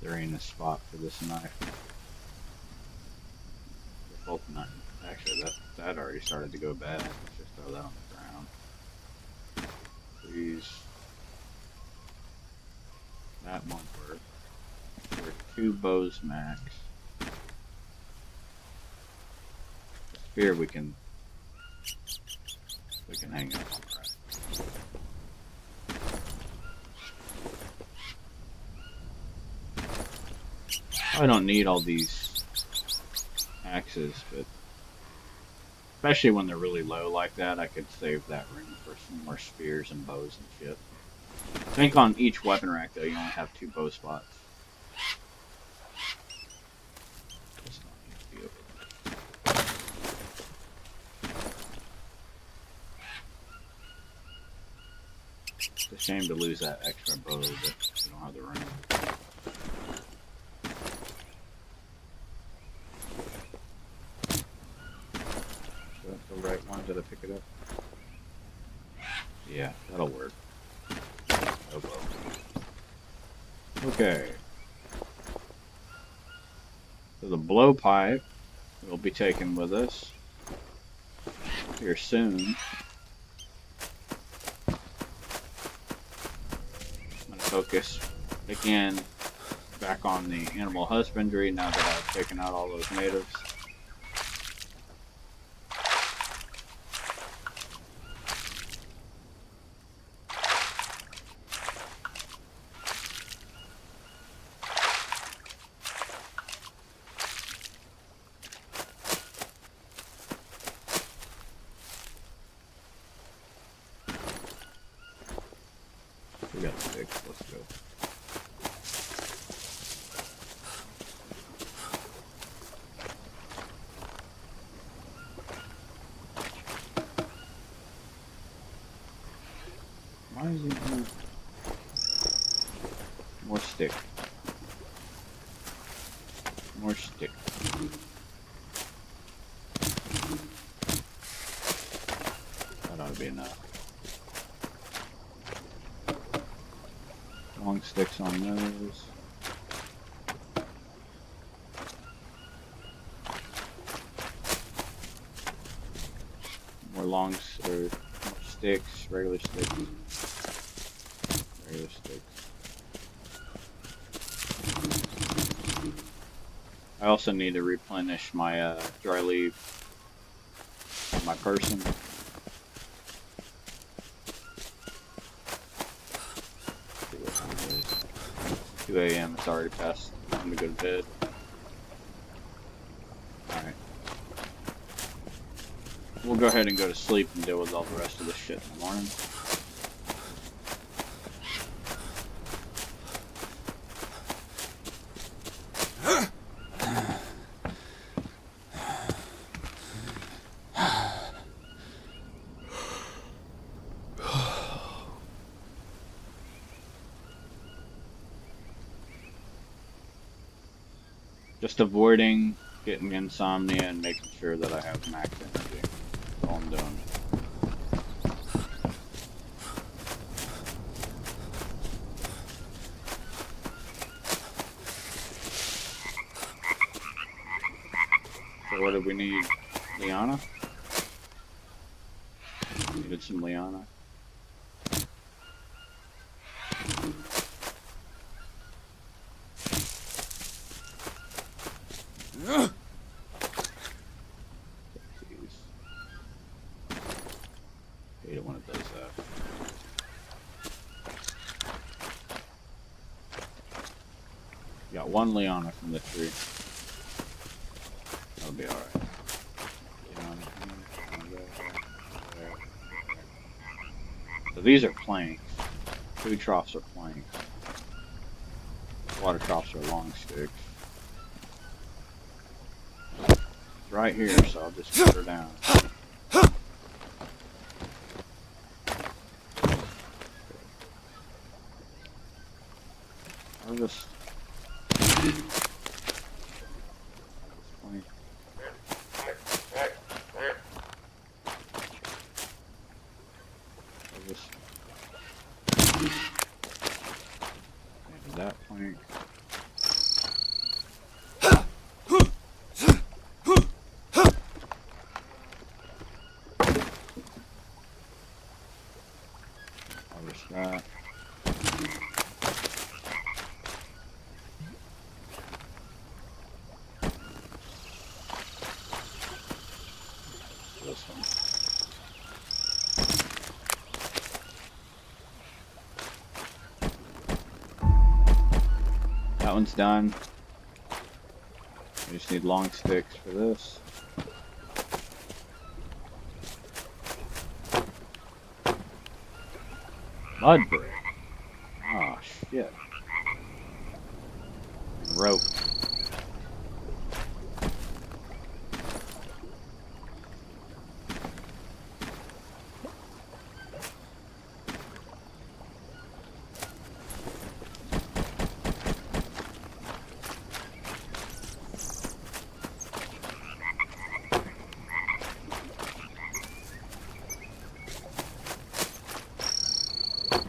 There ain't a spot for this knife. They're both not. Actually, that already started to go bad. Let's just throw that on the ground. Please. That won't work. There are 2 bows max. The spear we can hang up on the rack. I don't need all these axes, but especially when they're really low like that, I could save that room for some more spears and bows and shit. I think on each weapon rack, though, you only have 2 bow spots. This don't need to be open. It's a shame to lose that extra bow, but you don't have the room. The right one? Did I pick it up? Yeah, that'll work. Oh well. Okay. So the blowpipe will be taken with us here soon. I'm gonna focus again back on the animal husbandry now that I've taken out all those natives. We got 6, let's go. Why is it more stick? More stick. That ought to be enough. Long sticks on those. More longs or more sticks, regular sticks. Regular sticks. I also need to replenish my dry leaf on my person. Let's see what time it is. 2 a.m. It's already past time to go to bed. Alright. We'll go ahead and go to sleep and deal with all the rest of this shit in the morning. Just avoiding getting insomnia and making sure that I have max energy. That's all I'm doing. So what do we need? Liana? Needed some Liana. Hate it when it does that. Got one Liana from the tree. That'll be alright. So these are planks. 2 troughs are planks. Water troughs are long sticks. It's right here, so I'll just put her down. I'll just maybe that plank. Harvest that. This one. That one's done. We just need long sticks for this. Mud brick. Oh shit. Rope.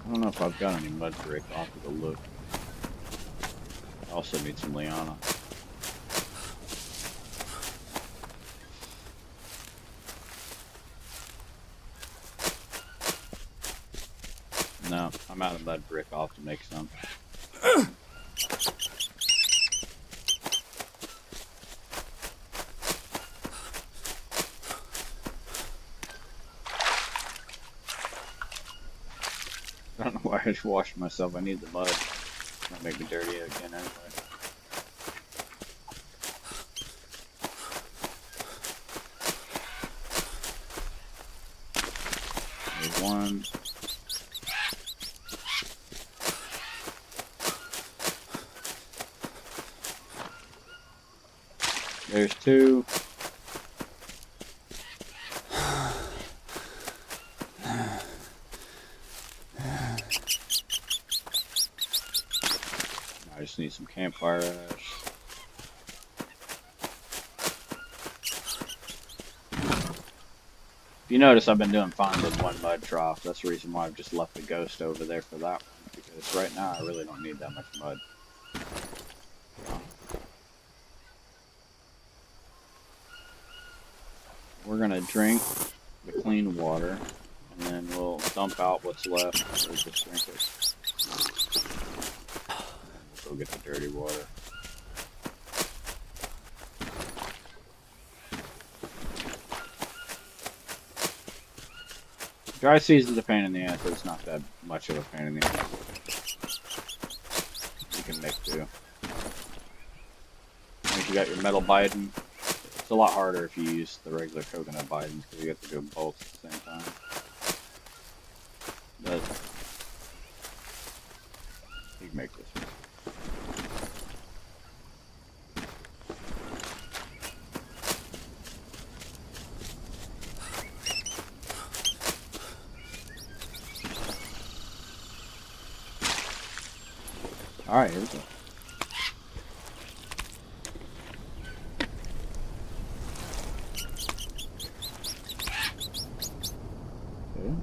I don't know if I've got any mud brick. I'll have to go look. I also need some Liana. No, I'm out of mud brick. I'll have to make some. I don't know why I just washed myself. I need the mud. It's gonna make me dirty again anyway. There's one. There's 2. I just need some campfire ash. If you notice, I've been doing fine with one mud trough. That's the reason why I've just left the ghost over there for that one. Because right now, I really don't need that much mud. We're gonna drink the clean water, and then we'll dump out what's left. We'll just drink it. We'll go get the dirty water. Dry season is a pain in the ass, but it's not that much of a pain in the ass. You can make do. Once you got your metal Biden, it's a lot harder if you use the regular coconut Bidens because you have to do both at the same time. But you can make this one. Alright, here we go. Okay.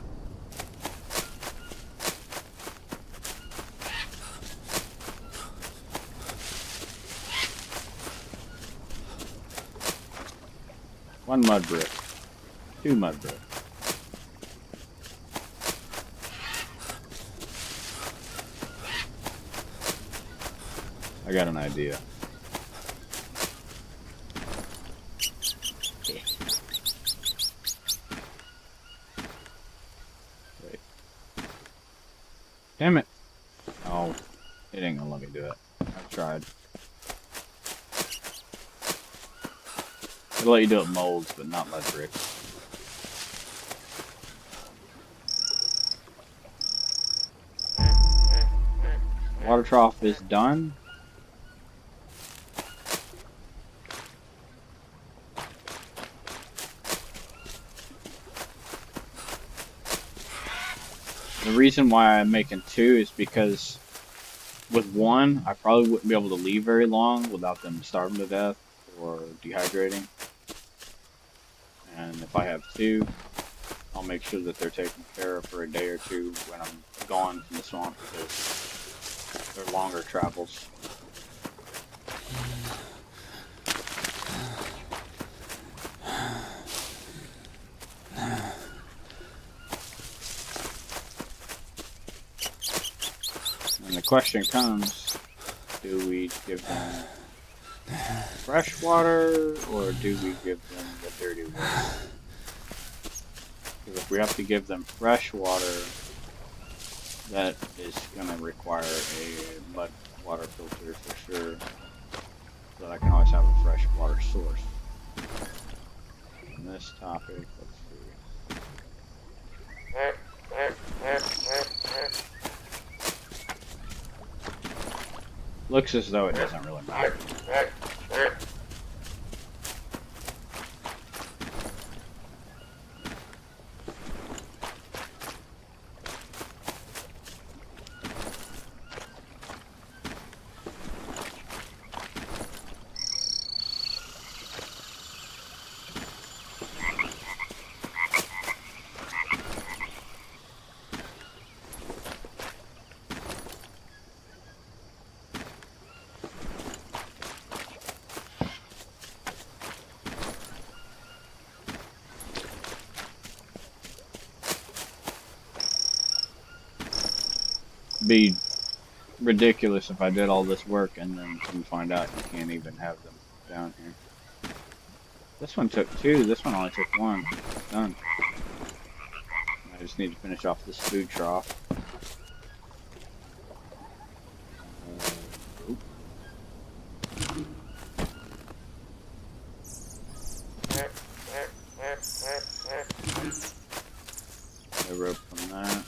One mud brick. Two mud bricks. I got an idea. Wait. Damn it. Oh, it ain't gonna let me do it. I've tried. It'll let you do it molds, but not mud bricks. Water trough is done. The reason why I'm making two is because with one, I probably wouldn't be able to leave very long without them starving to death or dehydrating. And if I have two, I'll make sure that they're taken care of for a day or two when I'm gone from the swamp because they're longer travels. And the question comes, do we give them fresh water or do we give them the dirty water? Because if we have to give them fresh water, that is going to require a mud water filter for sure, so that I can always have a fresh water source. On this topic, let's see. Looks as though it doesn't really matter. Be ridiculous if I did all this work and then come find out you can't even have them down here. This one took two, this one only took one. Done. I just need to finish off this food trough. The rope from that.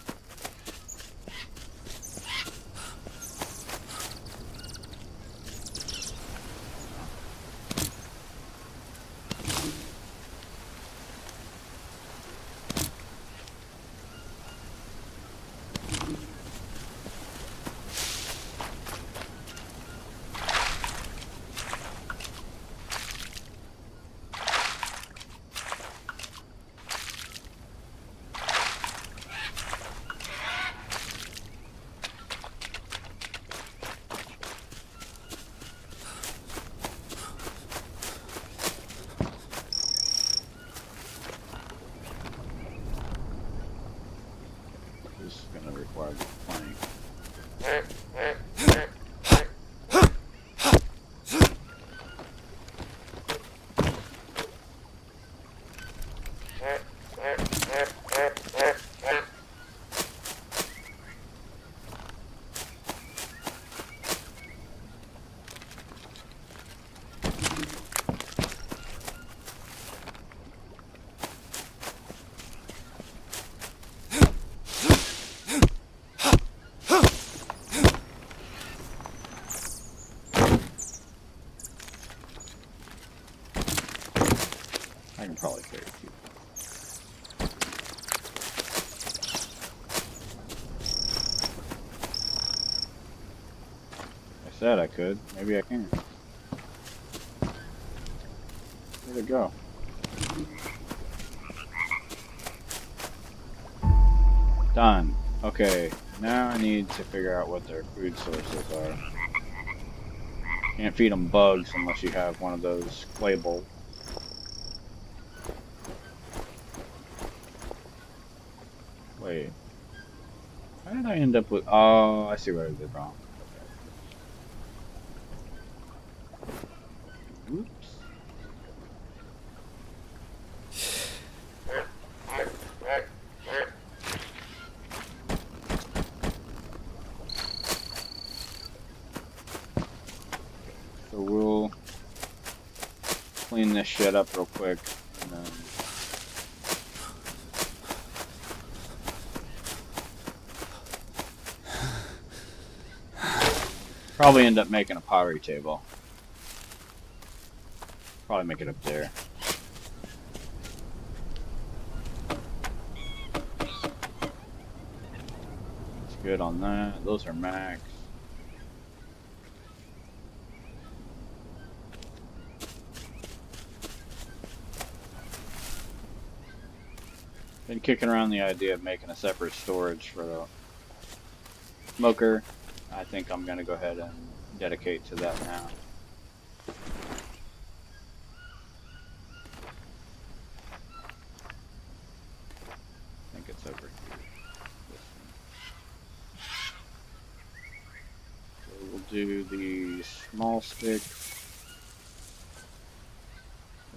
said I could. Maybe I can. Where'd it go? Done. Okay, now I need to figure out what their food sources are. Can't feed them bugs unless you have one of those clay bowls. Wait. How did I end up with... Oh, I see what I did wrong. Okay. Oops. So we'll clean this shit up real quick, and then probably end up making a pottery table. Probably make it up there. That's good on that. Those are max. Been kicking around the idea of making a separate storage for the smoker. I think I'm going to go ahead and dedicate to that now. I think it's over here. So we'll do the small stick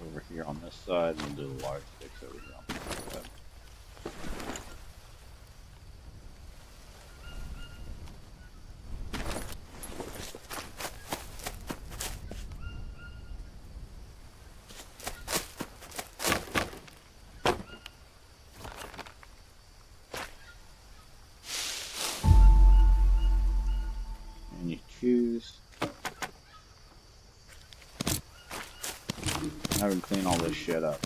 over here on this side, and we'll do the large sticks over here on this side. And you choose. Now we can clean all this shit up.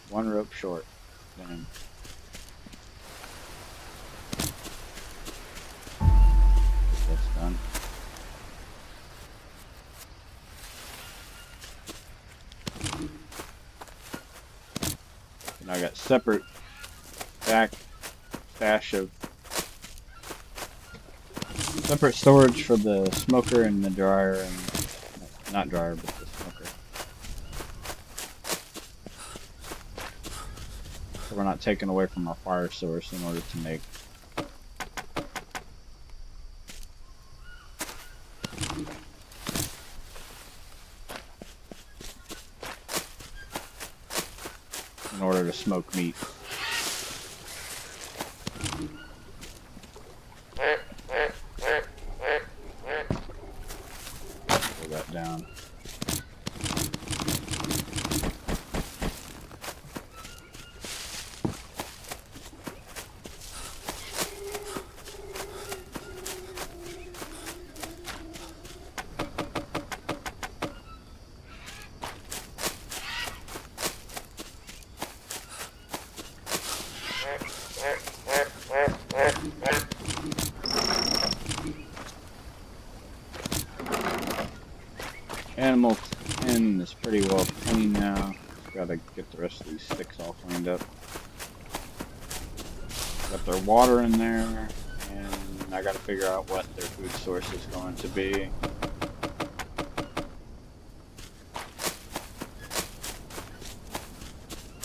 One rope short. Then that's done. And I got separate back stash of separate storage for the smoker and the dryer, and not dryer, but the smoker. So we're not taking away from our fire source in order to make to smoke meat. Pull that down. Animal pen is pretty well clean now. Just gotta get the rest of these sticks all cleaned up. Got their water in there, and I gotta figure out what their food source is going to be.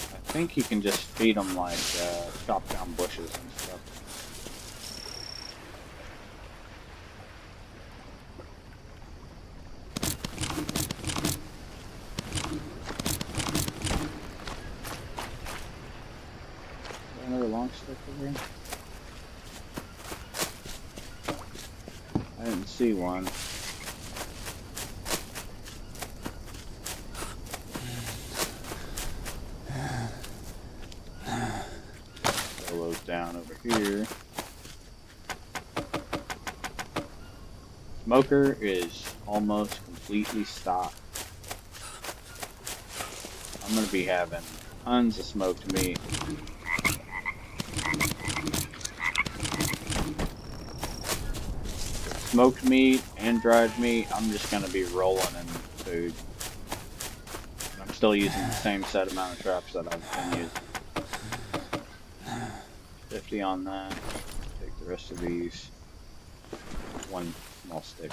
I think you can just feed them like chop down bushes and stuff. Another long stick over here? I didn't see one. Throw those down over here. Smoker is almost completely stopped. I'm going to be having tons of smoked meat. Smoked meat and dried meat, I'm just going to be rolling in food. I'm still using the same set amount of traps that I've been using. 50 on that. Take the rest of these. One small stick.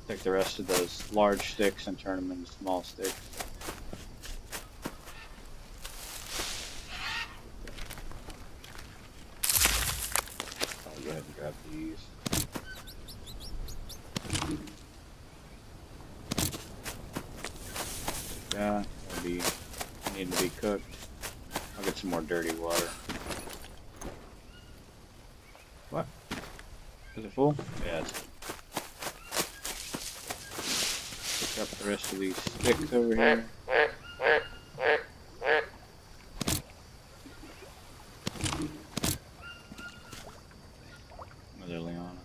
Take the rest of those large sticks and turn them into small sticks. I'll go ahead and grab these. Yeah, that'll be needing to be cooked. I'll get some more dirty water. What? Is it full? Yeah, it's full. Pick up the rest of these sticks over here. Mother Liana.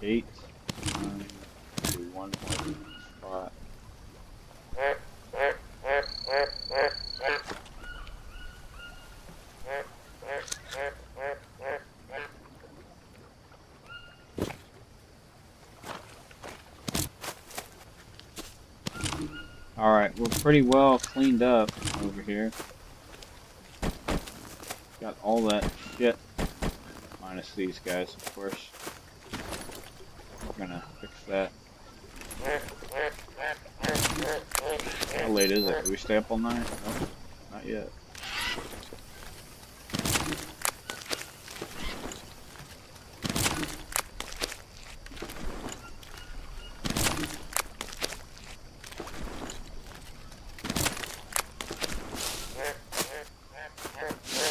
Eight. Do one more spot. Alright, we're pretty well cleaned up over here. Got all that shit. Minus these guys, of course. We're gonna fix that. How late is it? Do we stay up all night? Nope, not yet.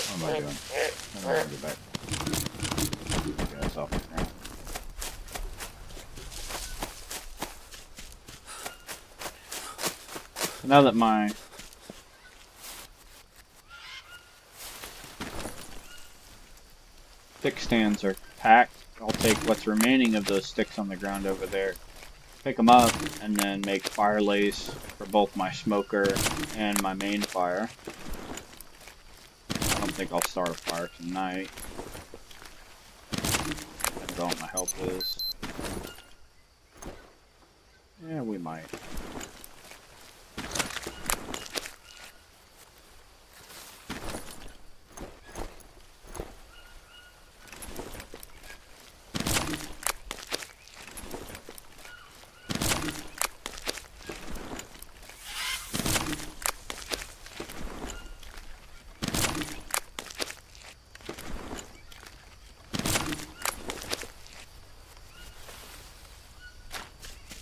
What am I doing? I'm gonna get back. Get you guys off the ground. So now that my stick stands are packed, I'll take what's remaining of those sticks on the ground over there, pick them up, and then make fire lace for both my smoker and my main fire. I don't think I'll start a fire tonight. Depends on what my health is. Yeah, we might.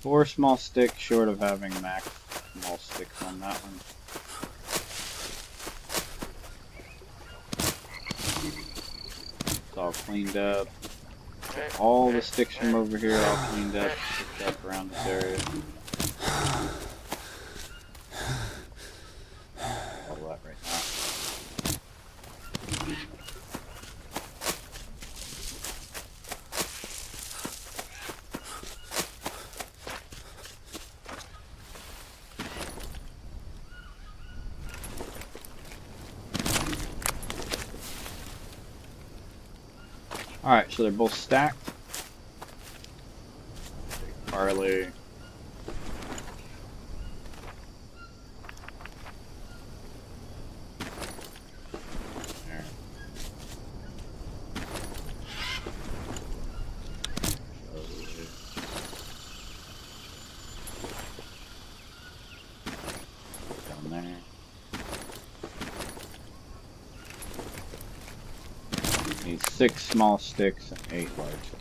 Four small sticks short of having max small sticks on that one. It's all cleaned up. All the sticks from over here all cleaned up, picked up around this area. All that right now. Alright, so they're both stacked. Take barley. There. Down there. Need 6 small sticks and 8 large sticks.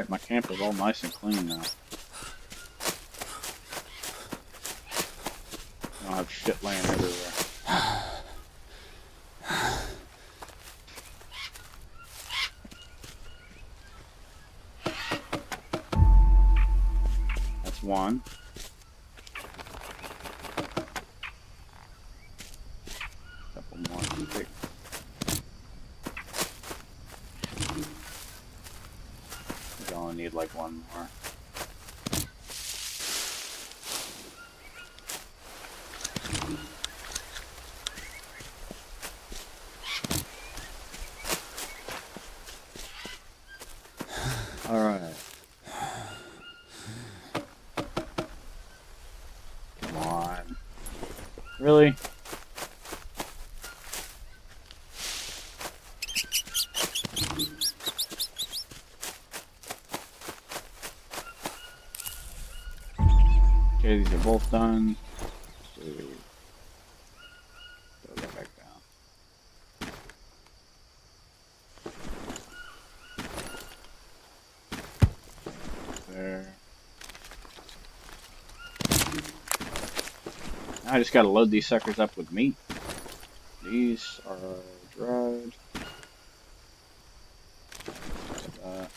Alright, my camp is all nice and clean now. I don't have shit laying everywhere. That's one. Couple more sticks. I only need like one more. Alright. Come on. Really? Okay, these are both done. So, throw that back down. There. Now I just gotta load these suckers up with meat. These are dried. That.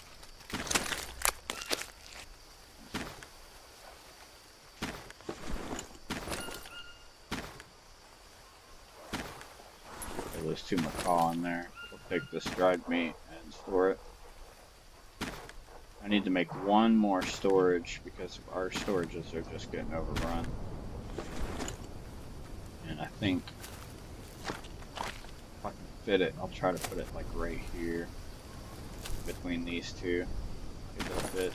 There's 2 macaw in there. We'll take this dried meat and store it. I need to make one more storage because our storages are just getting overrun. And I think if I can fit it, I'll try to put it like right here between these two. If it'll fit.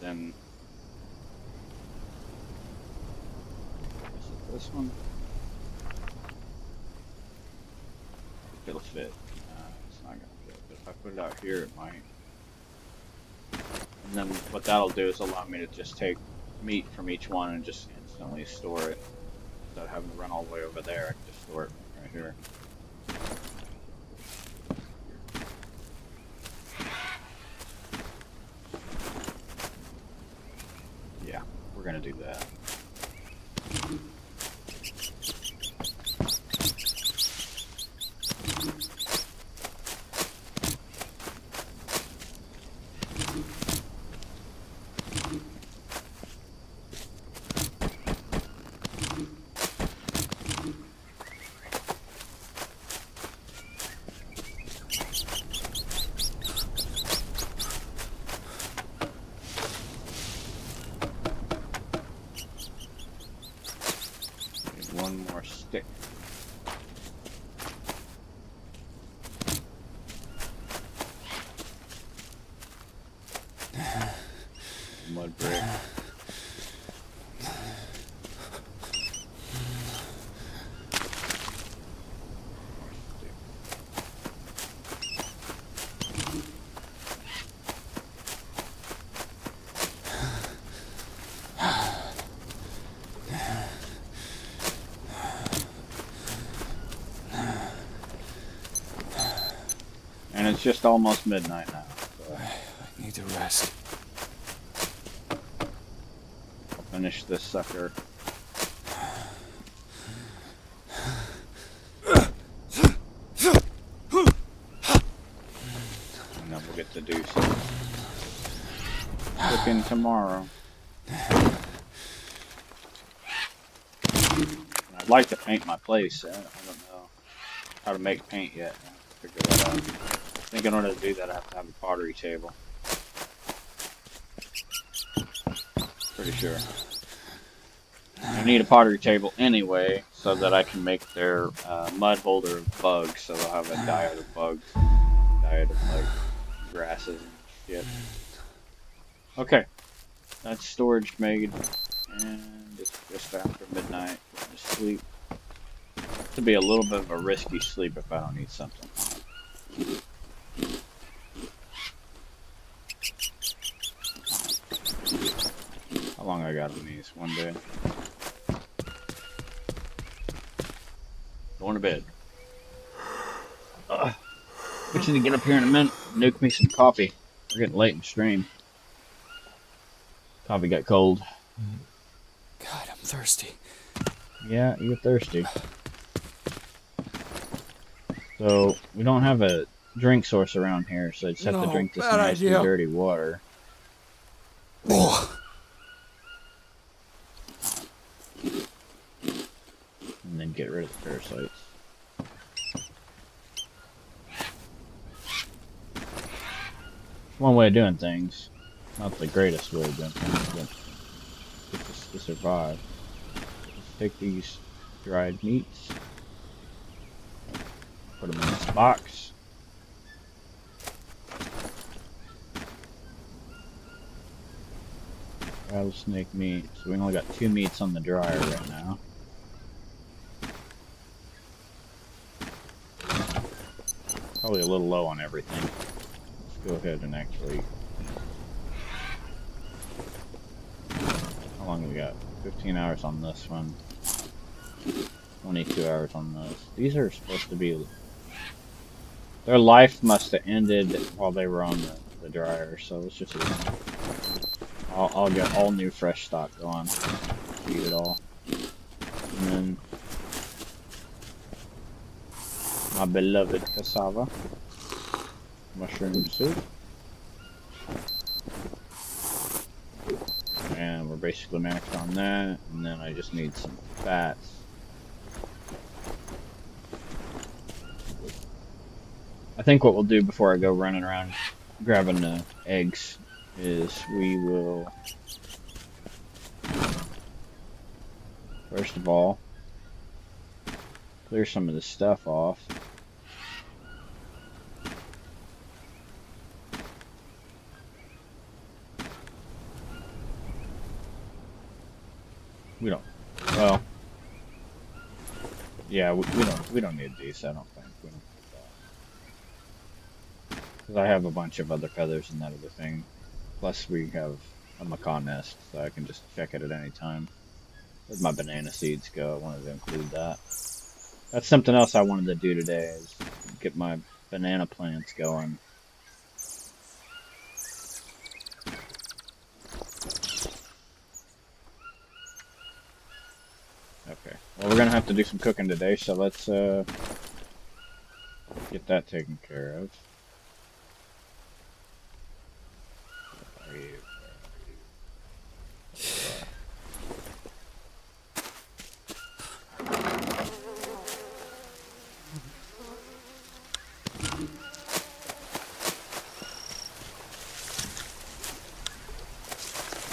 Then is it this one? If it'll fit. It's not gonna fit. But if I put it out here, it might. And then what that'll do is allow me to just take meat from each one and just instantly store it without having to run all the way over there. I can just store it right here. Yeah, we're gonna do that. One more stick. Mud brick. And it's just almost midnight now. So I need to rest. I'll finish this sucker. And then we'll get to do some cooking tomorrow. I'd like to paint my place. I don't know how to make paint yet. I have to figure that out. I think in order to do that, I have to have a pottery table. Pretty sure. I need a pottery table anyway, so that I can make their mud holder of bugs, so they'll have a diet of bugs, diet of like grasses and shit. Okay, that's storage made, and it's just after midnight. Going to sleep. To be a little bit of a risky sleep if I don't need something. How long I got on these? One day. Going to bed. you to get up here in a minute. Nuke me some coffee. We're getting late in the stream. Coffee got cold. God, I'm thirsty. Yeah, you're thirsty. So, we don't have a drink source around here, so I just have to drink this bad nasty, idea. dirty water. Oh. And then get rid of the parasites. One way of doing things. Not the greatest way of doing things, but just to survive. Just take these dried meats, put them in this box. Rattlesnake meat. So we only got 2 meats on the dryer right now. Probably a little low on everything. Let's go ahead and actually... How long have we got? 15 hours on this one. 22 hours on this. These are supposed to be... Their life must have ended while they were on the dryer, so let's just... I'll get all new fresh stock going. Eat it all. And then... My beloved cassava. Mushroom soup. And we're basically maxed on that. And then I just need some fats. I think what we'll do before I go running around grabbing the eggs is we will, first of all, clear some of the stuff off. We don't, well, yeah, we don't need these, I don't think. We don't need that. Because I have a bunch of other feathers and that other thing. Plus we have a macaw nest, so I can just check it at any time. Where'd my banana seeds go? I wanted to include that. That's something else I wanted to do today, is get my banana plants going. Okay, well we're gonna have to do some cooking today, so let's get that taken care of. Where are you?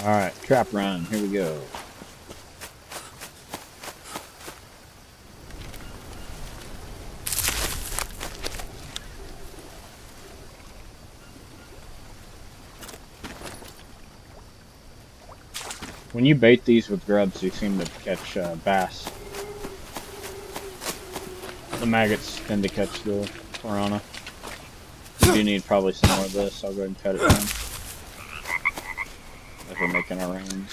Alright, trap run, here we go. When you bait these with grubs, you seem to catch bass. The maggots tend to catch the piranha. We do need probably some more of this. I'll go ahead and cut it down. As we're making our rounds.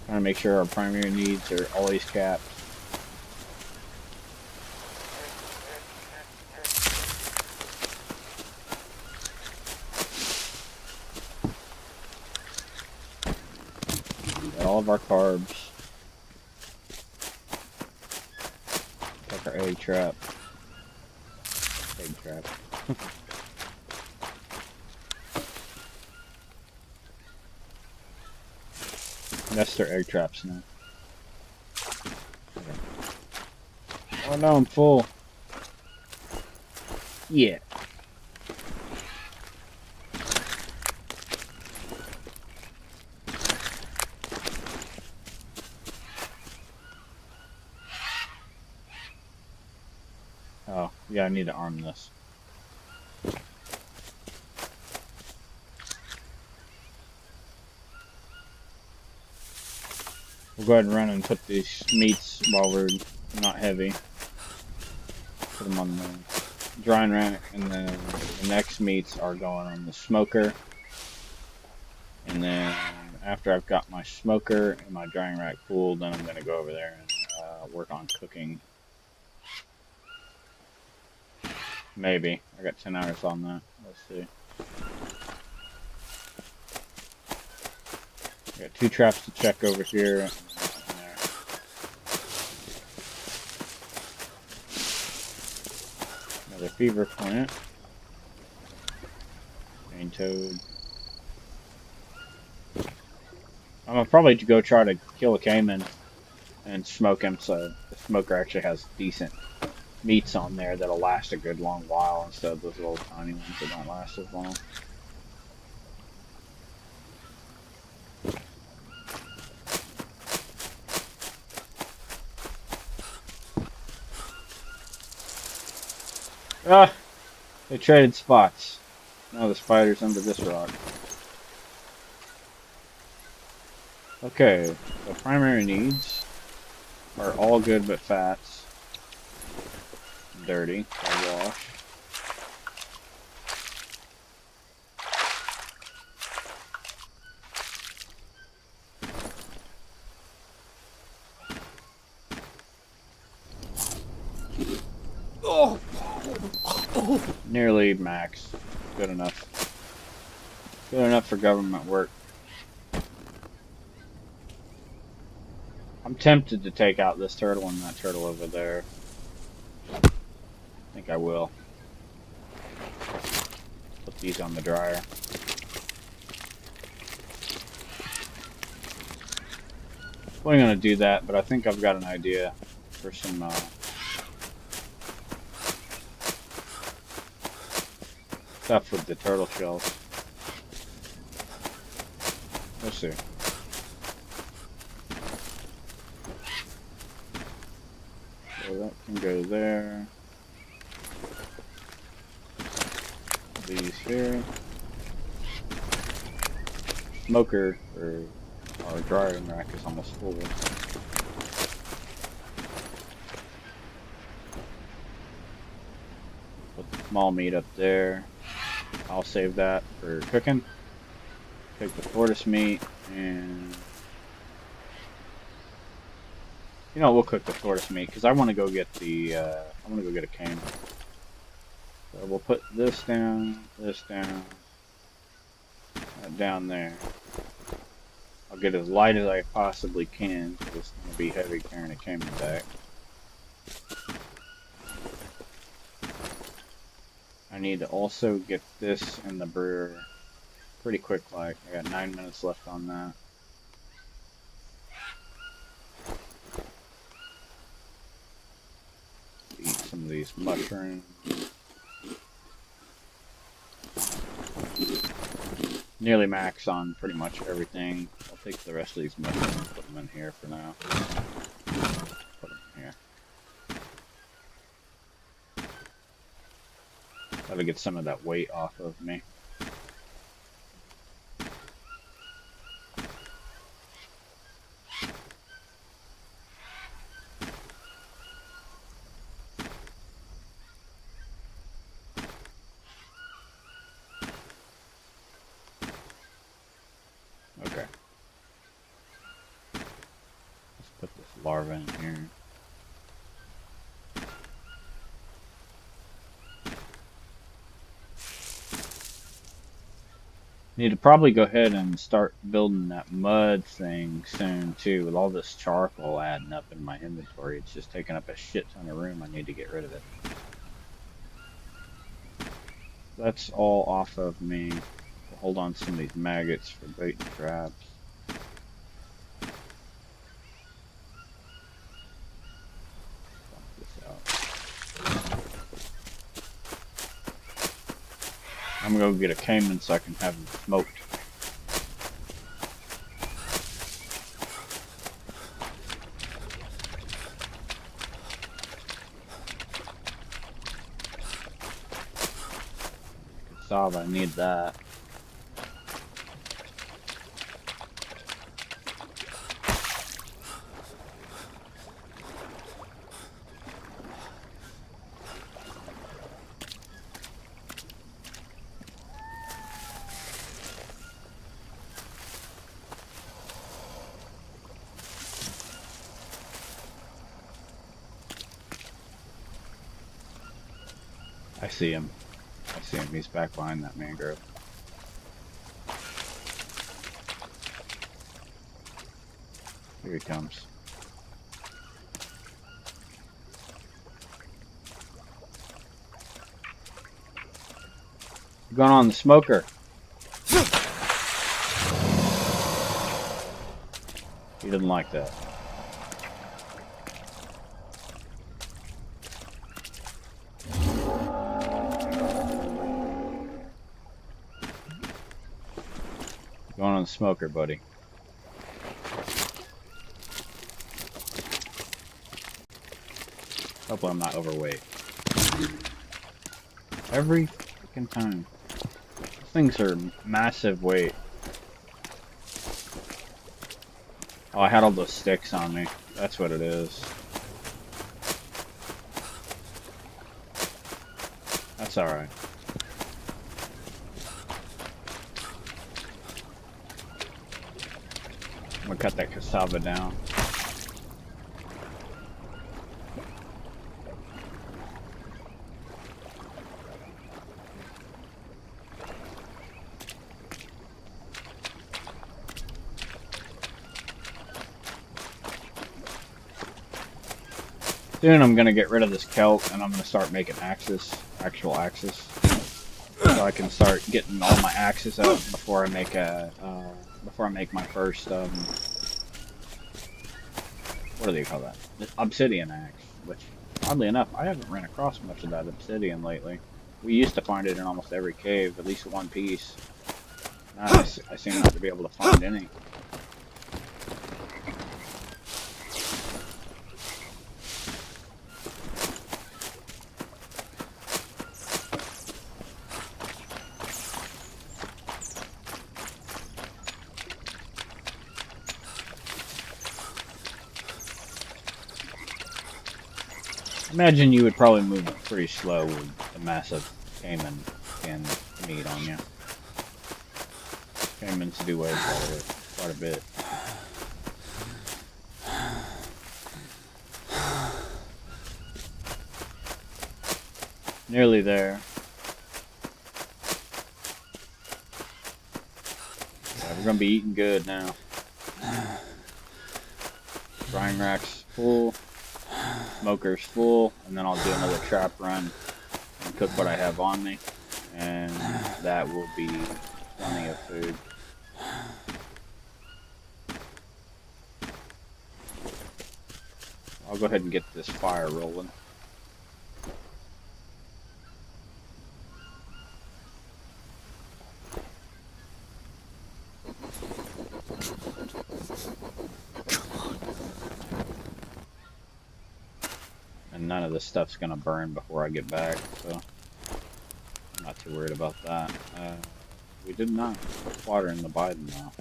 Trying to make sure our primary needs are always capped. Got all of our carbs. Like our egg trap. Egg trap. That's their egg traps now. Oh no, I'm full. Yeah. Oh, yeah, I need to arm this. We'll go ahead and run and put these meats while we're not heavy. Put them on the drying rack, and then the next meats are going on the smoker. And then after I've got my smoker and my drying rack full, then I'm going to go over there and work on cooking. Maybe. I got 10 hours on that. Let's see. I got 2 traps to check over here. And there. Another fever plant. Cane toad. I'm gonna probably go try to kill a caiman and smoke him so the smoker actually has decent meats on there that'll last a good long while instead of those little tiny ones that don't last as long. Ah! They traded spots. Now the spider's under this rock. Okay, the primary needs are all good but fats. Dirty. So wash. Oh. Nearly max. Good enough. Good enough for government work. I'm tempted to take out this turtle and that turtle over there. I think I will. Put these on the dryer. Wasn't gonna do that, but I think I've got an idea for some stuff with the turtle shells. Let's see. So that can go there. These here. Smoker, or our drying rack is almost full. Put the small meat up there. I'll save that for cooking. Take the tortoise meat and we'll cook the tortoise meat because I want to go get the I want to go get a cane. So we'll put this down, that down there. I'll get as light as I possibly can because it's going to be heavy carrying a caiman back. I need to also get this in the brewer pretty quick, like I got 9 minutes left on that. Eat some of these mushrooms. Nearly max on pretty much everything. I'll take the rest of these mushrooms and put them in here for now. Put them here. That'll get some of that weight off of me. Okay. Let's put this larva in here. Need to probably go ahead and start building that mud thing soon too. With all this charcoal adding up in my inventory, it's just taking up a shit ton of room. I need to get rid of it. That's all off of me. Hold on to some of these maggots for bait and traps. Dump this out. I'm gonna go get a caiman so I can have them smoked. Cassava, I need that. I see him. I see him. He's back behind that mangrove. Here he comes. Going on the smoker. He didn't like that. Going on the smoker, buddy. Hopefully I'm not overweight. Every freaking time. These things are massive weight. Oh, I had all those sticks on me. That's what it is. That's alright. I'm gonna cut that cassava down. Soon I'm gonna get rid of this kelp and I'm gonna start making axes, actual axes, so I can start getting all my axes out before I make my first what do they call that? The obsidian axe. Which, oddly enough, I haven't ran across much of that obsidian lately. We used to find it in almost every cave, at least one piece. Now I seem not to be able to find any. Imagine you would probably move pretty slow with the massive caiman skin meat on you. Caimans do weigh quite a bit. Nearly there. Yeah, we're gonna be eating good now. Frying rack's full. Smoker's full, and then I'll do another trap run and cook what I have on me, and that will be plenty of food. I'll go ahead and get this fire rolling. And none of this stuff's gonna burn before I get back, so I'm not too worried about that. We did not put water in the Biden though.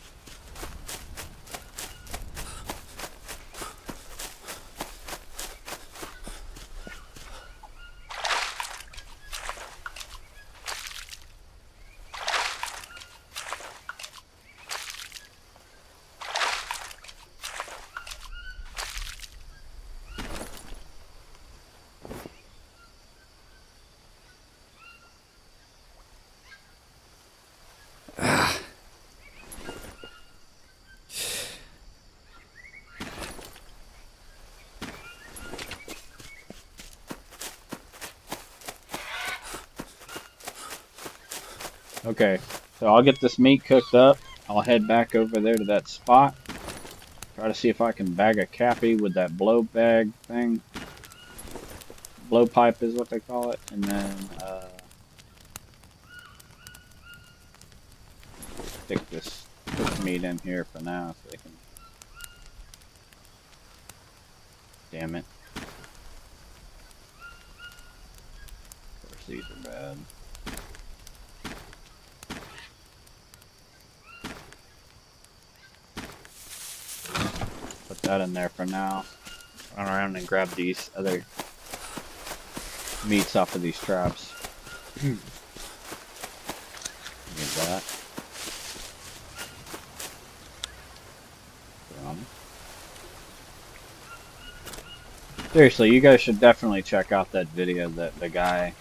Okay, so I'll get this meat cooked up. I'll head back over there to that spot. Try to see if I can bag a cappy with that blow bag thing. Blow pipe is what they call it. And then stick this meat in here for now so they can... Damn it. Of course these are bad. Put that in there for now. Run around and grab these other meats off of these traps. Get that. Seriously, you guys should definitely check out that video that the guy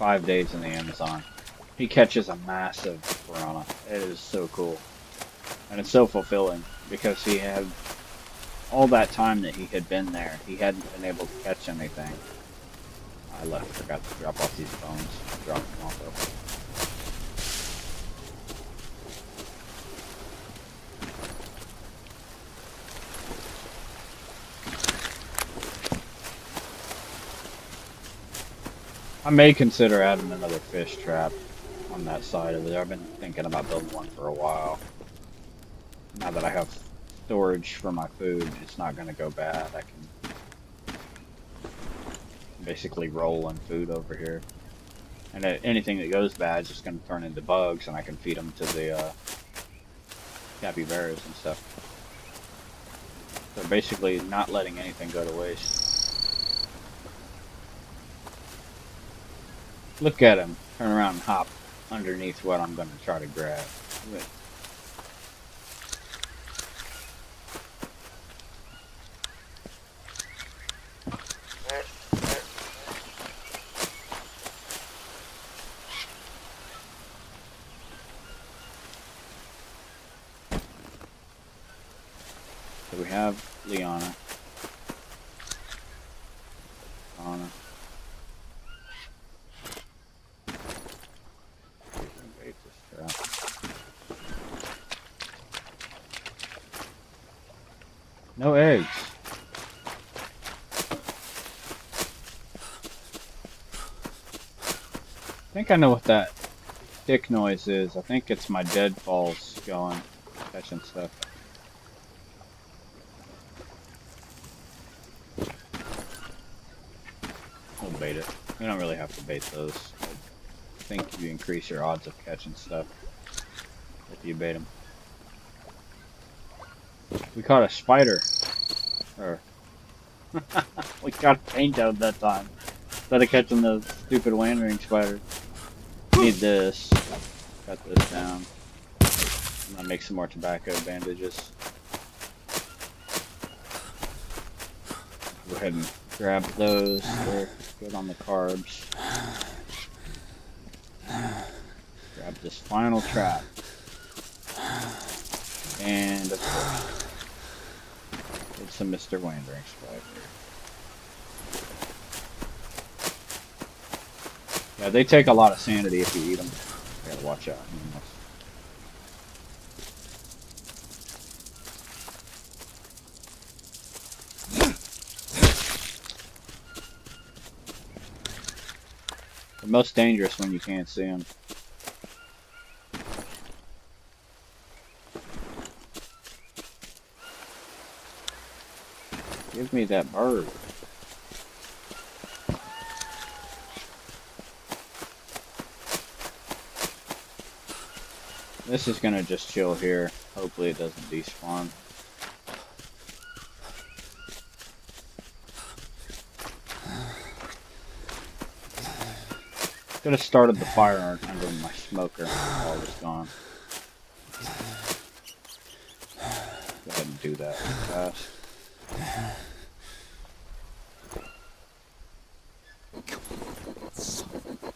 5 days in the Amazon. He catches a massive piranha. It is so cool. And it's so fulfilling because he had all that time that he had been there, he hadn't been able to catch anything. Forgot to drop off these bones. Drop them off though. I may consider adding another fish trap on that side of it. I've been thinking about building one for a while. Now that I have storage for my food, it's not going to go bad. I can basically roll in food over here. And anything that goes bad is just going to turn into bugs, and I can feed them to the capybaras and stuff. So basically not letting anything go to waste. Look at him turn around and hop underneath what I'm going to try to grab. So we have Liana. No eggs. I think I know what that stick noise is. I think it's my deadfalls going, catching stuff. We'll bait it. We don't really have to bait those. I think you increase your odds of catching stuff if you bait them. We caught a spider. Or we caught a paint toad that time. Instead of catching the stupid wandering spider. Need this. Cut this down. I'm gonna make some more tobacco bandages. Go ahead and grab those. They're good on the carbs. Grab this final trap. And of course, it's a Mr. Wandering Spider. Yeah, they take a lot of sanity if you eat them. You gotta watch out. They're most dangerous when you can't see them. Give me that bird. This is gonna just chill here. Hopefully it doesn't despawn. Could have started the fire under my smoker while it was gone. Go ahead and do that fast.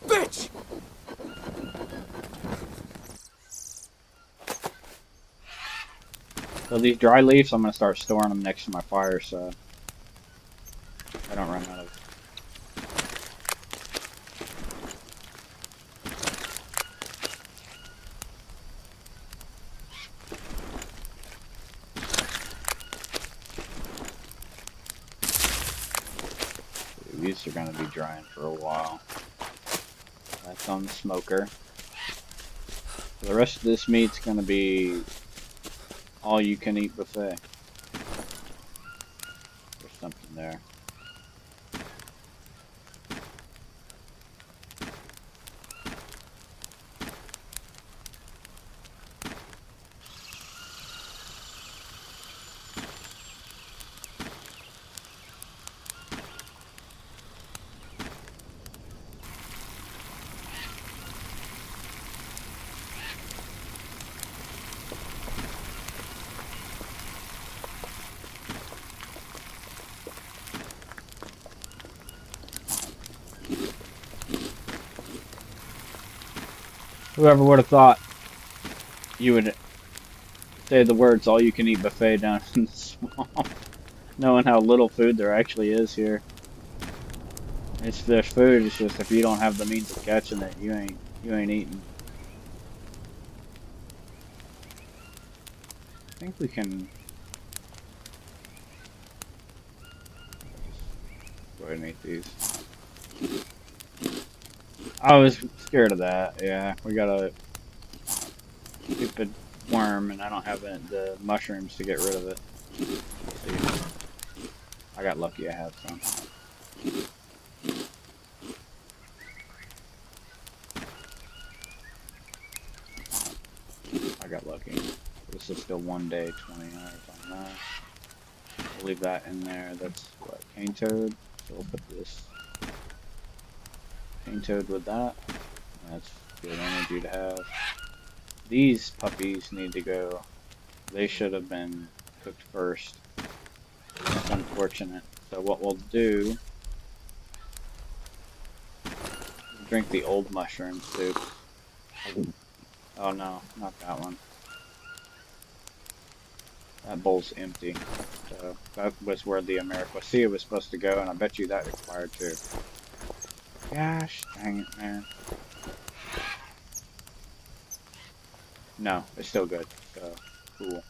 Bitch! So these dry leaves, I'm going to start storing them next to my fire so I don't run out of. These are going to be drying for a while. That's on the smoker. So the rest of this meat's going to be all you can eat buffet. There's something there. Whoever would have thought you would say the words all you can eat buffet down in the swamp, knowing how little food there actually is here. It's there's food, it's just if you don't have the means of catching it, you ain't eating. I think we can go ahead and eat these. I was scared of that, yeah. We got a stupid worm and I don't have the mushrooms to get rid of it. Let's see. I got lucky I have some. I got lucky. This is still 1 day, 20 hours on that. We'll leave that in there. That's what, cane toad. So we'll put this cane toad with that. That's good energy to have. These puppies need to go. They should have been cooked first. That's unfortunate. So what we'll do, drink the old mushroom soup. Oh no, not that one. That bowl's empty. So that was where the Ameriquacia was supposed to go, and I bet you that expired too. Gosh dang it, man. No, it's still good. So cool.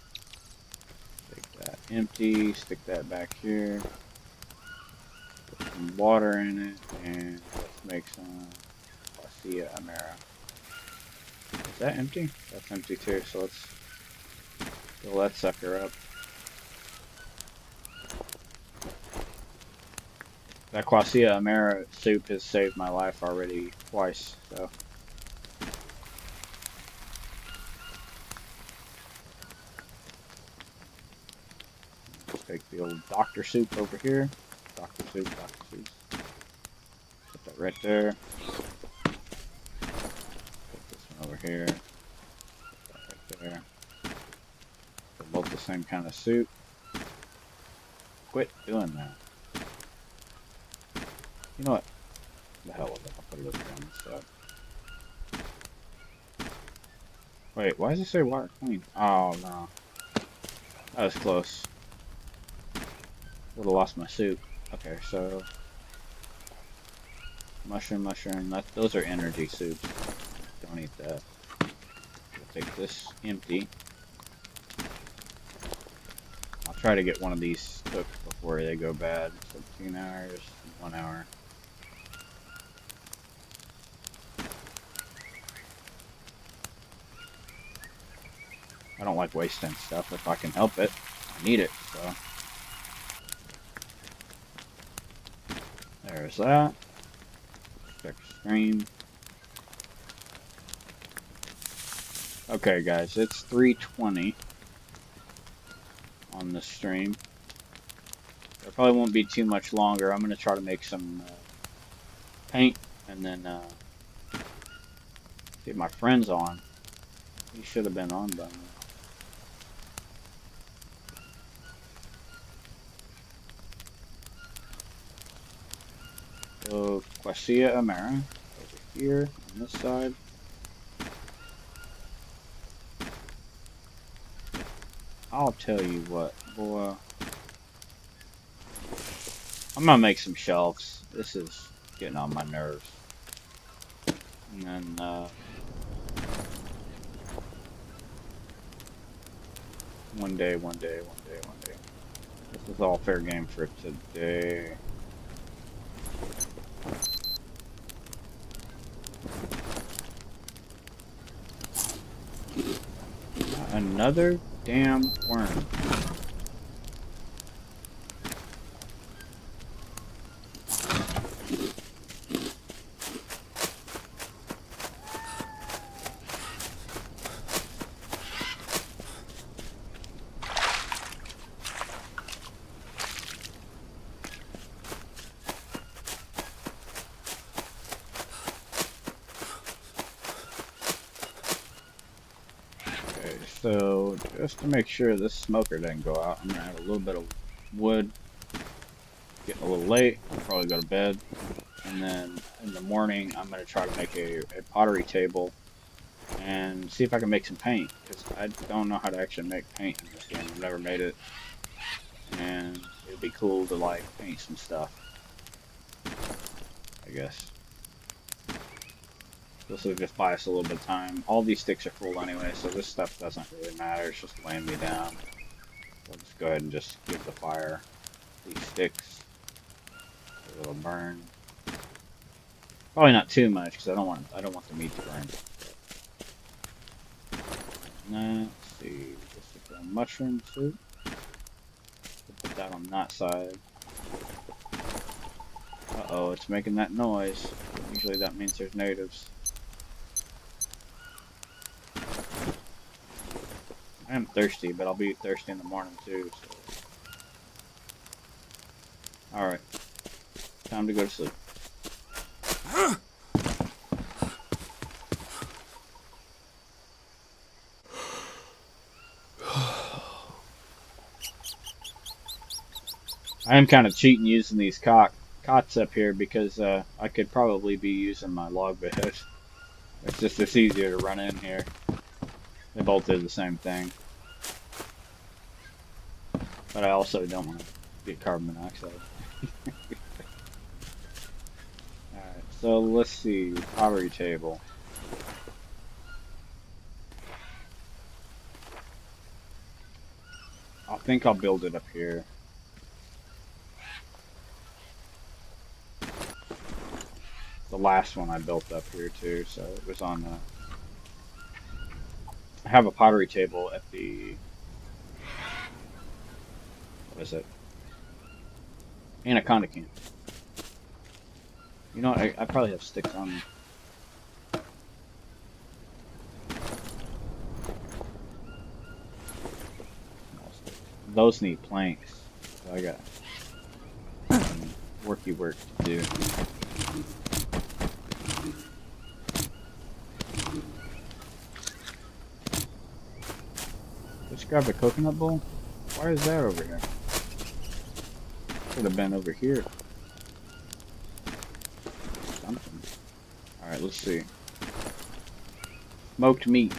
Take that empty, stick that back here. Put some water in it, and let's make some Quasia Amera. Is that empty? That's empty too, so let's fill that sucker up. That Quasia Amera soup has saved my life already twice, so. Let's take the old doctor soup over here. Doctor soup, doctor soup. Put that right there. Put this one over here. Put that right there. They're both the same kind of soup. Quit doing that. You know what? The hell with it. I'll put it over here on this side. Wait, why does it say water clean? Oh no. That was close. Would have lost my soup. Okay, so mushroom. Those are energy soups. Don't eat that. We'll take this empty. I'll try to get one of these cooked before they go bad. 17 hours, 1 hour. I don't like wasting stuff if I can help it. I need it, so. There's that. Check stream. Okay, guys, it's 3:20 on the stream. There probably won't be too much longer. I'm gonna try to make some paint and then get my friends on. He should have been on by now. So Quasia Amera over here on this side. I'll tell you what, boy. I'm gonna make some shelves. This is getting on my nerves. And then one day. This is all fair game for today. Another damn worm. So, just to make sure this smoker doesn't go out, I'm going to add a little bit of wood. Getting a little late, I'll probably go to bed. And then in the morning, I'm going to try to make a pottery table and see if I can make some paint, because I don't know how to actually make paint in this game. I've never made it, and it'd be cool to like paint some stuff, I guess. This will just buy us a little bit of time. All these sticks are full anyway, so this stuff doesn't really matter. It's just laying me down. We'll just go ahead and just give the fire these sticks a little burn. Probably not too much, because I don't want the meat to burn. Let's see. Just a mushroom soup. Put that on that side. Uh-oh, it's making that noise. Usually that means there's natives. I am thirsty, but I'll be thirsty in the morning too, so. Alright. Time to go to sleep. I am kind of cheating using these cots up here because I could probably be using my log bed. It's easier to run in here. They both do the same thing. But I also don't want to get carbon monoxide. Alright, so let's see. Pottery table. I think I'll build it up here. The last one I built up here too, so it was on the... I have a pottery table at the... What is it? Anaconda Camp. You know what? I probably have sticks on me. Those need planks. So I got work to do. Just grab a coconut bowl? Why is that over here? Should have been over here. Something. Alright, let's see. Smoked meat.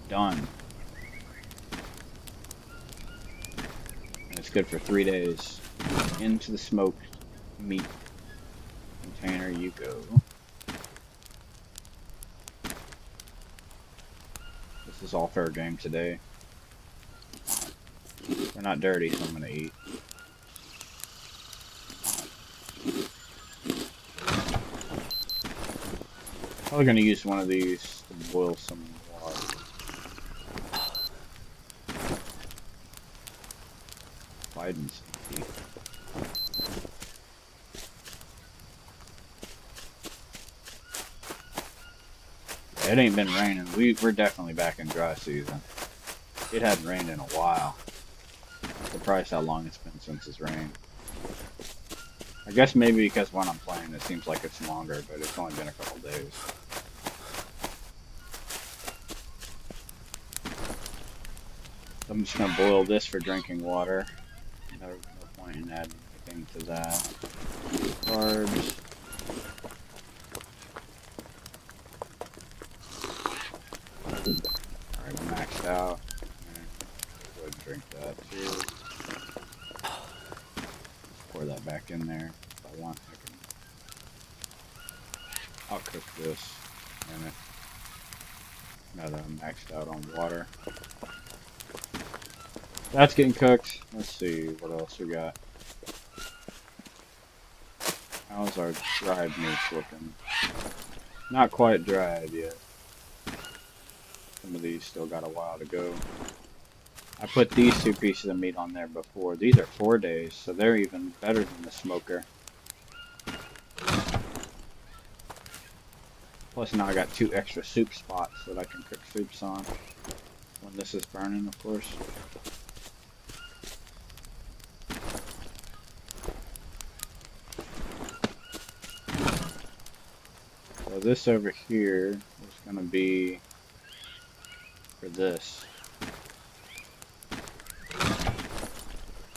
Done. And it's good for 3 days. Into the smoked meat container you go. This is all fair game today. They're not dirty, so I'm gonna eat. Probably gonna use one of these to boil some water. Biden's eat. It ain't been raining. We're definitely back in dry season. It hadn't rained in a while. I'm surprised how long it's been since it's rained. I guess maybe because when I'm playing it seems like it's longer, but it's only been a couple days. I'm just gonna boil this for drinking water. No point in adding anything to that. Carbs. Alright, I'm maxed out. Go ahead and drink that too. Pour that back in there if I want. I'll cook this in it. Now that I'm maxed out on water. That's getting cooked. Let's see what else we got. How's our dried meats looking? Not quite dried yet. Some of these still got a while to go. I put these 2 pieces of meat on there before. These are 4 days, so they're even better than the smoker. Plus now I got 2 extra soup spots that I can cook soups on. When this is burning, of course. So this over here is going to be for this.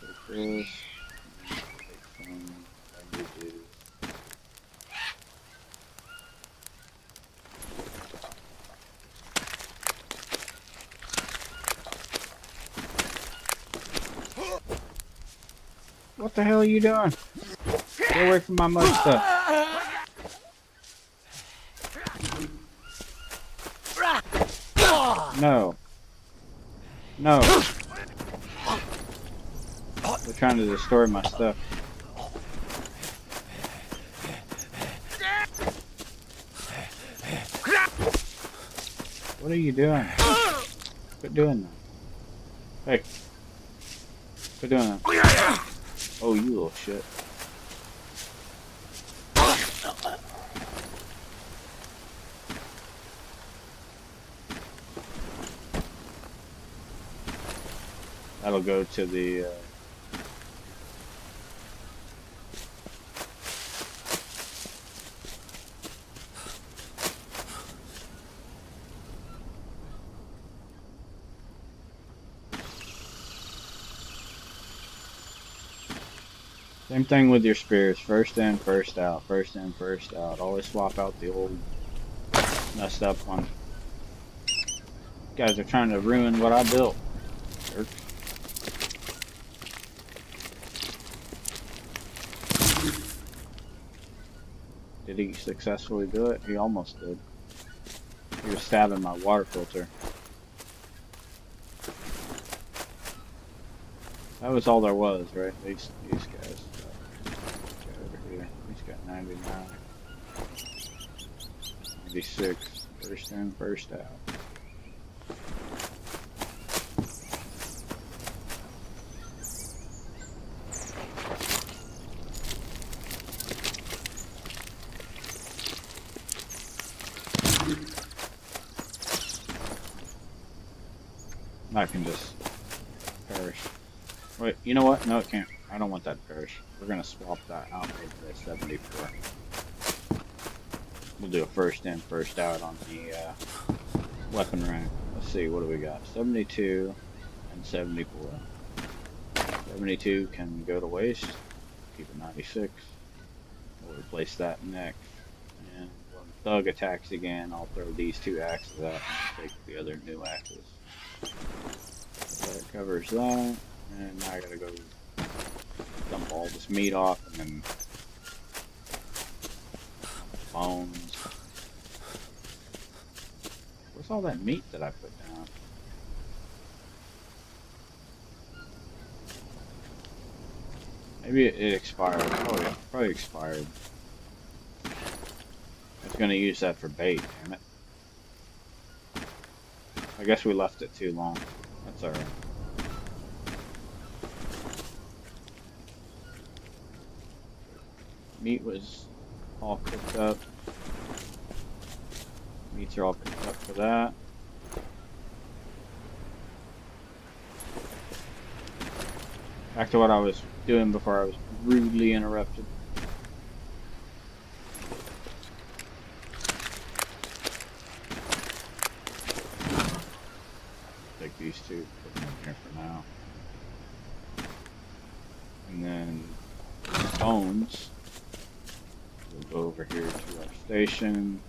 Take this. Take some. I need to What the hell are you doing? Get away from my mud stuff. No. No. They're trying to destroy my stuff. What are you doing? Quit doing that. Hey. Quit doing that. Oh, you little shit. That'll go to the same thing with your spears. First in, first out. First in, first out. Always swap out the old messed up one. You guys are trying to ruin what I built. Jerk. Did he successfully do it? He almost did. He was stabbing my water filter. That was all there was, right? These guys. Guy over here. He's got 99. 96. First in, first out. I can just perish. Wait, you know what? No, it can't. I don't want that to perish. We're gonna swap that out for the 74. We'll do a first in, first out on the weapon rank. Let's see, what do we got? 72 and 74. 72 can go to waste. Keep it 96. We'll replace that next. And when Thug attacks again, I'll throw these two axes out and take the other new axes. That covers that. And now I gotta go dump all this meat off and then bones. Where's all that meat that I put down? Maybe it expired. Oh yeah, probably expired. I was gonna use that for bait, damn it. I guess we left it too long. That's alright. Meat was all cooked up. Meats are all cooked up for that. Back to what I was doing before I was rudely interrupted. Take these two, put them in here for now. And then bones. We'll go over here to our station.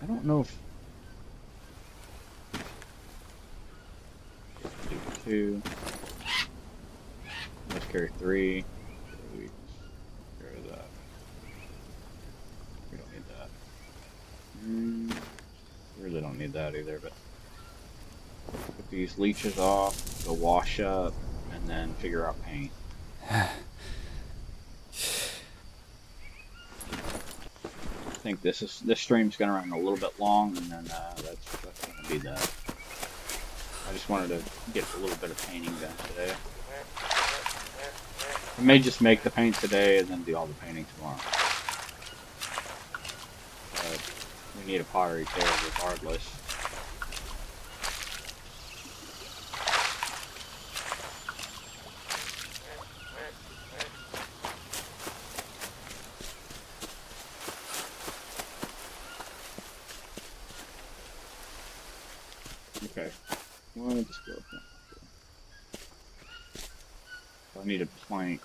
I don't know if two. Let's carry three. We carry that. We don't need that. Really don't need that either, but put these leeches off, go wash up, and then figure out paint. I think this stream's gonna run a little bit long, and then that's gonna be that. I just wanted to get a little bit of painting done today. I may just make the paint today and then do all the painting tomorrow. We need a pottery tail regardless. Okay. Well, just go. I need a plank.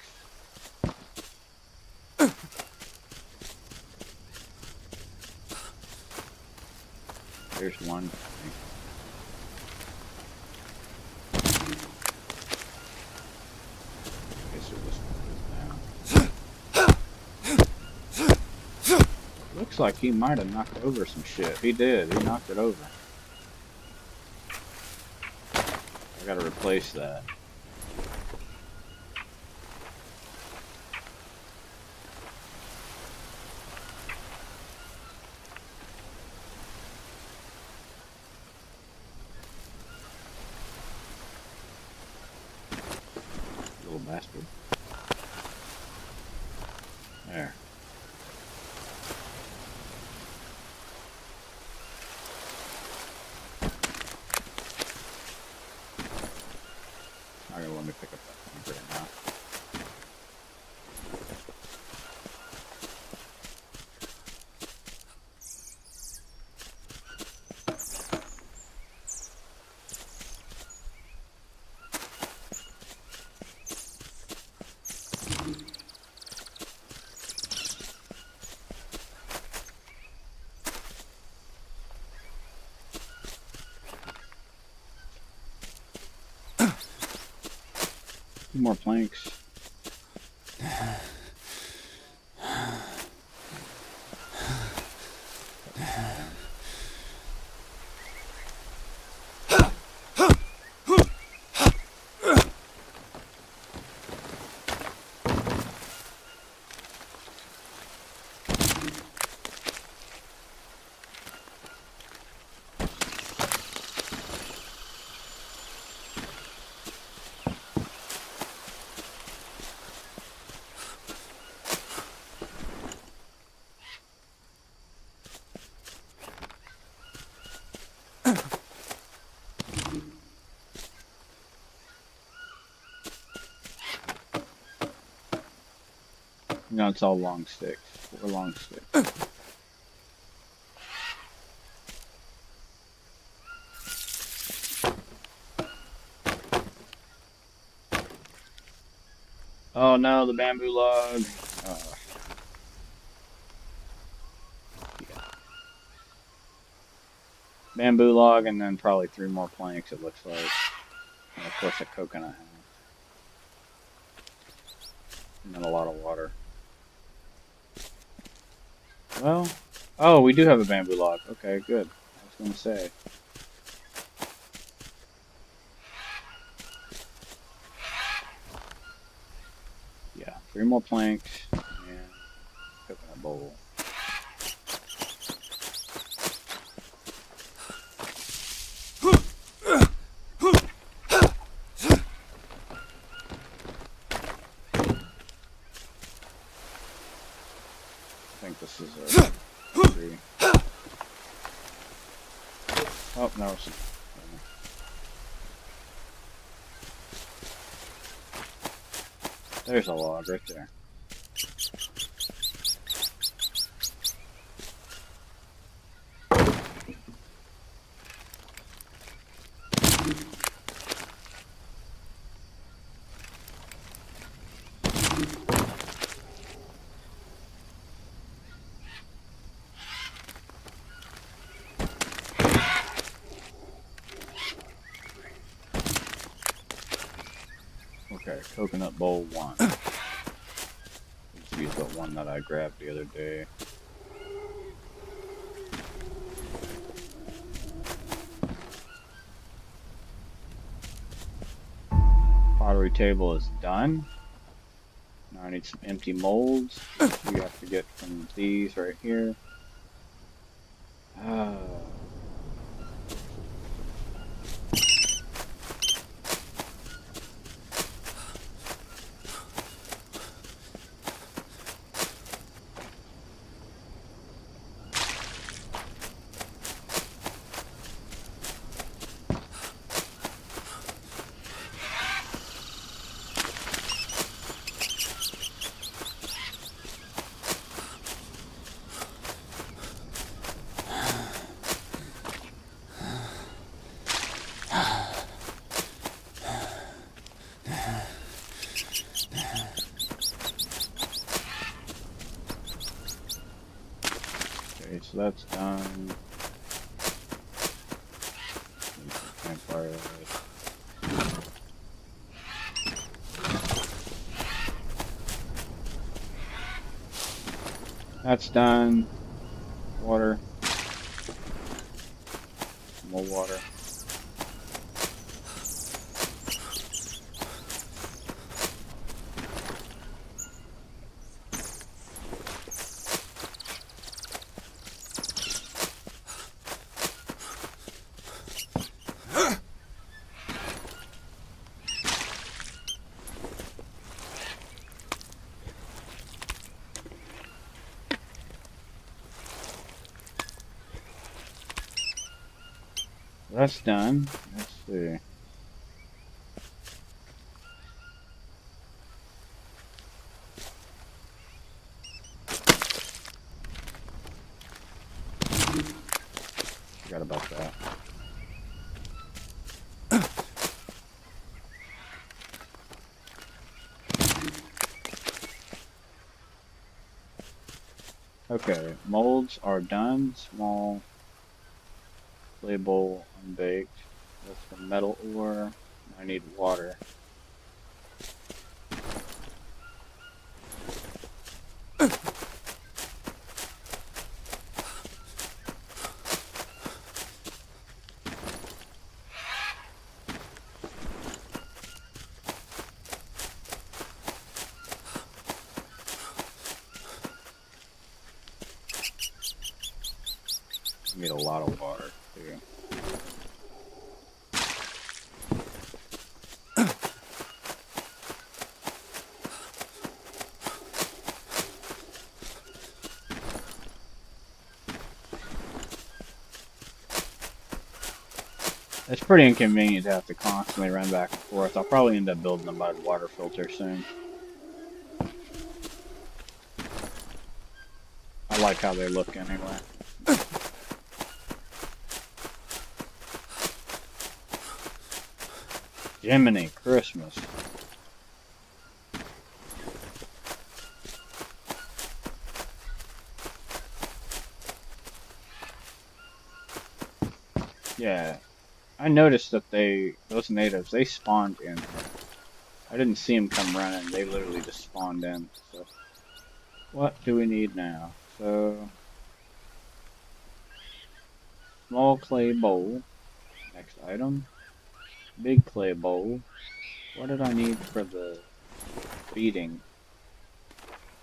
There's one. Okay, so this one goes down. Looks like he might have knocked over some shit. He did. He knocked it over. I gotta replace that. Little bastard. There. Not gonna let me pick up that thing right now. Two more planks. No, it's all long sticks. 4 long sticks. Oh no, the bamboo log. Yeah. Bamboo log and then probably 3 more planks it looks like. And of course a coconut half. And then a lot of water. Well, oh, we do have a bamboo log. Okay, good. I was gonna say. Yeah, 3 more planks and coconut bowl. I think this is a 3. Oh, no. There's a log right there. Okay, coconut bowl 1. Let's use the one that I grabbed the other day. Pottery table is done. Now I need some empty molds. We have to get from these right here. Okay, so that's done. That's done. Water. More water. That's done. Let's see. Forgot about that. Okay, molds are done. Small clay bowl unbaked. That's the metal ore. I need water. I need a lot of water too. It's pretty inconvenient to have to constantly run back and forth. I'll probably end up building a mud water filter soon. I like how they look anyway. Jiminy Christmas. Yeah, I noticed that those natives, they spawned in here. I didn't see them come running. They literally just spawned in. So, what do we need now? So, small clay bowl. Next item. Big clay bowl. What did I need for the feeding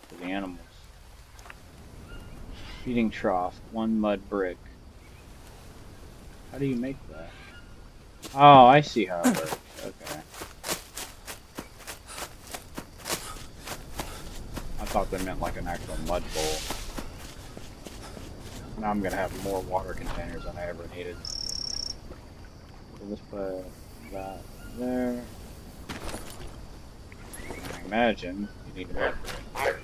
for the animals? Feeding trough. One mud brick. How do you make that? Oh, I see how it works. Okay. I thought they meant like an actual mud bowl. Now I'm gonna have more water containers than I ever needed. So let's put that there. I imagine you need mud brick.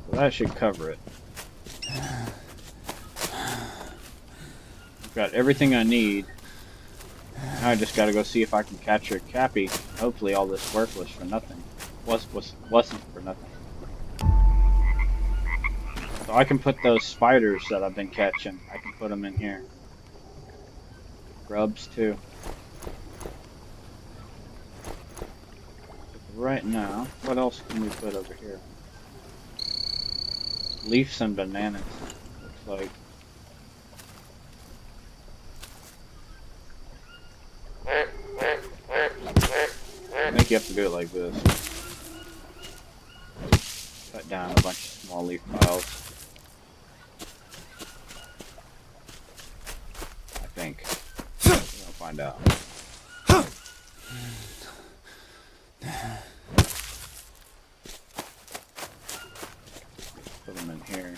So that should cover it. I've got everything I need. Now I just gotta go see if I can catch a cappy. Hopefully all this work was for nothing. Wasn't for nothing. So I can put those spiders that I've been catching, I can put them in here. Grubs too. Right now, what else can we put over here? Leaves and bananas, looks like. I think you have to do it like this. Cut down a bunch of small leaf piles. I think. We'll find out. Put them in here.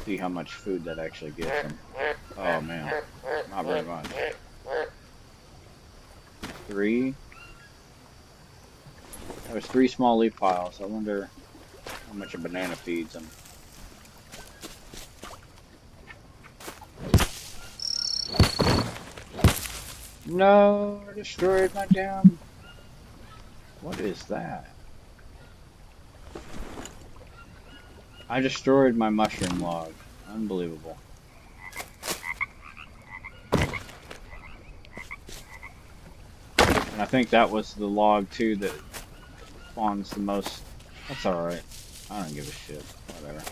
See how much food that actually gives them. Oh man, not very much. 3. That was 3 small leaf piles. I wonder how much a banana feeds them. No, I destroyed my damn. What is that? I destroyed my mushroom log. Unbelievable. I think that was the log too that spawns the most. That's alright. I don't give a shit. Whatever.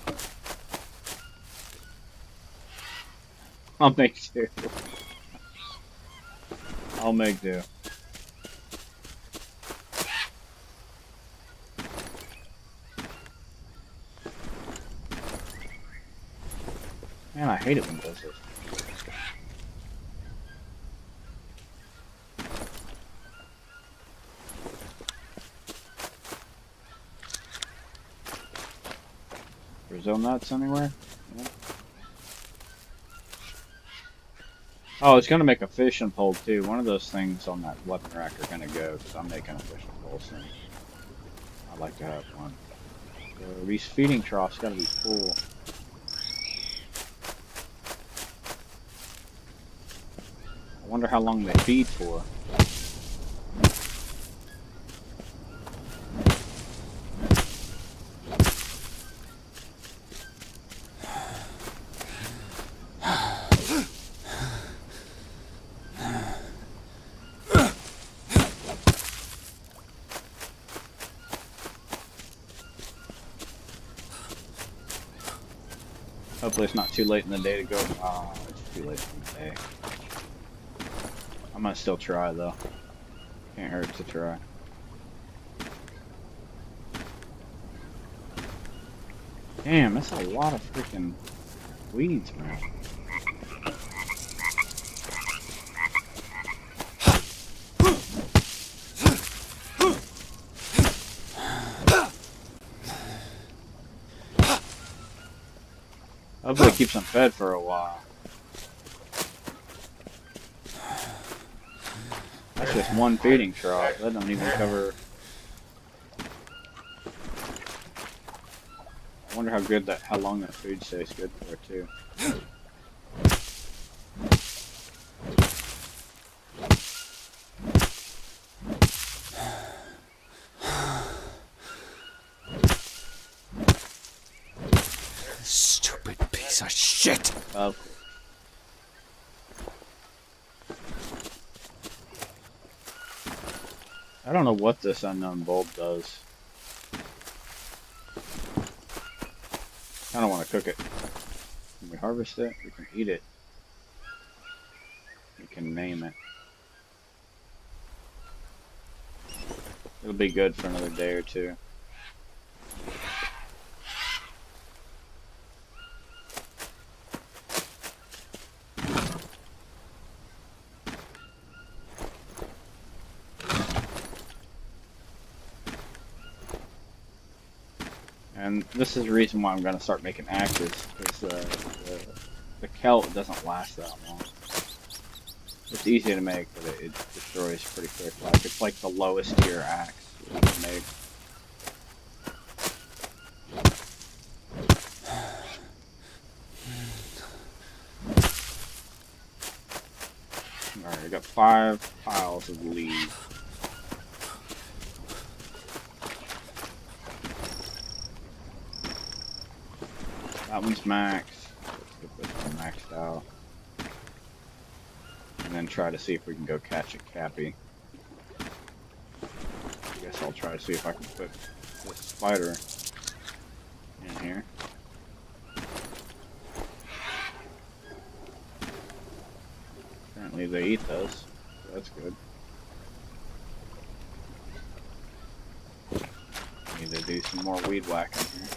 I'll make do. I'll make do. Man, I hate it when it does this. Brazil nuts anywhere? Yeah. Oh, it's gonna make a fishing pole too. One of those things on that weapon rack are gonna go because I'm making a fishing pole soon. I'd like to have one. So these feeding troughs gotta be full. I wonder how long they feed for. Hopefully it's not too late in the day to go. Oh, it's too late in the day. I'm gonna still try though. Can't hurt to try. Damn, that's a lot of freaking weeds, man. Hopefully it keeps them fed for a while. That's just one feeding trough. That don't even cover. I wonder how long that food stays good for too. Stupid piece of shit. Of course. I don't know what this unknown bulb does. I don't want to cook it. Can we harvest it? We can eat it. We can name it. It'll be good for another day or two. And this is the reason why I'm going to start making axes, because the kelp doesn't last that long. It's easy to make, but it destroys pretty quick. Like, it's like the lowest tier axe you can make. Alright, I got 5 piles of leaves. That one's maxed. Let's get this one maxed out. And then try to see if we can go catch a cappy. I guess I'll try to see if I can put this spider in here. Apparently they eat those, so that's good. Need to do some more weed whacking here.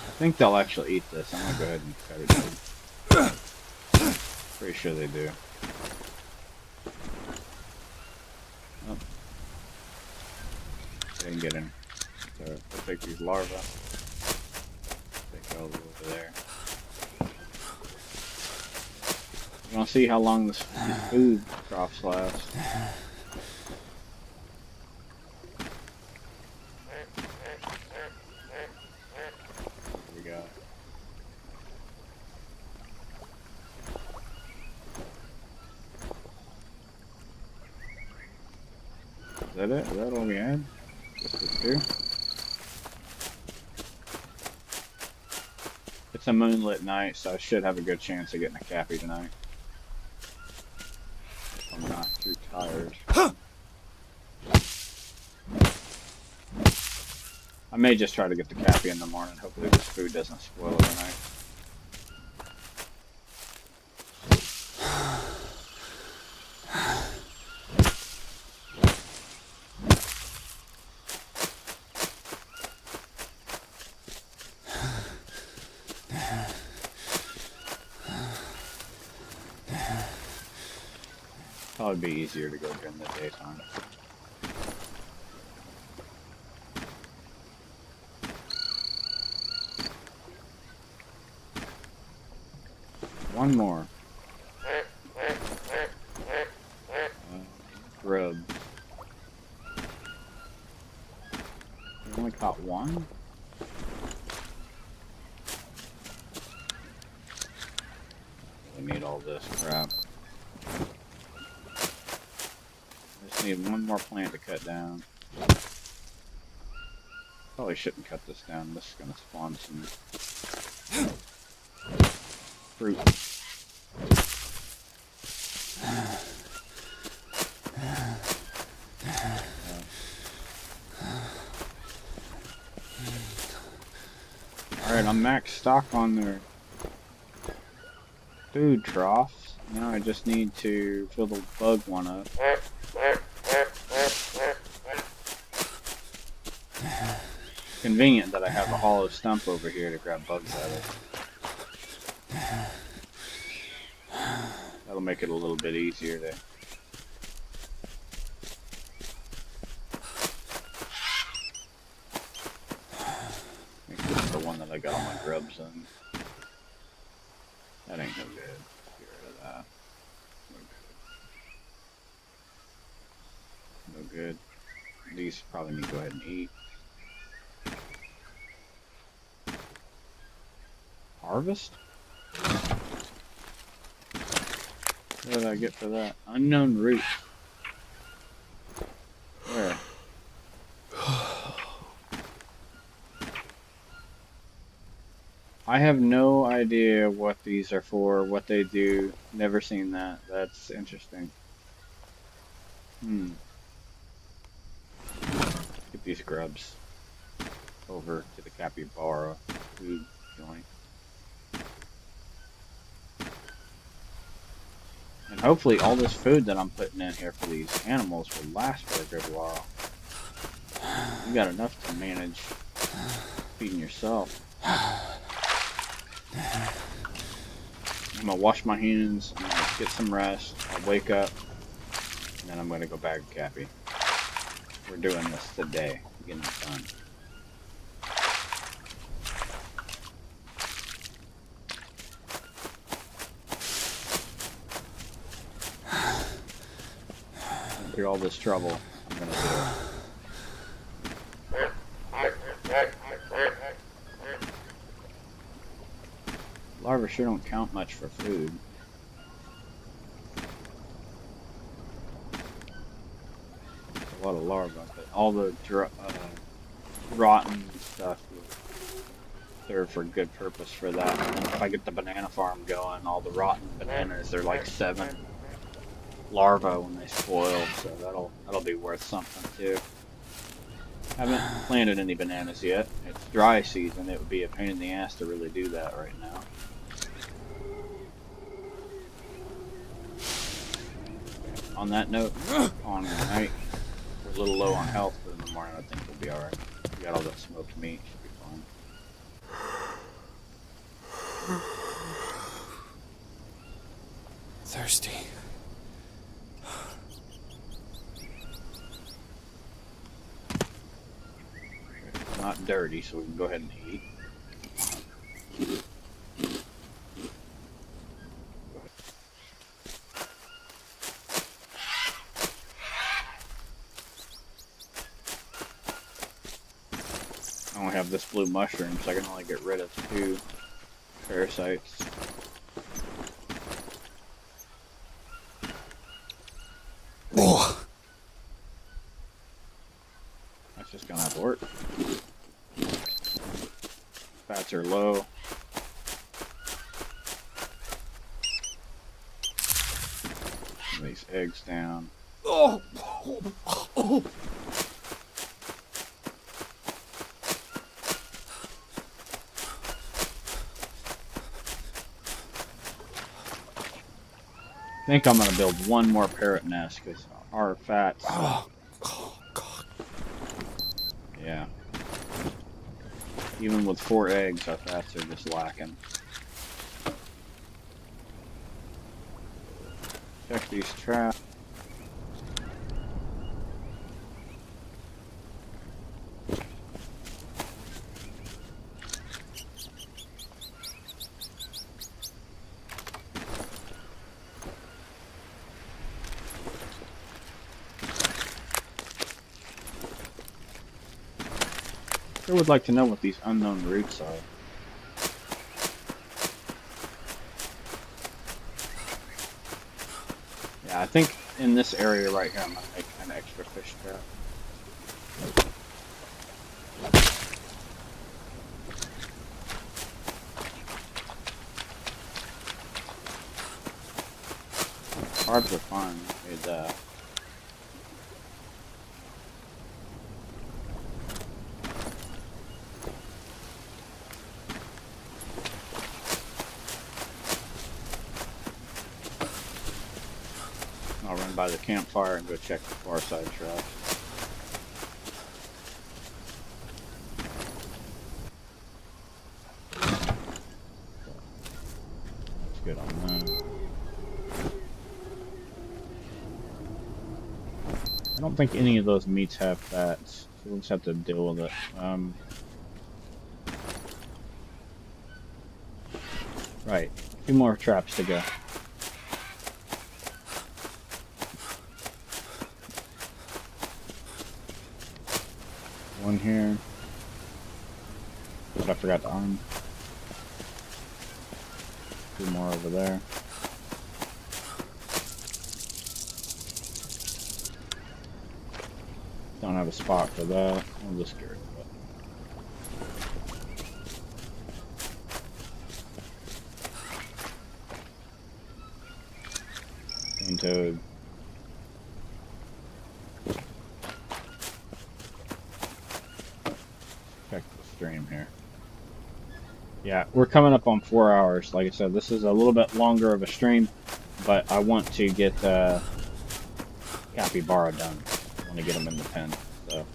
I think they'll actually eat this. I'm gonna go ahead and cut it down. Pretty sure they do. Oh. They didn't get in. So we'll take these larvae. Take those over there. You wanna see how long these food troughs last? Is that it? Is that all we had? This is true. It's a moonlit night, so I should have a good chance of getting a cappy tonight. If I'm not too tired. I may just try to get the cappy in the morning. Hopefully this food doesn't spoil overnight. Probably be easier to go during the daytime. One more. Grub. We only caught one? We need all this crap. Just need one more plant to cut down. Probably shouldn't cut this down. This is gonna spawn some fruit. Alright, I'm max stock on their food troughs. Now I just need to fill the bug one up. Convenient that I have a hollow stump over here to grab bugs out of. That'll make it a little bit easier to make this the one that I got all my grubs in. That ain't no good. Get rid of that. No good. These probably need to go ahead and eat. Harvest? What did I get for that? Unknown root. Where? I have no idea what these are for, what they do. Never seen that. That's interesting. Get these grubs over to the capybara food joint. And hopefully all this food that I'm putting in here for these animals will last for a good while. You got enough to manage feeding yourself. I'm gonna wash my hands, I'm gonna get some rest, I'll wake up, and then I'm gonna go bag Cappy. We're doing this today, getting it done. Through all this trouble, I'm gonna do it. Larvae sure don't count much for food. A lot of larvae, but all the rotten stuff will serve for good purpose for that. And if I get the banana farm going, all the rotten bananas, they're like 7 larvae when they spoil, so that'll be worth something too. Haven't planted any bananas yet. It's dry season. It would be a pain in the ass to really do that right now. On that note, on night, we're a little low on health, but in the morning I think we'll be alright. We got all that smoked meat, should be fine. Thirsty. It's not dirty, so we can go ahead and eat. I only have this blue mushroom, so I can only get rid of 2 parasites. Oh. That's just gonna bats are low. These eggs down. Oh! I think I'm gonna build one more parrot nest because our fats. Oh, God. Yeah. Even with 4 eggs, our fats are just lacking. Check these traps. I would like to know what these unknown roots are. Yeah, I think in this area right here, I'm gonna make an extra fish trap. Carbs are fine. Made I'll run by the campfire and go check the far side traps. That's good on that. I don't think any of those meats have fats, so we'll just have to deal with it. Right, 2 more traps to go. One here, but I forgot to arm. 2 more over there. Don't have a spot for that. I'll just get rid of it. Green toad. Check the stream here. Yeah, we're coming up on 4 hours. Like I said, this is a little bit longer of a stream, but I want to get capybara done. I want to get them in the pen. So.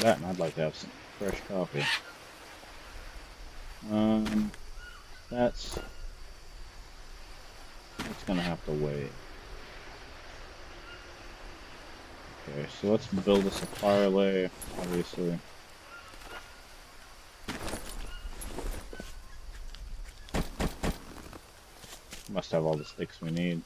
That, and I'd like to have some fresh coffee. That's gonna have to wait. Okay, so let's build us a fire lay, obviously. Must have all the sticks we need.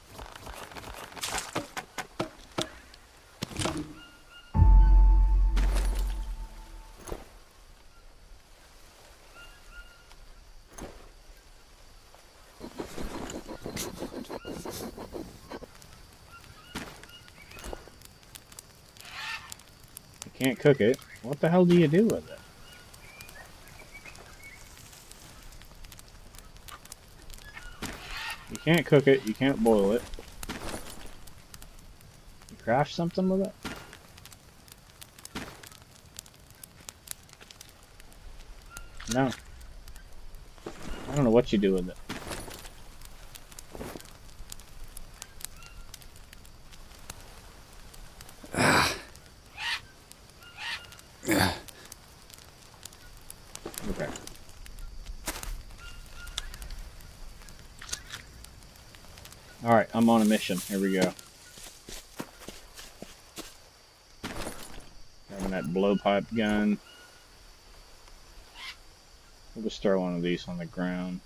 Can't cook it. What the hell do you do with it? You can't cook it, you can't boil it. You craft something with it? No. I don't know what you do with it. Okay. Alright, I'm on a mission. Here we go. Grabbing that blowpipe gun. We'll just throw one of these on the ground.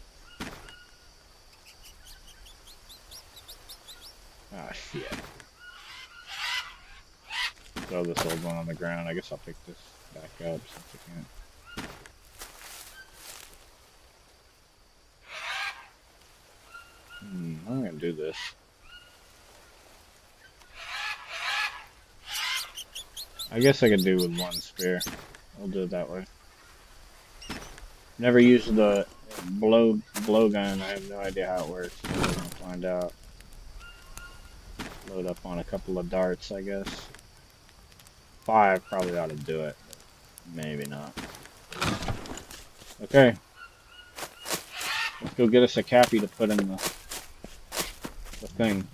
Ah, shit. Throw this old one on the ground. I guess I'll pick this back up since I can't. do this. I guess I could do with one spear. I'll do it that way. Never used the blow gun. I have no idea how it works. So we're gonna find out. Load up on a couple of darts, I guess. 5 probably ought to do it, but maybe not. Okay. Let's go get us a cappy to put in the thing.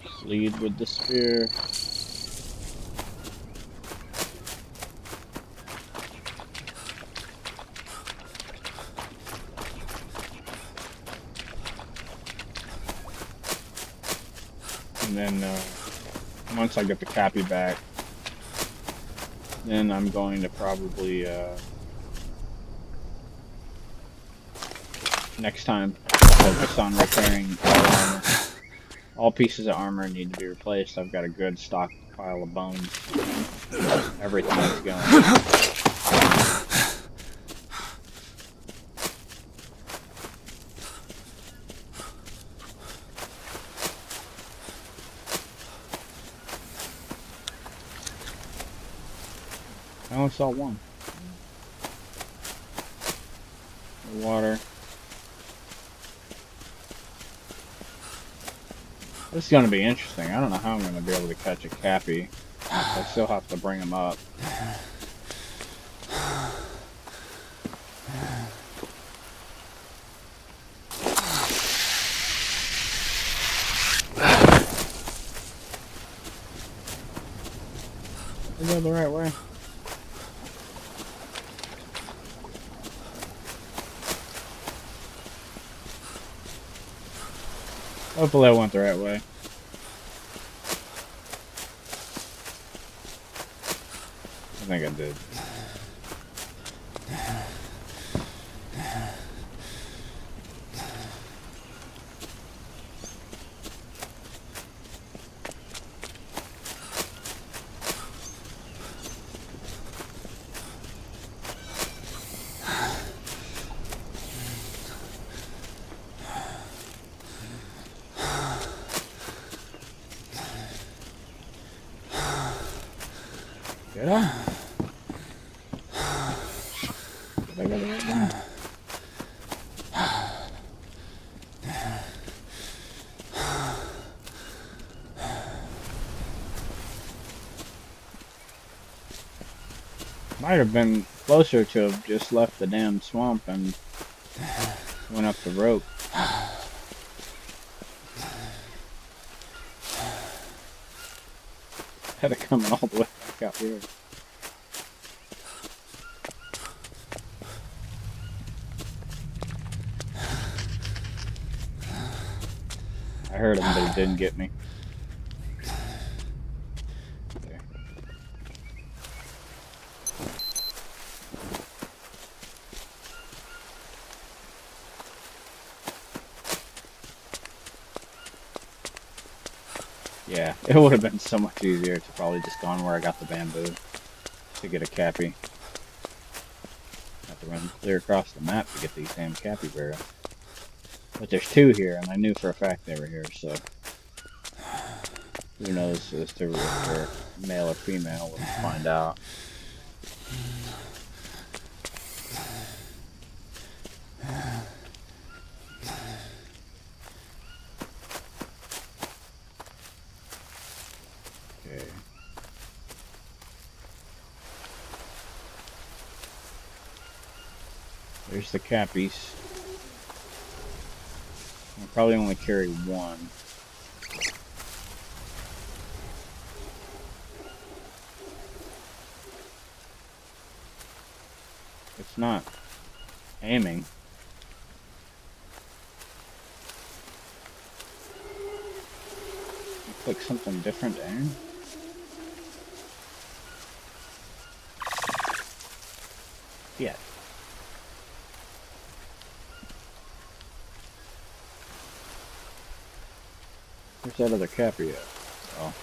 Just lead with the spear. And then once I get the cappy back, then I'm going to probably next time focus on repairing all armor. All pieces of armor need to be replaced. I've got a good stockpile of bones. Everything is going. I only saw one. The water. This is going to be interesting. I don't know how I'm going to be able to catch a cappy. I still have to bring him up. Is that the right way? Hopefully I went the right way. I think I did. Get up. Did I go the right way? Might have been closer to have just left the damn swamp and went up the rope. Had to come all the way back out here. I heard him, but he didn't get me. There. Yeah, it would have been so much easier to probably just gone where I got the bamboo to get a cappy. Have to run clear across the map to get these damn cappy barrels. But there's 2 here, and I knew for a fact they were here, so who knows as to if they're male or female, we'll find out. Okay. There's the cappies. I'll probably only carry 1. It's not aiming. Click something different to aim. Yeah. Where's that other cappy at? Oh.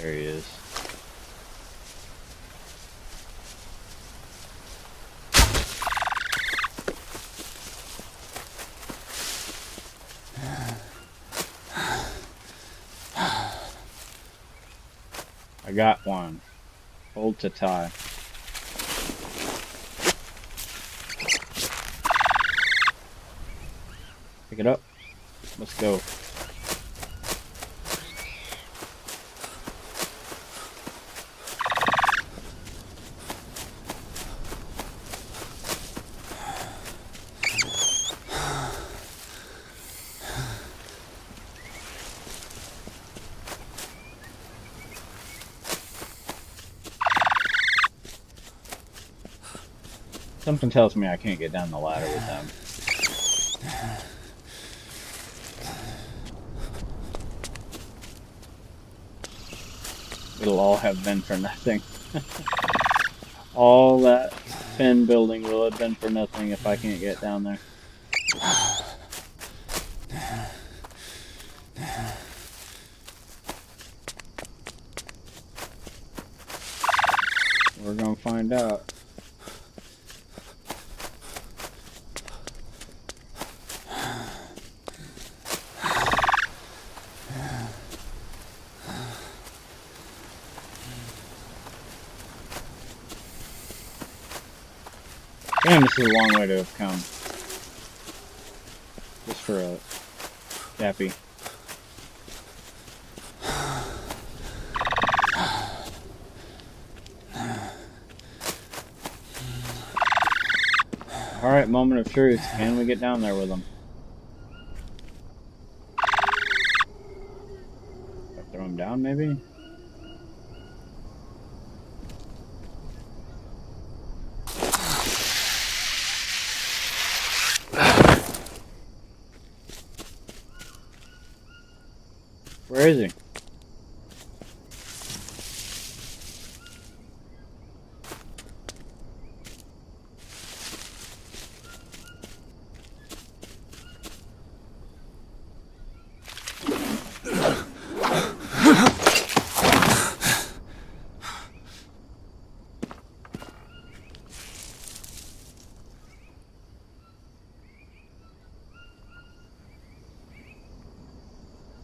There he is. I got one. Hold to tie. Pick it up. Let's go. Something tells me I can't get down the ladder with them. It'll all have been for nothing. All that pen building will have been for nothing if I can't get down there. We're gonna find out. Damn, this is a long way to have come. Just for a Cappy. Alright, moment of truth. Can we get down there with them? Throw him down, maybe? Where is he?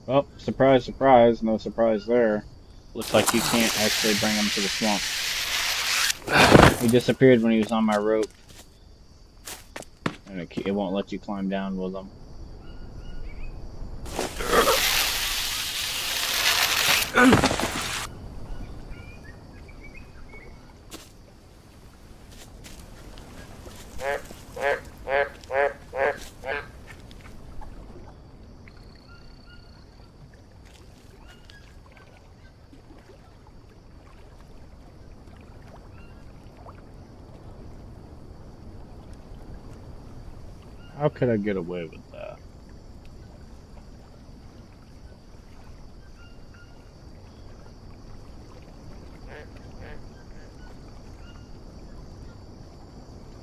Well, surprise, surprise, no surprise there. Looks like you can't actually bring him to the swamp. He disappeared when he was on my rope. And it won't let you climb down with him. How could I get away with that?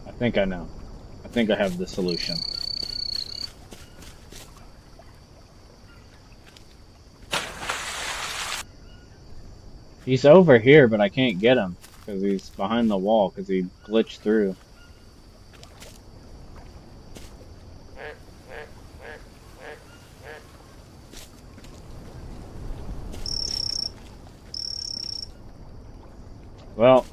I think I know. I think I have the solution. He's over here, but I can't get him because he's behind the wall because he glitched through. Well,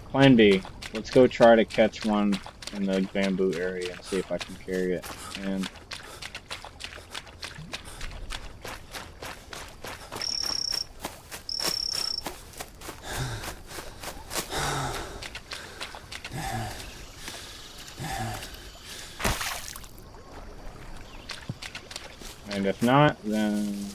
plan B. Let's go try to catch one in the bamboo area and see if I can carry it. And if not, then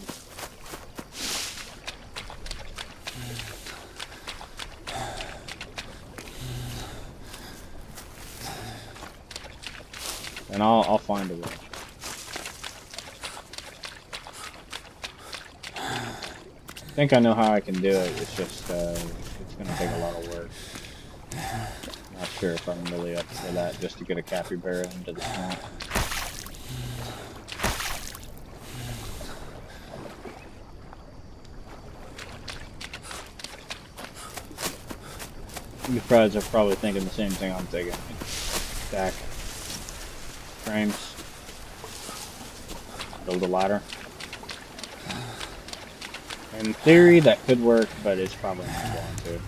I'll find a way. I think I know how I can do it. It's just it's gonna take a lot of work. Not sure if I'm really up for that just to get a capybara into the swamp. You guys are probably thinking the same thing I'm thinking. Stack frames, build a ladder. In theory, that could work, but it's probably not going to.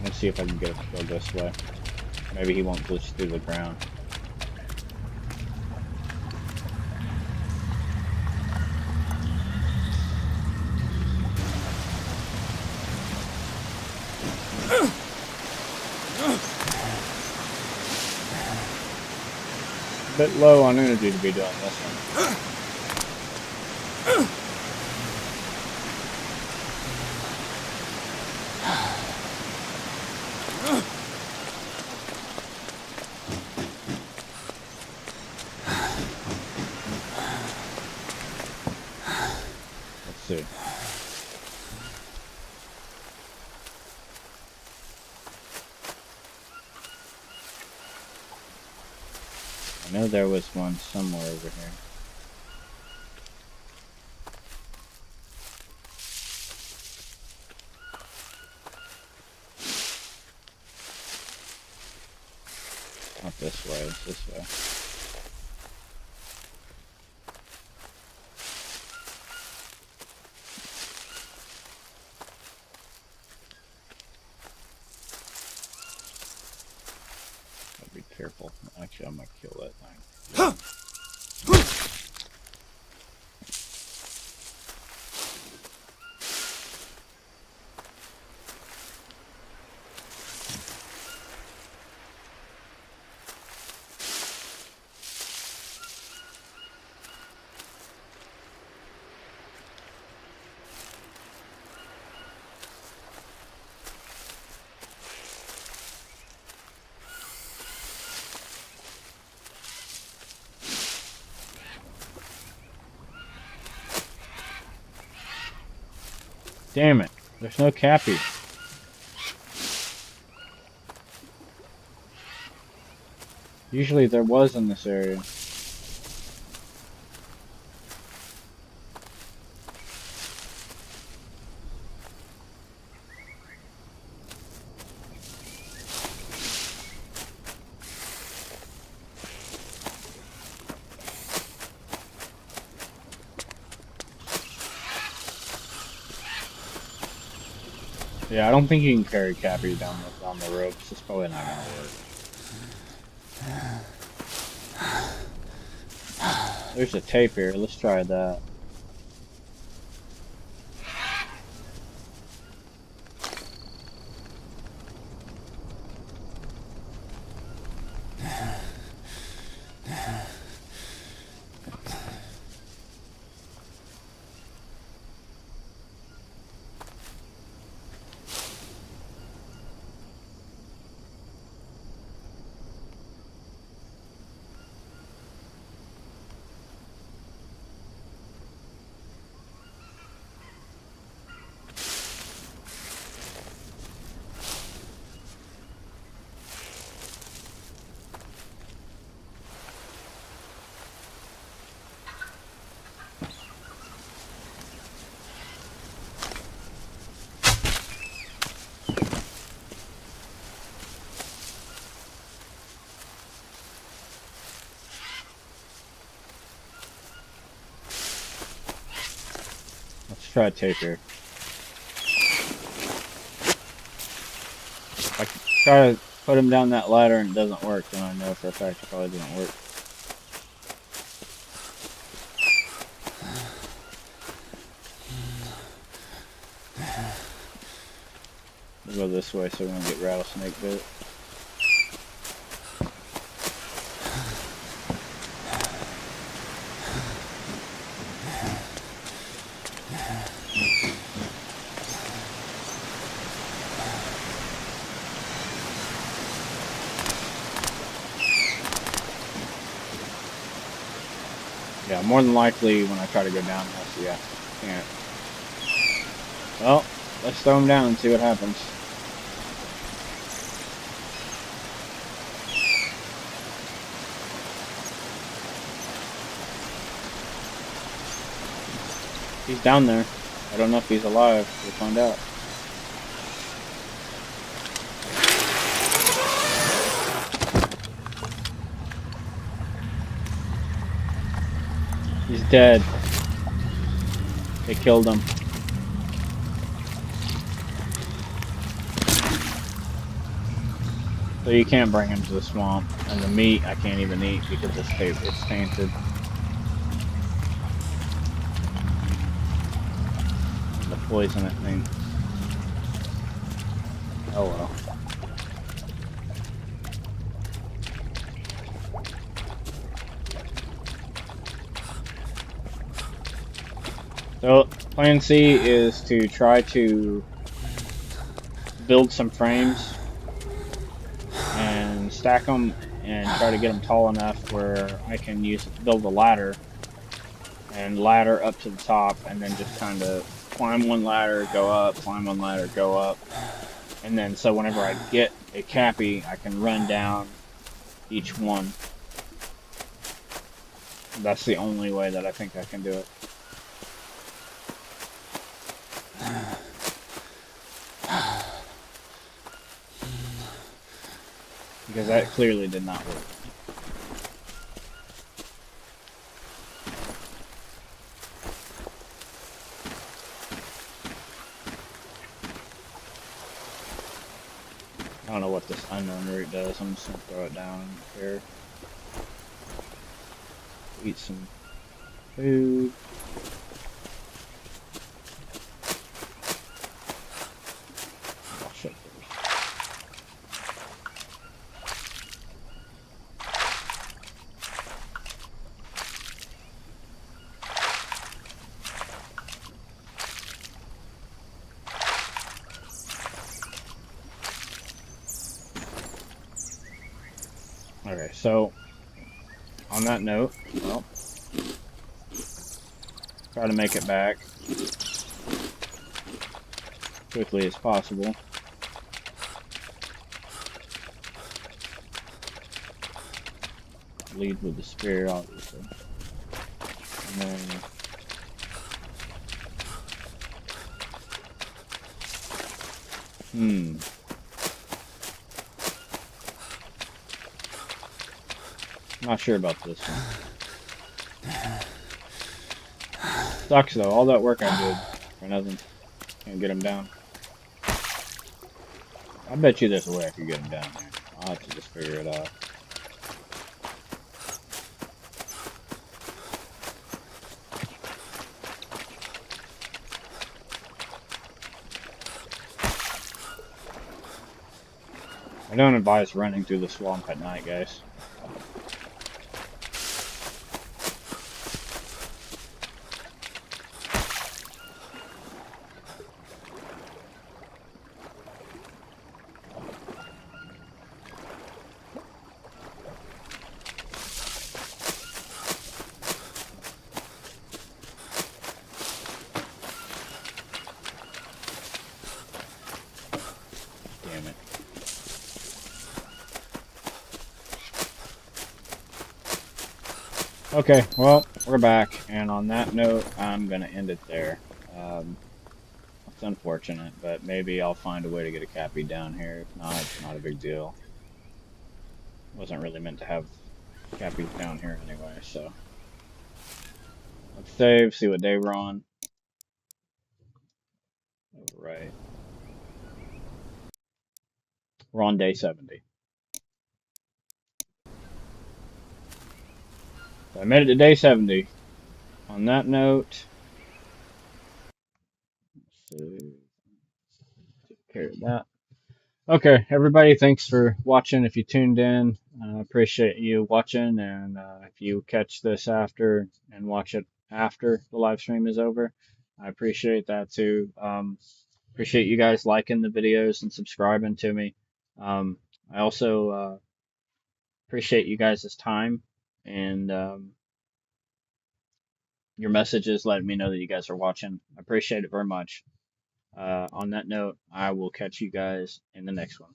Let's see if I can get it to go this way. Maybe he won't glitch through the ground. A bit low on energy to be doing this one. Let's see. I know there was one somewhere over here. Not this way, it's this way. Gotta be careful. Actually, I'm gonna kill that thing. Damn it, there's no Cappy. Usually there was in this area. Yeah, I don't think you can carry Cappy down the ropes. It's probably not gonna work. There's a tape here. Let's try that. Let's try tape here. If I try to put him down that ladder and it doesn't work, then I know for a fact it probably didn't work. We'll go this way so we don't get rattlesnake bit. Yeah, more than likely when I try to go down this, yeah, can't. Well, let's throw him down and see what happens. He's down there. I don't know if he's alive. We'll find out. He's dead. They killed him. So you can't bring him to the swamp. And the meat I can't even eat because it's tainted. And the poison, I think. Oh well. So plan C is to try to build some frames and stack them and try to get them tall enough where I can build a ladder and ladder up to the top and then just kind of climb one ladder, go up, climb one ladder, go up. And then so whenever I get a cappy, I can run down each one. That's the only way that I think I can do it. Because that clearly did not work. I don't know what this unknown root does. I'm just gonna throw it down here. Eat some food. Wash up first. Okay, so on that note, well, try to make it back quickly as possible. Lead with the spear, obviously. And then, not sure about this one. Sucks though, all that work I did for nothing. Can't get him down. I bet you there's a way I could get him down here. I'll have to just figure it out. I don't advise running through the swamp at night, guys. Damn it. Okay, well, we're back, and on that note, I'm gonna end it there. It's unfortunate, but maybe I'll find a way to get a cappy down here. If not, it's not a big deal. Wasn't really meant to have cappies down here anyway, so. Let's save, see what day we're on. Alright. We're on day 70. So I made it to day 70. On that note, let's see, take care of that. Okay, everybody, thanks for watching. If you tuned in, I appreciate you watching. And if you catch this after and watch it after the live stream is over, I appreciate that too. Appreciate you guys liking the videos and subscribing to me. I also appreciate you guys' time and your messages letting me know that you guys are watching. I appreciate it very much. On that note, I will catch you guys in the next one.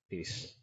Peace.